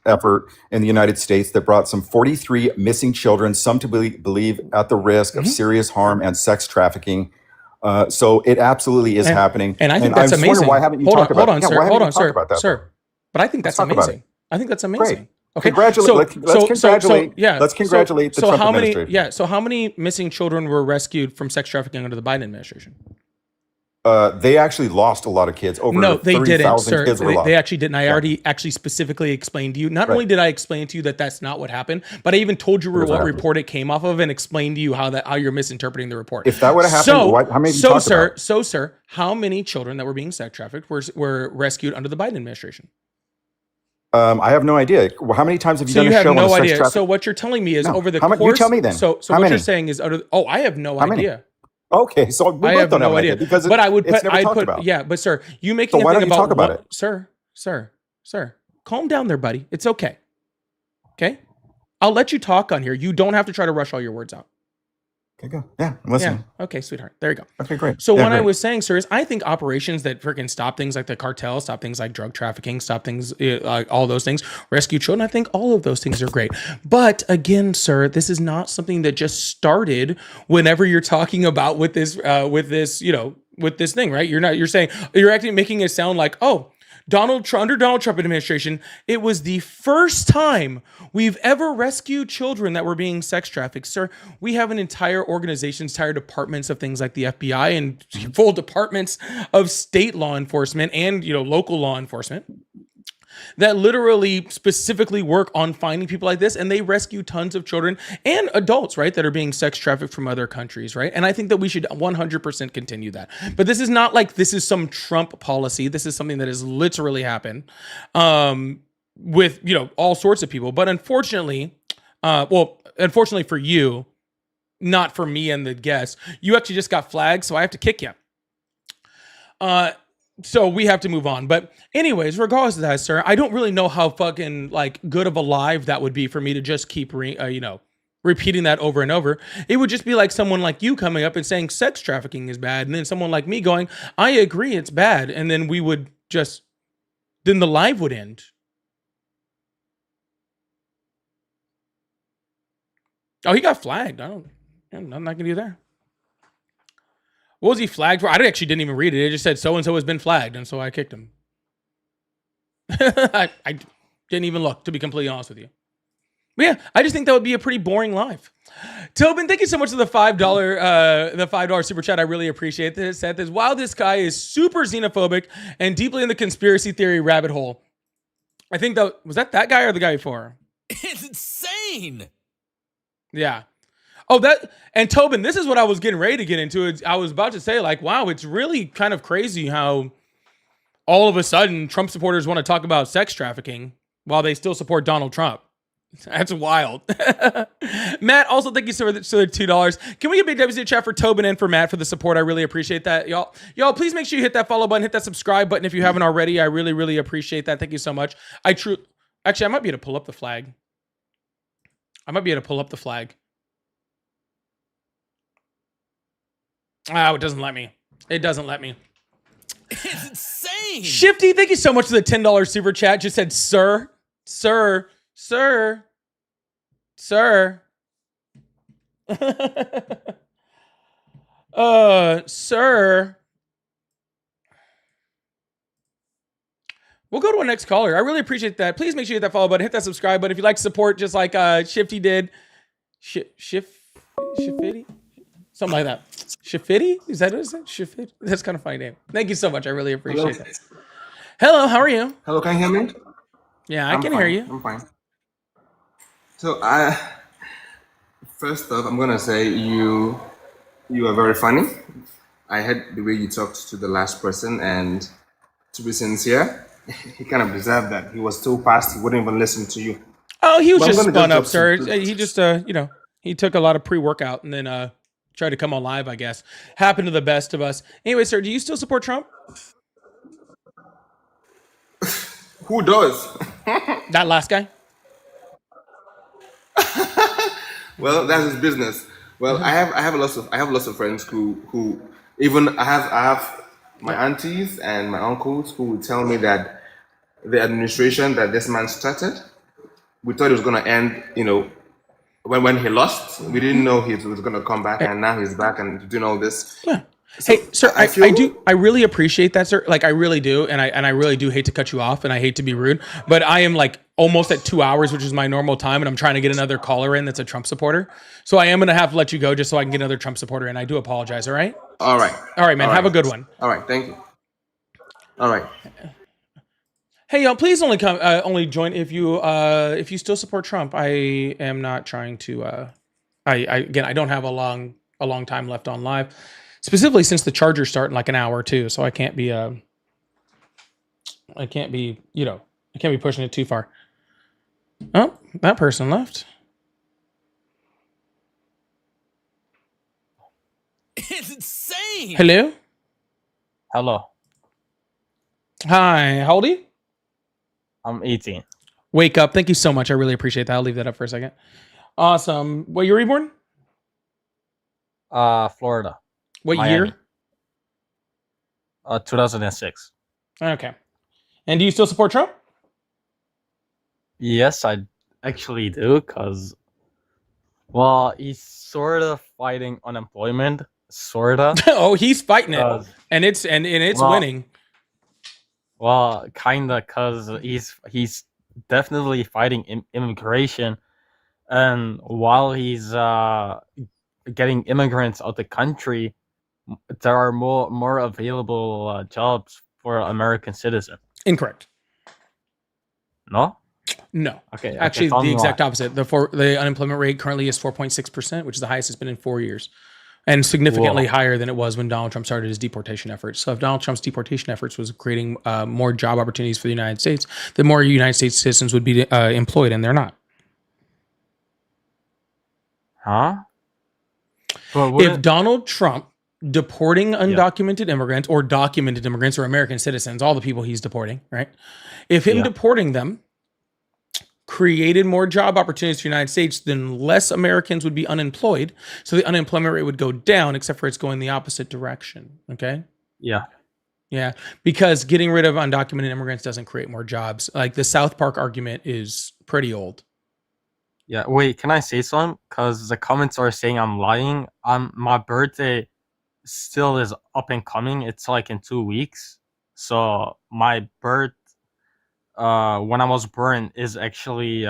effort in the United States that brought some 43 missing children, some to believe at the risk of serious harm and sex trafficking. So it absolutely is happening. And I think that's amazing. Why haven't you talked about it? Hold on, sir. But I think that's amazing. I think that's amazing. Great. Okay. Let's congratulate the Trump administration. Yeah. So how many missing children were rescued from sex trafficking under the Biden administration? They actually lost a lot of kids. No, they didn't, sir. Kids were lost. They actually didn't. I already actually specifically explained to you. Not only did I explain to you that that's not what happened, but I even told you what report it came off of and explained to you how you're misinterpreting the report. If that would have happened, how many? Sir, how many children that were being sex trafficked were rescued under the Biden administration? I have no idea. How many times have you done a show on sex trafficking? So what you're telling me is over the course. You tell me then. So what you're saying is I have no idea. Okay, so we both don't have no idea because it's never talked about. Yeah, but sir, you making so why don't you talk about it, sir? Calm down there, buddy. It's okay. Okay, I'll let you talk on here. You don't have to try to rush all your words out. Okay, go. Yeah, I'm listening. Yeah. Okay, sweetheart. There you go. Okay, great. So I was saying, sir, is I think operations that freaking stop things like the cartel, stop things like drug trafficking, stop things, all those things, rescue children. I think all of those things are great. But again, sir, this is not something that just started whenever you're talking about with this thing, right? You're actually making it sound like, under Donald Trump administration, it was the first time we've ever rescued children that were being sex trafficked. Sir, we have an entire entire departments of things like the FBI and full departments of state law enforcement and, local law enforcement that literally specifically work on finding people like this, and they rescue tons of children and adults, right, that are being sex trafficked from other countries, right? And I think that we should 100% continue that. But this is not like this is some Trump policy. This is something that has literally happened. with, you know, all sorts of people. But unfortunately, unfortunately for you, not for me and the guests, you actually just got flagged, so I have to kick you. So we have to move on. But anyways, regardless of that, sir, I don't really know how fucking like good of a live that would be for me to just keep, repeating that over and over. It would just be like someone like you coming up and saying sex trafficking is bad, and then someone like me going, I agree, it's bad, and then then the live would end. Oh, he got flagged. I'm not gonna do that. What was he flagged for? I actually didn't even read it. It just said so-and-so has been flagged, and so I kicked him. I didn't even look, to be completely honest with you. But yeah, I just think that would be a pretty boring live. Tobin, thank you so much for the $5 super chat. I really appreciate this. Said this. Wow, this guy is super xenophobic and deeply in the conspiracy theory rabbit hole. I think was that guy or the guy before? It's insane. Yeah. Oh, and Tobin, this is what I was getting ready to get into. I was about to say, like, wow, it's really kind of crazy how all of a sudden Trump supporters want to talk about sex trafficking while they still support Donald Trump. That's wild. Matt, also thank you so much for the $2. Can we get big W's in the chat for Tobin and for Matt for the support? I really appreciate that. Y'all, please make sure you hit that follow button, hit that subscribe button if you haven't already. I really, really appreciate that. Thank you so much. Actually, I might be able to pull up the flag. Oh, it doesn't let me. It's insane. Shifty, thank you so much for the $10 super chat. Just said, sir. Sir. We'll go to our next caller. I really appreciate that. Please make sure you hit that follow button, hit that subscribe button. If you'd like to support, just like Shifty did. Shifty? Something like that. Shifty? Is that what it is? Shifty? That's kind of a funny name. Thank you so much. I really appreciate that. Hello, how are you? Hello, can you hear me? Yeah, I can hear you. I'm fine. So first off, I'm gonna say you are very funny. I heard the way you talked to the last person, and to be sincere, he kind of deserved that. He was too fast. He wouldn't even listen to you. Oh, he was But I'm just gonna spun just up, drop sir. some- He just, he took a lot of pre-workout and then tried to come on live, I guess. Happened to the best of us. Anyway, sir, do you still support Trump? Who does? That last guy? Well, that's his business. Well, I have lots of friends who even I have my aunties and my uncles who would tell me that the administration that this man started, we thought it was gonna end, when he lost. We didn't know he was gonna come back, and now he's back and doing all this. Yeah. Hey, sir, I really appreciate that, sir. Like, I really do, and I really do hate to cut you off, and I hate to be rude, but I am like almost at 2 hours, which is my normal time, and I'm trying to get another caller in that's a Trump supporter. So I am gonna have to let you go just so I can get another Trump supporter in. I do apologize. All right. All right, man. Have a good one. All right, thank you. All right. Hey, y'all, please only join if you still support Trump. I am not trying to. I don't have a long time left on live. Specifically, since the Chargers start in like an hour or two, so I can't be pushing it too far. Oh, that person left. It's insane. Hello. Hello. Hi. How old are you? I'm 18. Wake up. Thank you so much. I really appreciate that. I'll leave that up for a second. Awesome. What year were you born? Florida. What Miami. year? 2006. Okay. And do you still support Trump? Yes, I actually do, because, well, he's sort of fighting unemployment, sort of. Oh, he's fighting it, and it's winning. Well, kinda, because he's definitely fighting immigration, and while he's getting immigrants out the country, there are more available jobs for American citizens. Incorrect. No? No. Okay. Actually, the exact opposite. The unemployment rate currently is 4.6%, which is the highest it's been in 4 years. and significantly Whoa. higher than it was when Donald Trump started his deportation efforts. So if Donald Trump's deportation efforts was creating more job opportunities for the United States, then more United States citizens would be employed, and they're not. Huh? But If wouldn't Donald Trump deporting undocumented immigrants or documented immigrants or American citizens, all the people he's deporting, right? If him Yeah. deporting them created more job opportunities for the United States, then less Americans would be unemployed. So the unemployment rate would go down, except for it's going the opposite direction. Okay. yeah. Yeah. Because getting rid of undocumented immigrants doesn't create more jobs. Like the South Park argument is pretty old. Yeah, wait, can I say something? Because the comments are saying I'm lying. My birthday still is up and coming. It's like in 2 weeks. So my birth, when I was born, is actually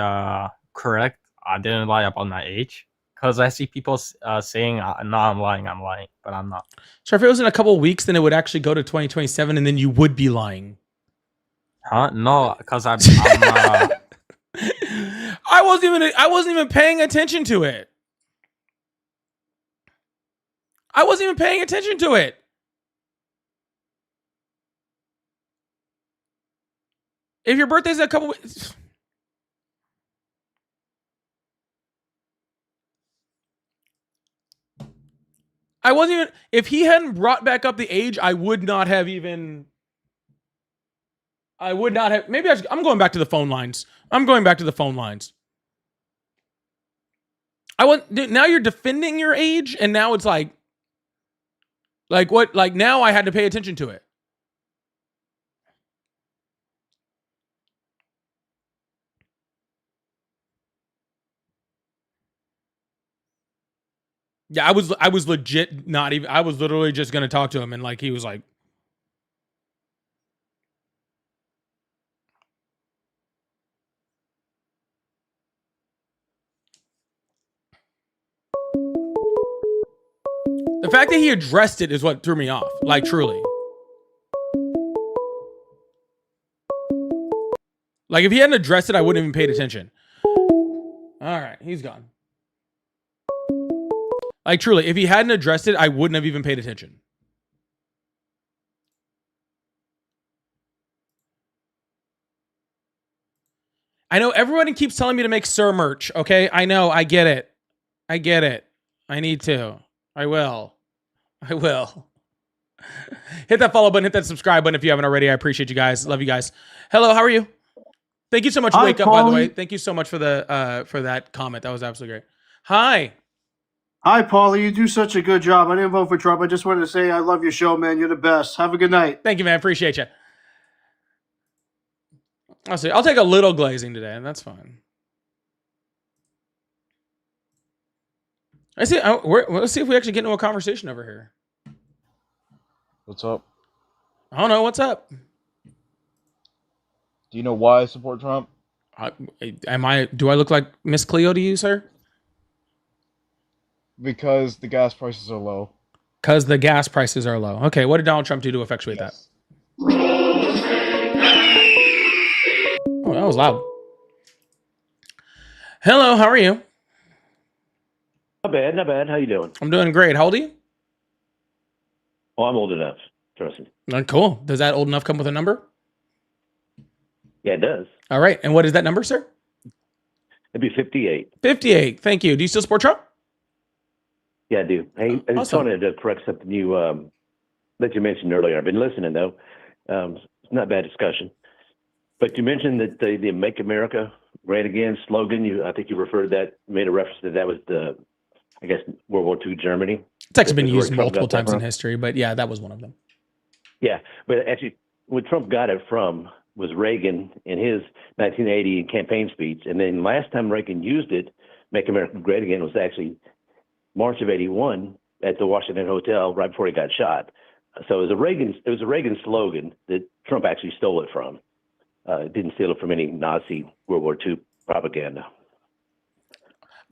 correct. I didn't lie about my age. Because I see people saying, no, I'm lying, but I'm not. So if it was in a couple of weeks, then it would actually go to 2027 and then you would be lying. Huh? No, because I'm I wasn't even paying attention to it. I wasn't even paying attention to it. If your birthday's in a couple weeks, I wasn't even, if he hadn't brought back up the age, I would not have, maybe I'm going back to the phone lines. Now you're defending your age, and now it's like what? Like now I had to pay attention to it. Yeah, I was legit not even, I was literally just going to talk to him, and like he was like, the fact that he addressed it is what threw me off. Like truly. Like if he hadn't addressed it, I wouldn't even paid attention. All right, he's gone. Like truly, if he hadn't addressed it, I wouldn't have even paid attention. I know everyone keeps telling me to make Sir merch. Okay, I know, I get it. I need to. I will. Hit that follow button, hit that subscribe button if you haven't already. I appreciate you guys. Love you guys. Hello, how are you? Thank you so much. Hi, Wake up, by the way. Paulie. Thank you so much for the for that comment. That was absolutely great. Hi. Hi, Paulie. You do such a good job. I didn't vote for Trump. I just wanted to say I love your show, man. You're the best. Have a good night. Thank you, man. Appreciate you. I'll see. I'll take a little glazing today, and that's fine. Let's see if we actually get into a conversation over here. What's up? I don't know. What's up? Do you know why I support Trump? Do I look like Miss Cleo to you, sir? Because the gas prices are low. Because the gas prices are low. Okay, what did Donald Trump do to effectuate that? Oh, that was loud. Hello, how are you? Not bad, not bad. How you doing? I'm doing great. How old are you? Oh, I'm old enough. Trust me. Cool. Does that old enough come with a number? Yeah, it does. All right. And what is that number, sir? It'd be 58. 58. Thank you. Do you still support Trump? Yeah, I do. Hey, I just Awesome. wanted to correct something that you mentioned earlier. I've been listening, though. It's not a bad discussion. But you mentioned that the Make America Great Again slogan, I think you referred to that, made a reference to that was I guess, World War II Germany. It's actually been That's where used Trump multiple got that times in from. history, but yeah, that was one of them. Yeah, but actually, where Trump got it from was Reagan in his 1980 campaign speech. And then last time Reagan used it, Make America Great Again, was actually March of 81 at the Washington Hotel right before he got shot. So it was a Reagan slogan that Trump actually stole it from. Didn't steal it from any Nazi World War II propaganda.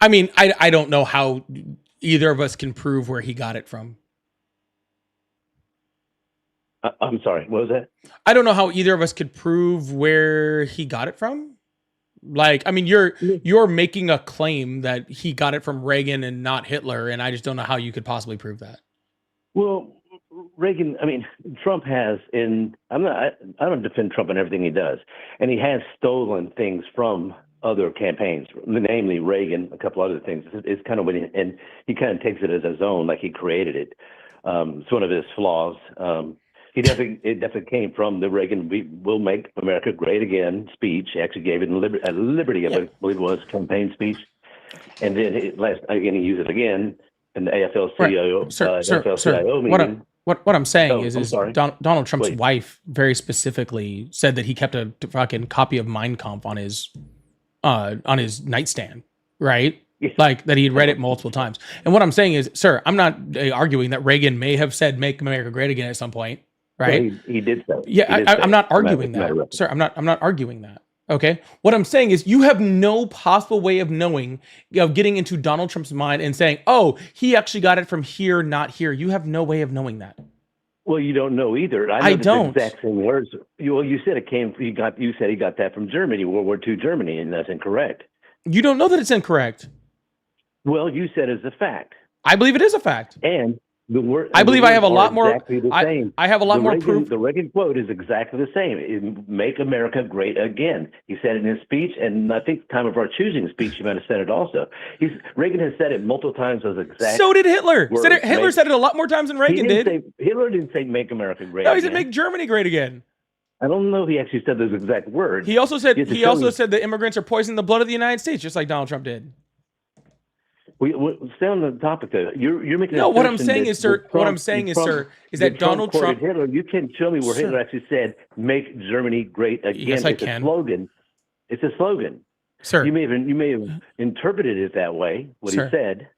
I mean, I don't know how either of us can prove where he got it from. I'm sorry, what was that? I don't know how either of us could prove where he got it from. Like, I mean, you're making a claim that he got it from Reagan and not Hitler, and I just don't know how you could possibly prove that. Well, Reagan, I mean, Trump has, I don't defend Trump in everything he does, and he has stolen things from other campaigns, namely Reagan, a couple other things. It's kind of and he kind of takes it as his own, like he created it. It's one of his flaws. It definitely came from the Reagan "We will make America great again" speech. He actually gave it at Liberty, I believe it was, campaign speech. And then he used it again in the AFL-CIO, AFL-CIO meeting. What I'm saying is sorry. Donald Trump's Please. wife very specifically said that he kept a fucking copy of Mein Kampf on his nightstand, right? Like that he had read it multiple times. And what I'm saying is, sir, I'm not arguing that Reagan may have said "Make America Great Again" at some point, right? Well, he did so. Yeah, I'm not arguing that, sir. I'm not arguing that. Okay. What I'm saying is, you have no possible way of knowing, of getting into Donald Trump's mind and saying, "Oh, he actually got it from here, not here." You have no way of knowing that. Well, you don't know either. I don't. The exact same words. You said it came. You said he got that from Germany, World War II Germany, and that's incorrect. You don't know that it's incorrect. Well, you said it's a fact. I believe it is a fact. And the word. I believe I have a lot more. Exactly the same. I have a lot more Reagan, proof. The Reagan quote is exactly the same. "Make America great again." He said it in his speech, and I think time of our choosing speech, he might have said it also. Reagan has said it multiple times as exact. So did Hitler. words. Hitler said it a lot more times than Reagan did. Hitler didn't say "Make America great." No, he said again. "Make Germany great again." I don't know if he actually said those exact words. He also said You have to show me. said that immigrants are poisoning the blood of the United States, just like Donald Trump did. We stay on the topic though. You're making. No, what I'm assertion saying that- is, sir. that What I'm Trump- saying is, Trump- sir, is that Donald quoted Trump. Hitler. You can show me where Sir. Hitler actually said "Make Germany great again." Yes, I it's can. a slogan. It's a slogan. Sir. You may have interpreted it that way. What Sir. he said.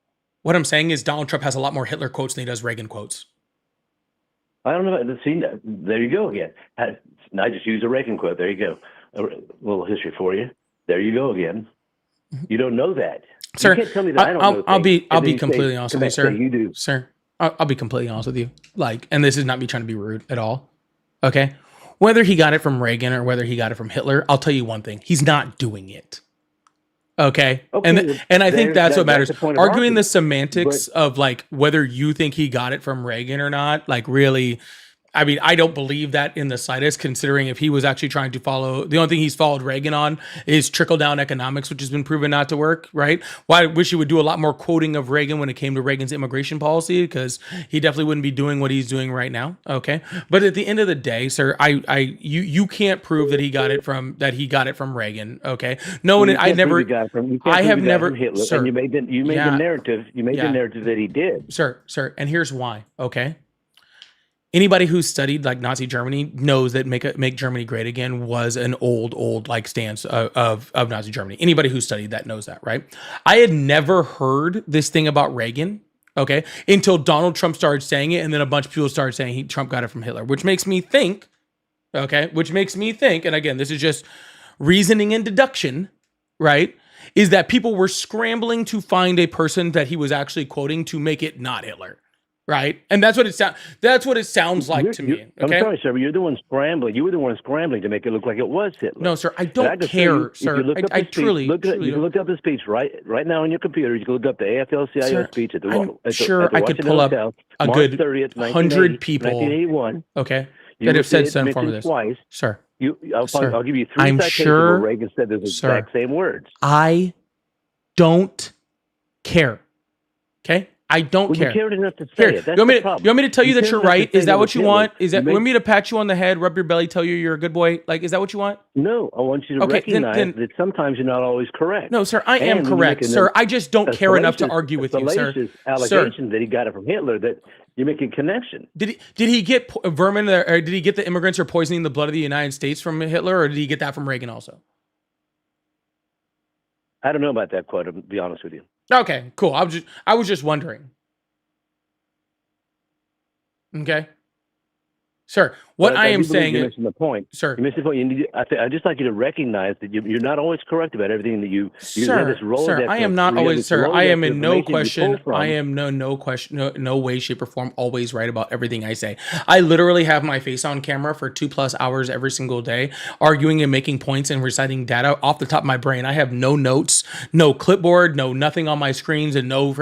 What I'm saying is Donald Trump has a lot more Hitler quotes than he does Reagan quotes. I don't know. See, there you go again. I just used a Reagan quote. There you go. A little history for you. There you go again. You don't know that. Sir, you can't tell me that I don't know I'll be things, and then you completely say- honest come with you, back sir. and say you do. Sir, I'll be completely honest with you. Like, and this is not me trying to be rude at all. Okay, whether he got it from Reagan or whether he got it from Hitler, I'll tell you one thing: he's not doing it. Okay, and I think that's what matters. the point of Arguing the argument. semantics of like whether you think he got it from Reagan or not, like really. I mean, I don't believe that in the slightest, considering if he was actually trying to follow, the only thing he's followed Reagan on is trickle down economics, which has been proven not to work, right? Why I wish he would do a lot more quoting of Reagan when it came to Reagan's immigration policy, because he definitely wouldn't be doing what he's doing right now. Okay. But at the end of the day, sir, you can't prove that he got it from Reagan. Okay. No one, You I can't never, prove he got it from- you can't I prove have he got it never, from Hitler, sir, and you made the narrative. You made Yeah. the narrative that he did. Sir, and here's why. Okay. Anybody who's studied like Nazi Germany knows that make Germany great again was an old like stance of Nazi Germany. Anybody who studied that knows that, right? I had never heard this thing about Reagan, okay, until Donald Trump started saying it, and then a bunch of people started saying Trump got it from Hitler, which makes me think, and again, this is just reasoning and deduction, right? Is that people were scrambling to find a person that he was actually quoting to make it not Hitler. Right, and that's what it sounds like to me. Okay, I'm sorry, sir, but you're the one scrambling. You were the one scrambling to make it look like it was Hitler. No, sir, I And don't just care, say you- if sir. you look up I the speech, truly you can don't. look up the speech right now on your computer. You can look up the AFL-CIO Sir, speech at the. I'm at the sure at the I could Washington pull up Hotel, a March good 30th, 100 people, 1981. okay, You that have said did some form of mention this, twice. sir. I'll give you 3 I'm citations sure, where Reagan said those sir, exact same words. I don't care. Okay, I don't Well, care. you cared enough to say Here, it. That's you want the me problem. to tell you that cared you're enough to right? say Is that it what was you Hitler. want? Is that You made- want me to pat you on the head, rub your belly, tell you you're a good boy? Like, is that what you want? No, I want you to Okay, then- recognize that sometimes you're not always correct. No, sir, I am And when you correct, make sir. I just don't a care enough to salacious- argue with you, sir. salacious Sir. allegation that he got it from Hitler, that you're making connection. Did he get vermin, or did he get the immigrants are poisoning the blood of the United States from Hitler, or did he get that from Reagan also? I don't know about that quote, to be honest with you. Okay, cool. I was just wondering. Okay, sir. What But I do am believe saying you're is, missing the point. sir, You missed the point. You need, I'd just like you to recognize that you're not always correct about everything that you have sir, this Rolodex I am of- not you have always, this sir. I Rolodex am of in no information you question. pull from. I am no question, no way, shape, or form always right about everything I say. I literally have my face on camera for 2+ hours every single day, arguing and making points and reciting data off the top of my brain. I have no notes, no clipboard, no nothing on my screens, and no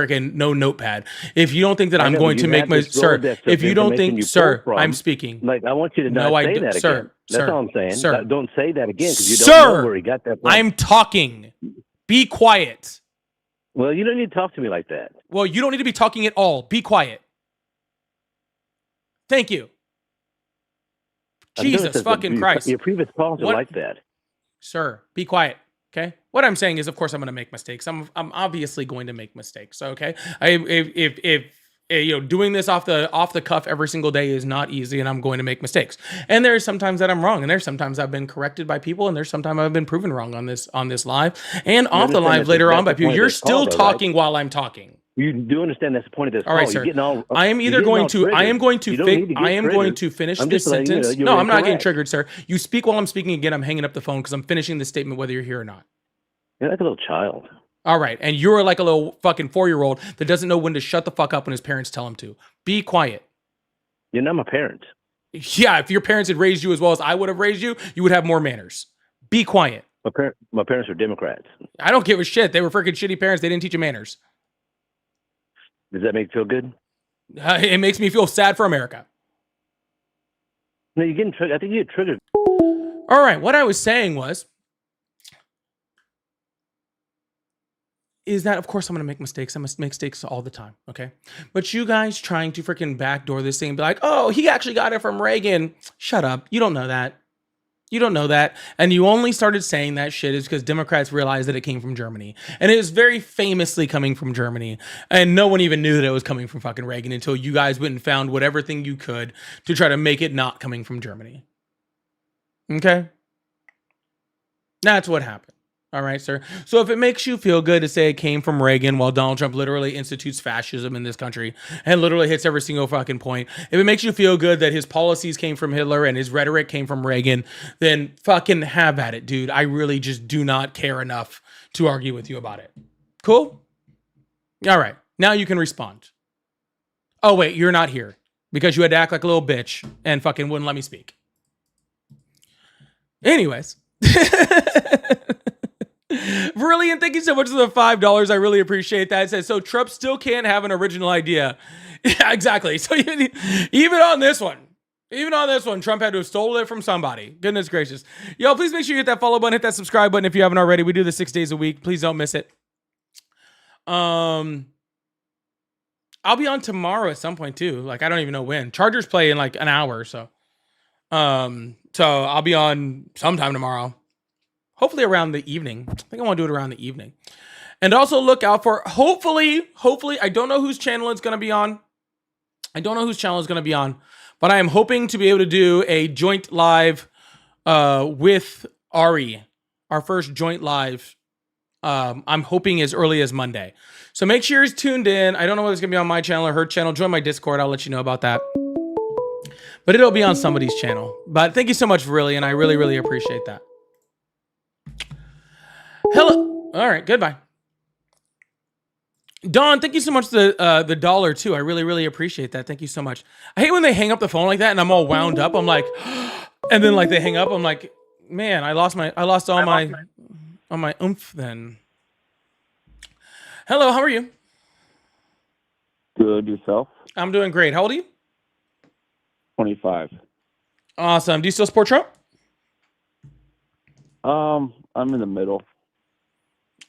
notepad. If you don't think that I I'm know, going but to you make have my this sir, Rolodex of if you don't information think, you pull sir, from. I'm speaking. Like, I want you to No, not I say do- that sir, again. That's sir, all I'm saying. sir. Don't say that again because you don't Sir, know where he got that from. I'm talking. Be quiet. Well, you don't need to talk to me like that. Well, you don't need to be talking at all. Be quiet. Thank you. I've noticed Jesus that fucking Christ. Your previous calls are What- like that. Sir, be quiet. Okay. What I'm saying is, of course, I'm going to make mistakes. I'm obviously going to make mistakes. Okay. If doing this off the cuff every single day is not easy, and I'm going to make mistakes. And there's sometimes that I'm wrong, and there's sometimes I've been corrected by people, and there's sometimes I've been proven wrong on this live and off the understand live that's later on by the people. point of You're this still call, though, right? talking while I'm talking. You do understand that's the point of this All right, call. sir. You're getting all, I am you're either getting going all to triggered. You don't need to get I am going triggered. to finish I'm this just letting you know sentence. you're No, I'm not getting incorrect. triggered, sir. You speak while I'm speaking again. I'm hanging up the phone because I'm finishing the statement whether you're here or not. You're like a little child. All right, and you're like a little fucking 4-year-old that doesn't know when to shut the fuck up when his parents tell him to. Be quiet. You're not my parent. Yeah, if your parents had raised you as well as I would have raised you, you would have more manners. Be quiet. My parents are Democrats. I don't give a shit. They were freaking shitty parents. They didn't teach you manners. Does that make you feel good? It makes me feel sad for America. No, you're getting triggered. I think you get triggered. All right, what I was saying is that, of course, I'm going to make mistakes. I must make mistakes all the time, okay? But you guys trying to freaking backdoor this thing and be like, oh, he actually got it from Reagan. Shut up. You don't know that. You don't know that. And you only started saying that shit is because Democrats realized that it came from Germany. And it was very famously coming from Germany. And no one even knew that it was coming from fucking Reagan until you guys went and found whatever thing you could to try to make it not coming from Germany. Okay? That's what happened. All right, sir. So if it makes you feel good to say it came from Reagan while Donald Trump literally institutes fascism in this country and literally hits every single fucking point, if it makes you feel good that his policies came from Hitler and his rhetoric came from Reagan, then fucking have at it, dude. I really just do not care enough to argue with you about it. Cool? All right. Now you can respond. Oh, wait, you're not here because you had to act like a little bitch and fucking wouldn't let me speak. Anyways. Brilliant. Thank you so much for the $5. I really appreciate that. It says, so Trump still can't have an original idea. Yeah, exactly. So even on this one, Trump had to have stolen it from somebody. Goodness gracious. Yo, please make sure you hit that follow button, hit that subscribe button if you haven't already. We do this 6 days a week. Please don't miss it. I'll be on tomorrow at some point too. Like, I don't even know when. Chargers play in like an hour or so. So I'll be on sometime tomorrow. Hopefully around the evening. I think I want to do it around the evening. And also look out for, hopefully, I don't know whose channel it's going to be on. But I am hoping to be able to do a joint live with Ari. Our first joint live. I'm hoping as early as Monday. So make sure you're tuned in. I don't know whether it's going to be on my channel or her channel. Join my Discord. I'll let you know about that. But it'll be on somebody's channel. But thank you so much, really, and I really, really appreciate that. Hello. All right. Goodbye. Don, thank you so much for the dollar too. I really, really appreciate that. Thank you so much. I hate when they hang up the phone like that and I'm all wound up. I'm like, and then like they hang up. I'm like, man, I lost all my oomph then. Hello. How are you? Good. Yourself? I'm doing great. How old are you? 25. Awesome. Do you still support Trump? I'm in the middle.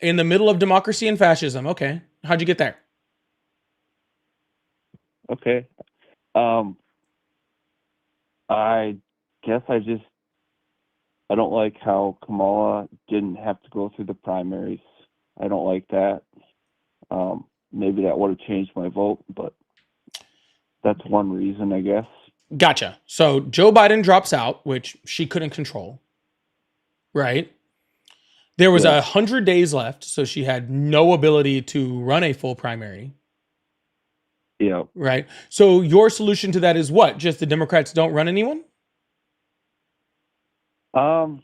In the middle of democracy and fascism. Okay. How'd you get there? Okay. I guess I don't like how Kamala didn't have to go through the primaries. I don't like that. Maybe that would have changed my vote, but that's one reason, I guess. Gotcha. So Joe Biden drops out, which she couldn't control. Right? There was 100 days left, so she had no ability to run a full primary. Yeah. Right? So your solution to that is what? Just the Democrats don't run anyone? That's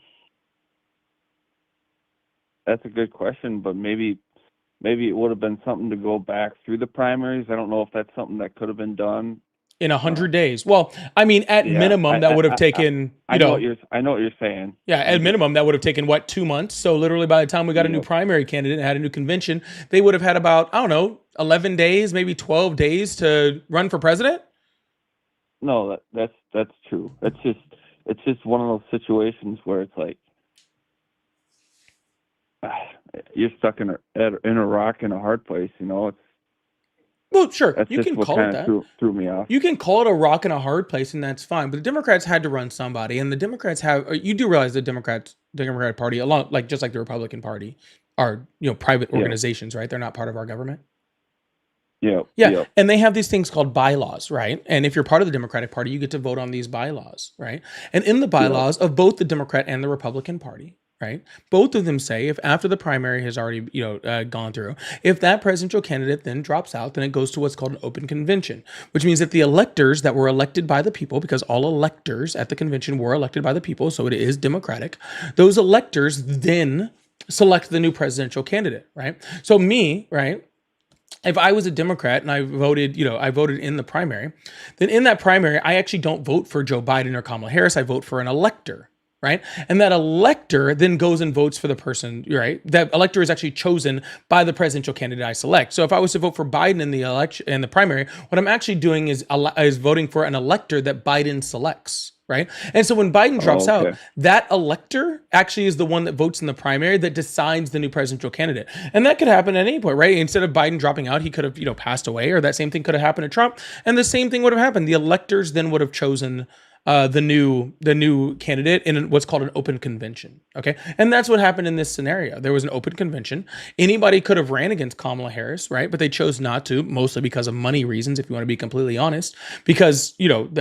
a good question, but maybe it would have been something to go back through the primaries. I don't know if that's something that could have been done. In 100 days. Well, I mean, at minimum, that would have taken, I know what you're saying. Yeah, at minimum, that would have taken, what, 2 months? So literally by the time we got a new primary candidate and had a new convention, they would have had about, I don't know, 11 days, maybe 12 days to run for president? No, that's true. It's just one of those situations where it's like you're stuck in a rock and a hard place, you know. Well, sure, That's you just can what call kind it of that. threw me off. You can call it a rock and a hard place, and that's fine. But the Democrats had to run somebody, and the Democrats have. You do realize the Democratic Party, along like just like the Republican Party, are private organizations, right? They're not part of our government. Yeah, and they have these things called bylaws, right? And if you're part of the Democratic Party, you get to vote on these bylaws, right? And in the bylaws of both the Democrat and the Republican Party, right, both of them say if after the primary has already gone through, if that presidential candidate then drops out, then it goes to what's called an open convention, which means that the electors that were elected by the people, because all electors at the convention were elected by the people, so it is democratic, those electors then select the new presidential candidate, right? So me, right, if I was a Democrat and I voted in the primary, then in that primary, I actually don't vote for Joe Biden or Kamala Harris. I vote for an elector, right? And that elector then goes and votes for the person, right? That elector is actually chosen by the presidential candidate I select. So if I was to vote for Biden in the election, in the primary, what I'm actually doing is voting for an elector that Biden selects, right? And so when Biden drops out, that elector actually is the one that votes in the primary that decides the new presidential candidate. And that could happen at any point, right? Instead of Biden dropping out, he could have, passed away, or that same thing could have happened to Trump. And the same thing would have happened. The electors then would have chosen the new candidate in what's called an open convention. Okay. And that's what happened in this scenario. There was an open convention. Anybody could have ran against Kamala Harris, right? But they chose not to, mostly because of money reasons, if you want to be completely honest, because,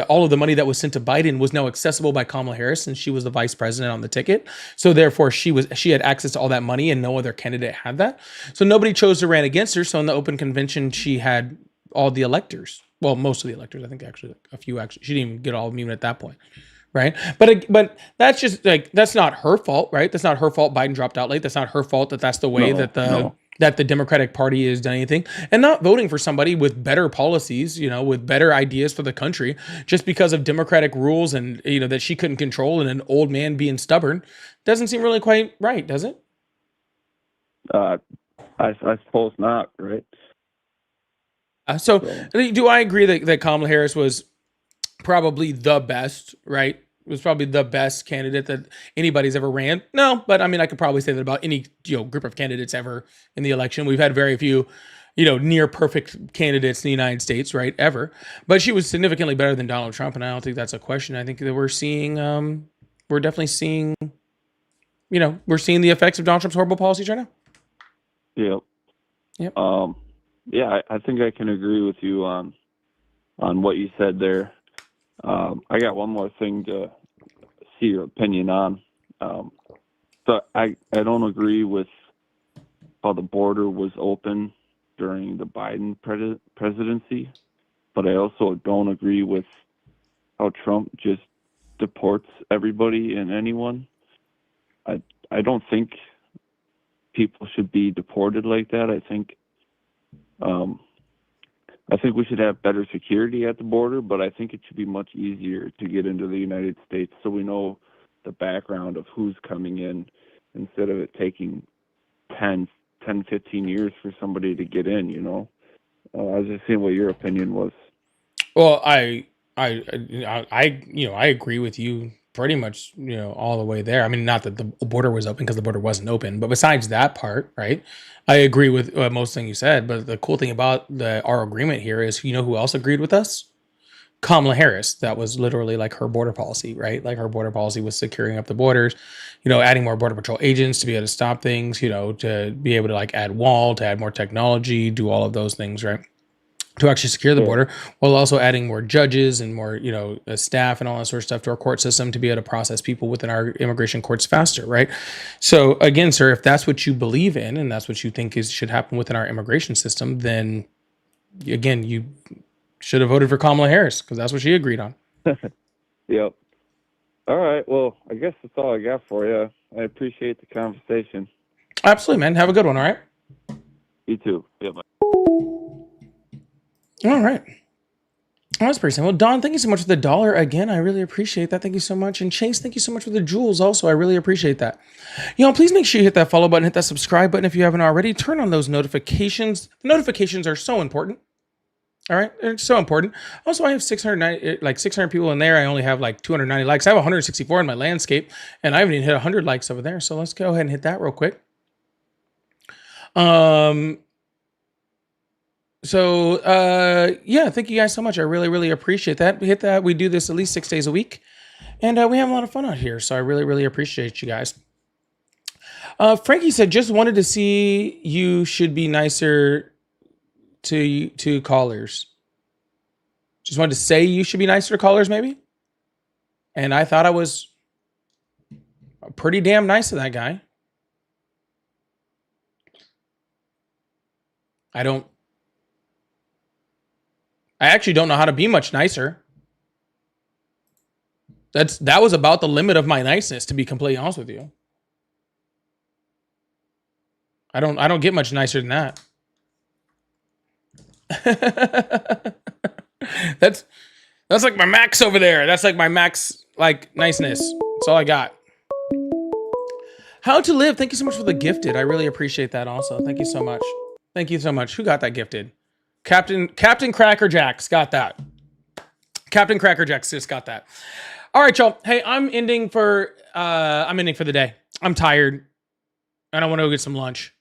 all of the money that was sent to Biden was now accessible by Kamala Harris, and she was the vice president on the ticket. So therefore she had access to all that money, and no other candidate had that. So nobody chose to run against her. So in the open convention, she had all the electors. Well, most of the electors, I think actually a few actually. She didn't even get all of them even at that point, right? But that's just that's not her fault, right? That's not her fault Biden dropped out late. That's not her fault that's the way that the Democratic Party has done anything. And not voting for somebody with better policies, with better ideas for the country, just because of Democratic rules and, that she couldn't control, and an old man being stubborn, doesn't seem really quite right, does it? I suppose not, right? So do I agree that Kamala Harris was probably the best, right? Was probably the best candidate that anybody's ever ran? No, but I mean, I could probably say that about any group of candidates ever in the election. We've had very few, near perfect candidates in the United States, right? Ever. But she was significantly better than Donald Trump, and I don't think that's a question. I think that we're definitely seeing, we're seeing the effects of Donald Trump's horrible policies right now. Yep. Yeah, I think I can agree with you on what you said there. I got one more thing to see your opinion on. So I don't agree with how the border was open during the Biden presidency, but I also don't agree with how Trump just deports everybody and anyone. I don't think people should be deported like that. I think we should have better security at the border, but I think it should be much easier to get into the United States so we know the background of who's coming in, instead of it taking 10, 15 years for somebody to get in, I was just seeing what your opinion was. Well, I agree with you pretty much, all the way there. I mean, not that the border was open, because the border wasn't open, but besides that part, right? I agree with most things you said. But the cool thing about our agreement here is, who else agreed with us? Kamala Harris. That was literally like her border policy, right? Like her border policy was securing up the borders, adding more border patrol agents to be able to stop things, to be able to like add wall, to add more technology, do all of those things, right? To actually secure the border, while also adding more judges and more, staff and all that sort of stuff to our court system to be able to process people within our immigration courts faster, right? So again, sir, if that's what you believe in and that's what you think should happen within our immigration system, then again, you should have voted for Kamala Harris, because that's what she agreed on. Yep. All right. Well, I guess that's all I got for you. I appreciate the conversation. Absolutely, man. Have a good one. All right. You too. Yeah. Bye. All right. Oh, that's pretty simple. Don, thank you so much for the $1 again. I really appreciate that. Thank you so much. And Chase, thank you so much for the jewels also. I really appreciate that. Please make sure you hit that follow button, hit that subscribe button if you haven't already. Turn on those notifications. The notifications are so important. All right, they're so important. Also, I have 600 people in there. I only have like 290 likes. I have 164 in my landscape, and I haven't even hit 100 likes over there. So let's go ahead and hit that real quick. Yeah, thank you guys so much. I really, really appreciate that. Hit that. We do this at least 6 days a week, and we have a lot of fun out here. So I really, really appreciate you guys. Frankie said, just wanted to see you should be nicer to callers. Just wanted to say you should be nicer to callers, maybe. And I thought I was pretty damn nice to that guy. I actually don't know how to be much nicer. That was about the limit of my niceness, to be completely honest with you. I don't get much nicer than that. That's like my max over there. That's like my max niceness. That's all I got. How to live. Thank you so much for the gifted. I really appreciate that also. Thank you so much. Thank you so much. Who got that gifted? Captain Cracker Jacks got that. Captain Cracker Jacks just got that. All right, y'all. Hey, I'm ending for the day. I'm tired and I want to go get some lunch.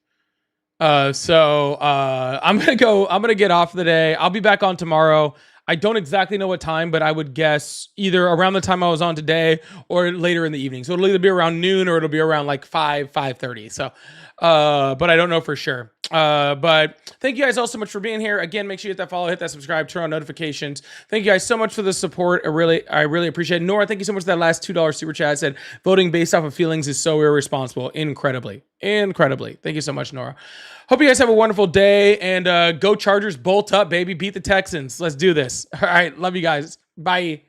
I'm gonna get off the day. I'll be back on tomorrow. I don't exactly know what time, but I would guess either around the time I was on today or later in the evening. So it'll either be around noon or it'll be around like 5:30. So, but I don't know for sure. But thank you guys all so much for being here. Again, make sure you hit that follow, hit that subscribe, turn on notifications. Thank you guys so much for the support. I really appreciate it. Nora, thank you so much for that last $2 super chat. I said voting based off of feelings is so irresponsible. Incredibly. Thank you so much, Nora. Hope you guys have a wonderful day, and go Chargers, bolt up, baby. Beat the Texans. Let's do this. All right. Love you guys. Bye.